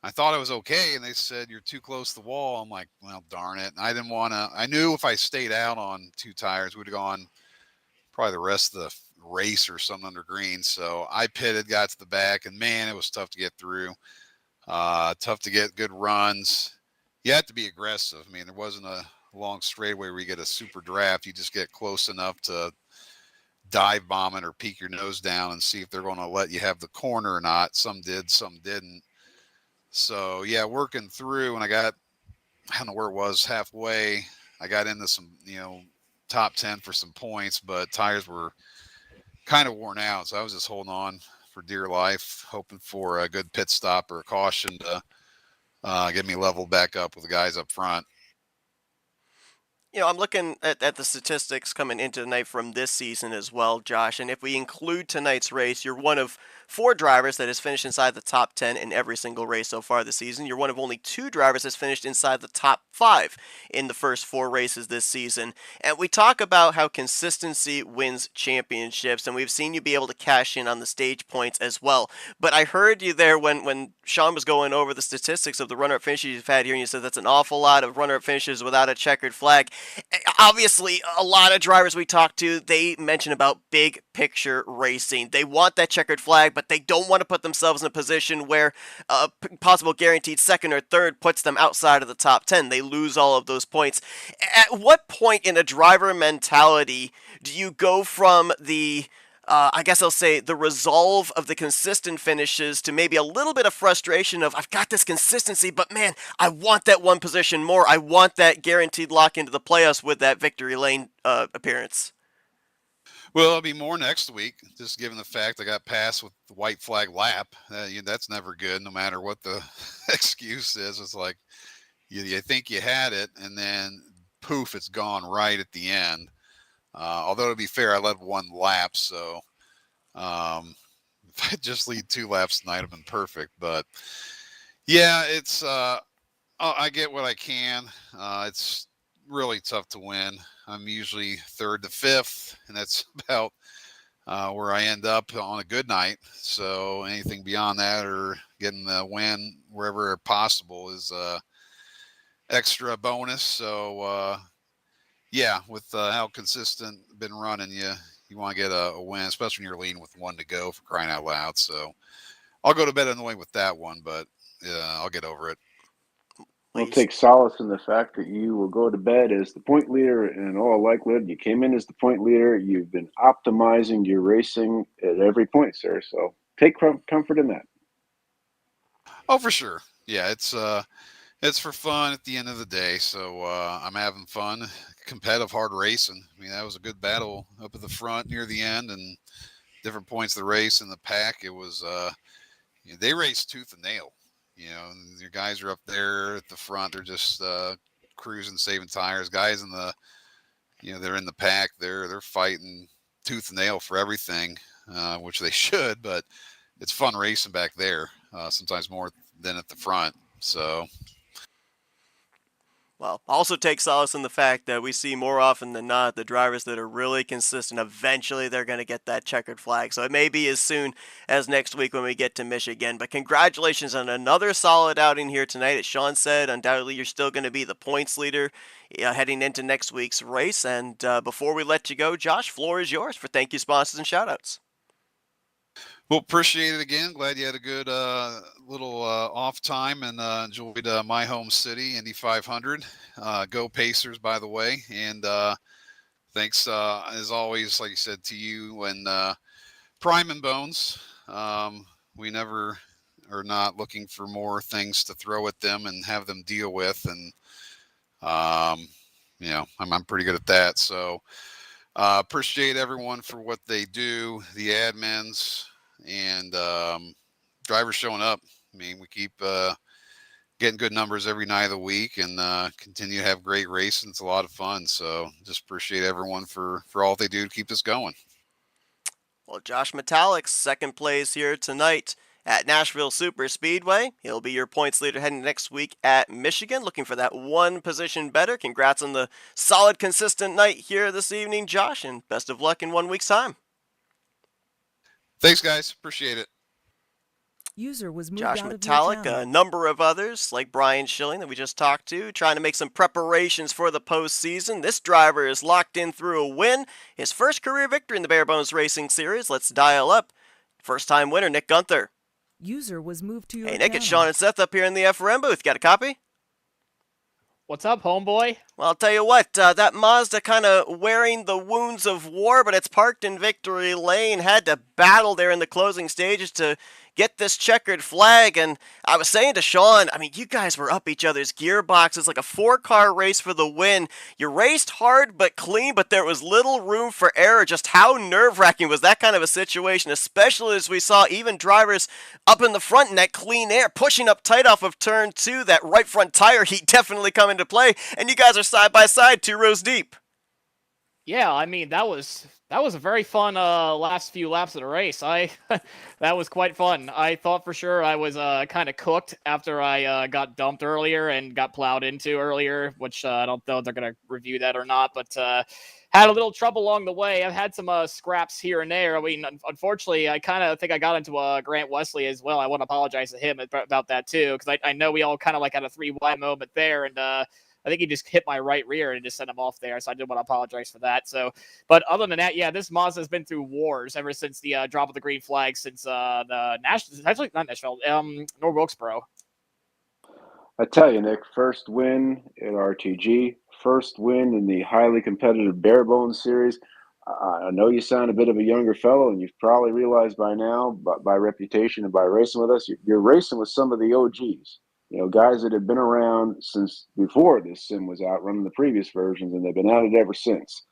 I thought I was okay. And they said, "You're too close to the wall." I'm like, "Well, darn it!" And I didn't want to. I knew if I stayed out on 2 tires, we'd have gone probably the rest of the race or something under green. So I pitted, got to the back, and man, it was tough to get through. Tough to get good runs. You have to be aggressive. I mean, there wasn't a long straightaway where you get a super draft. You just get close enough to dive bomb it or peek your nose down and see if they're going to let you have the corner or not. Some did, some didn't. So yeah, working through, and I don't know where it was, halfway. I got into some, top 10 for some points, but tires were kind of worn out. So I was just holding on for dear life, hoping for a good pit stop or a caution to get me leveled back up with the guys up front. I'm looking at the statistics coming into tonight from this season as well, Josh. And if we include tonight's race, you're one of 4 drivers that has finished inside the top 10 in every single race so far this season. You're one of only 2 drivers that's finished inside the top 5 in the first 4 races this season. And we talk about how consistency wins championships, and we've seen you be able to cash in on the stage points as well. But I heard you there when Sean was going over the statistics of the runner-up finishes you've had here, and you said that's an awful lot of runner-up finishes without a checkered flag. Obviously, a lot of drivers we talk to, they mention about big picture racing. They want that checkered flag, but they don't want to put themselves in a position where a possible guaranteed second or third puts them outside of the top 10. They lose all of those points. At what point in a driver mentality do you go from the I guess I'll say the resolve of the consistent finishes to maybe a little bit of frustration of I've got this consistency, but man, I want that one position more. I want that guaranteed lock into the playoffs with that victory lane appearance. Well, it'll be more next week, just given the fact I got passed with the white flag lap. That's never good, no matter what the excuse is. It's like you think you had it, and then poof, it's gone right at the end. Although to be fair, I led 1 lap, so if I just lead 2 laps tonight, I've been perfect. But yeah, it's I get what I can. It's really tough to win. I'm usually 3rd to 5th, and that's about where I end up on a good night. So anything beyond that or getting the win wherever possible is extra bonus. So yeah, with how consistent been running, you want to get a win, especially when you're leading with 1 to go, for crying out loud. So I'll go to bed annoyed with that one, but I'll get over it. I'll take solace in the fact that you will go to bed as the point leader, and in all likelihood, you came in as the point leader. You've been optimizing your racing at every point, sir. So take comfort in that. Oh, for sure. Yeah, it's for fun at the end of the day. So I'm having fun. Competitive, hard racing. I mean, that was a good battle up at the front near the end, and different points of the race in the pack. It was they raced tooth and nail. And your guys are up there at the front. They're just cruising, saving tires. Guys in the, they're in the pack. They're fighting tooth and nail for everything, which they should. But it's fun racing back there. Sometimes more than at the front. So. Well, also take solace in the fact that we see more often than not the drivers that are really consistent, eventually they're going to get that checkered flag. So it may be as soon as next week when we get to Michigan. But congratulations on another solid outing here tonight. As Sean said, undoubtedly you're still going to be the points leader heading into next week's race. And before we let you go, Josh, floor is yours for thank you, sponsors, and shout-outs. Well, appreciate it again. Glad you had a good little off time and enjoyed my home city, Indy 500. Go Pacers, by the way. And thanks, as always, like you said, to you and Prime and Bones. We never are not looking for more things to throw at them and have them deal with. And, I'm pretty good at that. So appreciate everyone for what they do, the admins, and drivers showing up. I mean, we keep getting good numbers every night of the week and continue to have great racing. It's a lot of fun. So just appreciate everyone for all they do to keep us going. Well, Josh Metallics, second place here tonight at Nashville Super Speedway. He'll be your points leader heading next week at Michigan, looking for that one position better. Congrats on the solid, consistent night here this evening, Josh, and best of luck in 1 week's time. Thanks, guys. Appreciate it. User was moved Josh out of your Metallic, channel. a number of others like Brian Schilling that we just talked to, trying to make some preparations for the postseason. This driver is locked in through a win, his first career victory in the Barebones Racing Series. Let's dial up first-time winner Nick Gunther. User was moved to your Hey Nick, channel. it's Sean and Seth up here in the FRM booth. Got a copy? What's up, homeboy? Well, I'll tell you what, that Mazda kind of wearing the wounds of war, but it's parked in victory lane. Had to battle there in the closing stages to get this checkered flag. And I was saying to Sean, I mean, you guys were up each other's gearboxes like a 4-car race for the win. You raced hard but clean, but there was little room for error. Just how nerve-wracking was that kind of a situation, especially as we saw even drivers up in the front in that clean air, pushing up tight off of turn 2, that right front tire heat definitely come into play, and you guys are side by side, 2 rows deep. Yeah, I mean that was a very fun last few laps of the race. That was quite fun. I thought for sure I was kind of cooked after I got dumped earlier and got plowed into earlier, which I don't know if they're gonna review that or not, but had a little trouble along the way. I've had some scraps here and there. I mean, unfortunately, I kind of think I got into Grant Wesley as well. I want to apologize to him about that too, because I know we all kind of like had a 3Y moment there, and I think he just hit my right rear and just sent him off there. So I did want to apologize for that. So, but other than that, yeah, this Mazda has been through wars ever since the drop of the green flag since the Nashville, actually not Nashville, North Wilkesboro. I tell you, Nick, first win at RTG, first win in the highly competitive Barebones series. I know you sound a bit of a younger fellow, and you've probably realized by now, by reputation and by racing with us, you're racing with some of the OGs. You know, guys that have been around since before this sim was out, running the previous versions, and they've been at it ever since.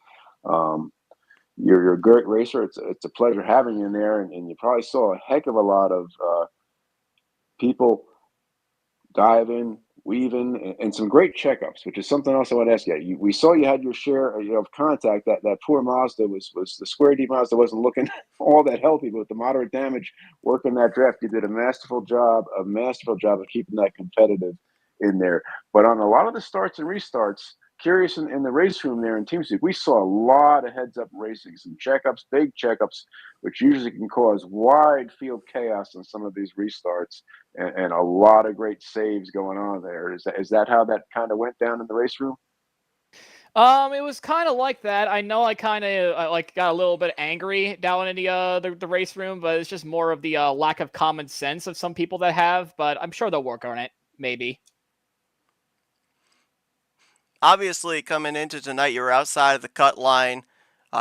You're a great racer. It's a pleasure having you in there, and you probably saw a heck of a lot of people diving, weaving, and some great checkups, which is something else I want to ask you. We saw you had your share of contact. That poor Mazda was the square D Mazda wasn't looking all that healthy, but with the moderate damage working that draft, you did a masterful job of keeping that competitive in there. But on a lot of the starts and restarts, curious in the race room there in TeamSpeak, we saw a lot of heads-up racing, some checkups, big checkups, which usually can cause wide field chaos in some of these restarts, and a lot of great saves going on there. Is that how that kind of went down in the race room? It was kind of like that. I know I kind of got a little bit angry down in the race room, but it's just more of the lack of common sense of some people that have. But I'm sure they'll work on it, maybe. Obviously, coming into tonight, you were outside of the cut line.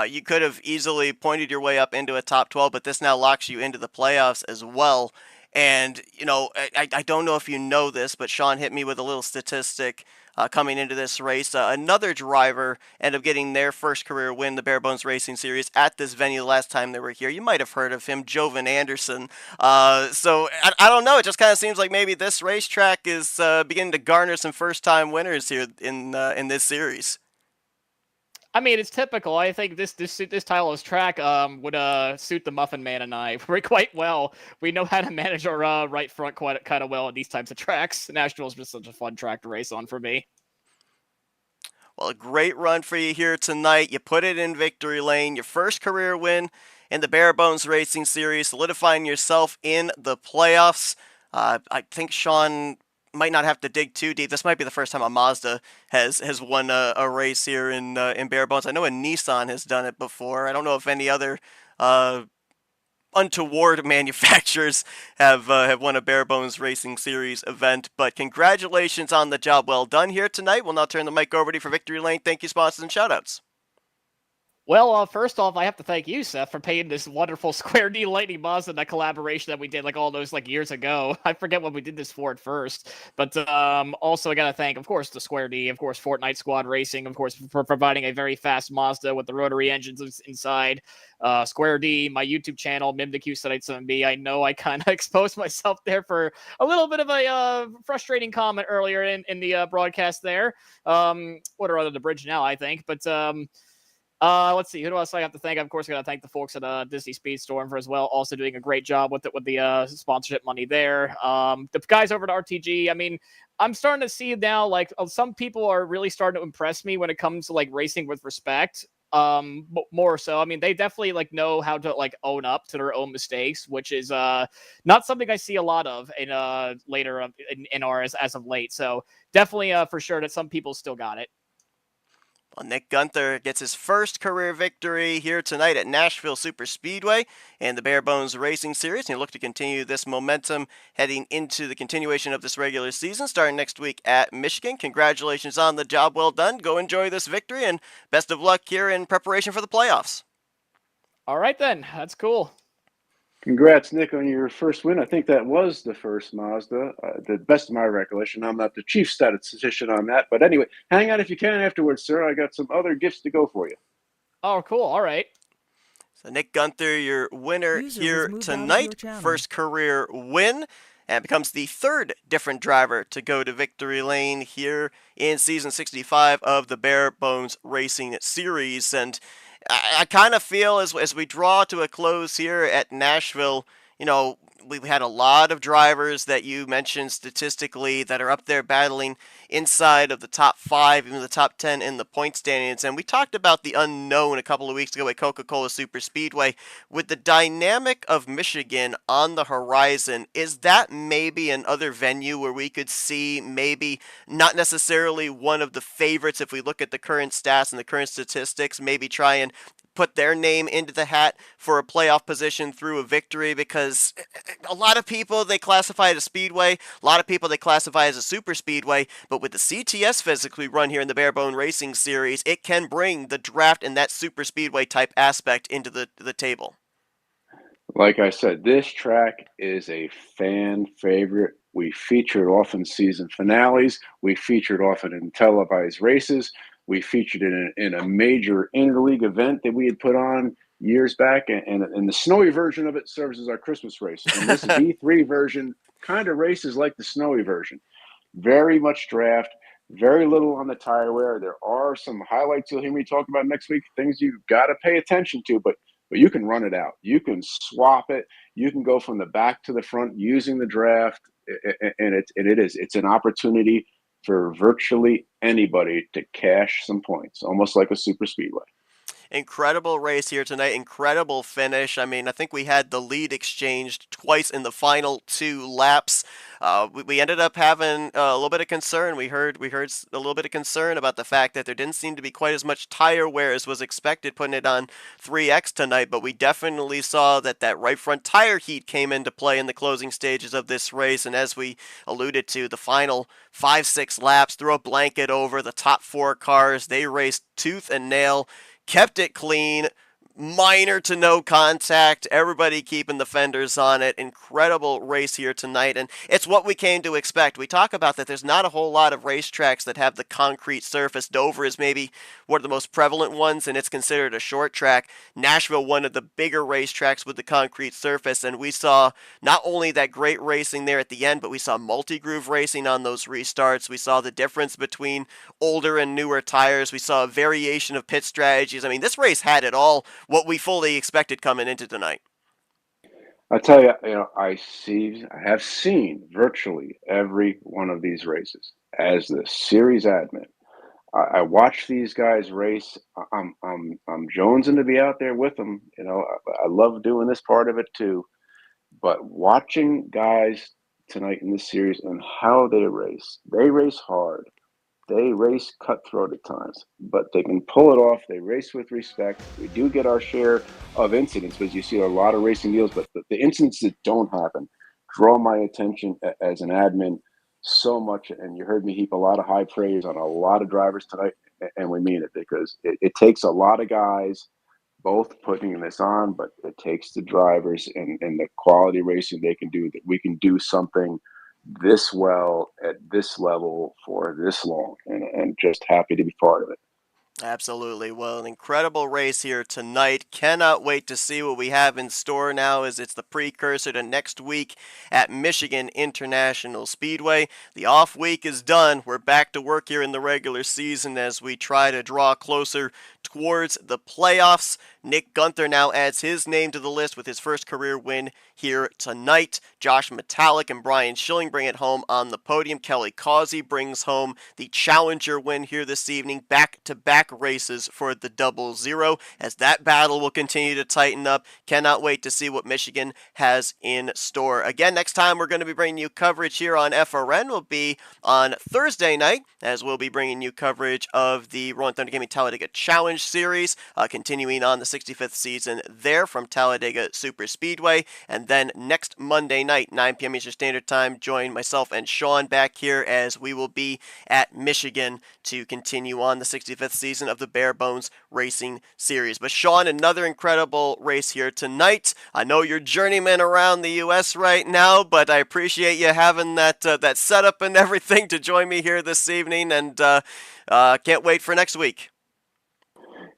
You could have easily pointed your way up into a top 12, but this now locks you into the playoffs as well. And, you know, I don't know if you know this, but Sean hit me with a little statistic coming into this race. Another driver ended up getting their first career win, the Barebones Racing Series, at this venue the last time they were here. You might have heard of him, Jovan Anderson. So I don't know. It just kind of seems like maybe this racetrack is beginning to garner some first-time winners here in this series. I mean, it's typical. I think this Tyler's track would suit the Muffin Man and I quite well. We know how to manage our right front kind of well at these types of tracks. Nashville's just such a fun track to race on for me. Well, a great run for you here tonight. You put it in victory lane. Your first career win in the Barebones Racing Series, solidifying yourself in the playoffs. I think Sean might not have to dig too deep. This might be the first time a Mazda has won a race here in Barebones. I know a Nissan has done it before. I don't know if any other untoward manufacturers have won a Barebones Racing Series event. But congratulations on the job well done here tonight. We'll now turn the mic over to you for Victory Lane. Thank you, sponsors, and shoutouts. Well, first off, I have to thank you, Seth, for paying this wonderful Square D Lightning Mazda, that collaboration that we did all those years ago. I forget what we did this for at first, but also I gotta thank, of course, the Square D, of course, Fortnite Squad Racing, of course, for providing a very fast Mazda with the rotary engines inside. Square D, my YouTube channel, MimTheQ7B. I know I kind of exposed myself there for a little bit of a frustrating comment earlier in the broadcast there. What are under the bridge now, I think, but Let's see. Who else I have to thank? Of course, I got to thank the folks at Disney Speedstorm for as well, also doing a great job with the sponsorship money there. The guys over at RTG. I mean, I'm starting to see now like some people are really starting to impress me when it comes to like racing with respect. More so. I mean, they definitely like know how to like own up to their own mistakes, which is not something I see a lot of in later in ours as of late. So definitely for sure that some people still got it. Well, Nick Gunther gets his first career victory here tonight at Nashville Super Speedway in the Barebones Racing Series. And he'll look to continue this momentum heading into the continuation of this regular season, starting next week at Michigan. Congratulations on the job well done. Go enjoy this victory, and best of luck here in preparation for the playoffs. All right, then. That's cool. Congrats, Nick, on your first win. I think that was the first Mazda, the best of my recollection. I'm not the chief statistician on that. But anyway, hang on if you can afterwards, sir. I got some other gifts to go for you. Oh, cool. All right. So Nick Gunther, your winner User here was moved out of tonight. your channel. First career win, and becomes the third different driver to go to victory lane here in season 65 of the Barebones Racing Series. And I kind of feel as we draw to a close here at Nashville, you know, we've had a lot of drivers that you mentioned statistically that are up there battling inside of the top 5, even the top 10 in the point standings. And we talked about the unknown a couple of weeks ago at Coca-Cola Super Speedway. With the dynamic of Michigan on the horizon, is that maybe another venue where we could see maybe not necessarily one of the favorites if we look at the current stats and the current statistics, maybe try and put their name into the hat for a playoff position through a victory? Because a lot of people, they classify it as speedway, a lot of people they classify as a super speedway, but with the CTS physically run here in the Barebone Racing Series, it can bring the draft and that super speedway type aspect into the table. Like I said, this track is a fan favorite. We feature it often season finales. We feature it often in televised races. We featured it in a major interleague event that we had put on years back, and the snowy version of it serves as our Christmas race. And this V3 version kind of races like the snowy version. Very much draft, very little on the tire wear. There are some highlights you'll hear me talk about next week, things you've got to pay attention to, but you can run it out. You can swap it. You can go from the back to the front using the draft, and it's an opportunity for virtually anybody to cash some points, almost like a super speedway. Incredible race here tonight. Incredible finish. I mean, I think we had the lead exchanged twice in the final 2 laps. We ended up having a little bit of concern. We heard a little bit of concern about the fact that there didn't seem to be quite as much tire wear as was expected putting it on 3X tonight, but we definitely saw that right front tire heat came into play in the closing stages of this race. And as we alluded to, the final 5-6 laps, throw a blanket over the top 4 cars. They raced tooth and nail, kept it clean, minor to no contact, everybody keeping the fenders on it. Incredible race here tonight, and it's what we came to expect. We talk about that there's not a whole lot of racetracks that have the concrete surface. Dover is maybe one of the most prevalent ones, and it's considered a short track. Nashville, one of the bigger racetracks with the concrete surface, and we saw not only that great racing there at the end, but we saw multi-groove racing on those restarts. We saw the difference between older and newer tires. We saw a variation of pit strategies. I mean, this race had it all, what we fully expected coming into tonight. I tell you, I have seen virtually every one of these races as the series admin. I watch these guys race. I'm jonesing to be out there with them. I love doing this part of it too. But watching guys tonight in this series and how they race hard. They race cutthroat at times, but they can pull it off. They race with respect. We do get our share of incidents because you see a lot of racing deals, but the incidents that don't happen draw my attention as an admin so much. And you heard me heap a lot of high praise on a lot of drivers tonight, and we mean it because it takes a lot of guys both putting this on, but it takes the drivers and the quality racing they can do that we can do something this well at this level for this long, and just happy to be part of it. Absolutely. Well, an incredible race here tonight. Cannot wait to see what we have in store now, as it's the precursor to next week at Michigan International Speedway. The off week is done. We're back to work here in the regular season as we try to draw closer towards the playoffs. Nick Gunther now adds his name to the list with his first career win here tonight. Josh Metallic and Brian Schilling bring it home on the podium. Kelly Causey brings home the Challenger win here this evening. Back-to-back races for the 00, as that battle will continue to tighten up. Cannot wait to see what Michigan has in store. Again, next time we're going to be bringing you coverage here on FRN will be on Thursday night, as we'll be bringing you coverage of the Rolling Thunder Gaming Talladega Challenge Series, continuing on the 65th season there from Talladega Super Speedway. And then next Monday night, 9 p.m. Eastern Standard Time, join myself and Sean back here as we will be at Michigan to continue on the 65th season of the Barebones Racing Series. But Sean, another incredible race here tonight. I know you're journeyman around the U.S. right now, but I appreciate you having that setup and everything to join me here this evening, and can't wait for next week.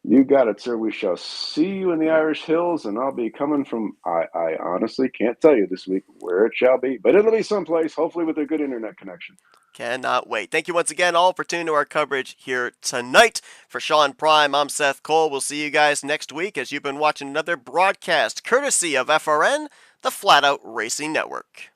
You got it, sir. We shall see you in the Irish Hills, and I'll be coming from, I honestly can't tell you this week where it shall be, but it'll be someplace, hopefully with a good internet connection. Cannot wait. Thank you once again all for tuning to our coverage here tonight. For Sean Prime, I'm Seth Cole. We'll see you guys next week as you've been watching another broadcast courtesy of FRN, the Flatout Racing Network.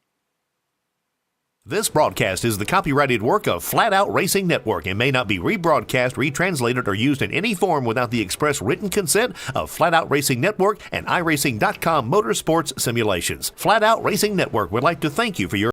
This broadcast is the copyrighted work of Flatout Racing Network and may not be rebroadcast, retranslated, or used in any form without the express written consent of Flatout Racing Network and iRacing.com Motorsports Simulations. Flatout Racing Network would like to thank you for your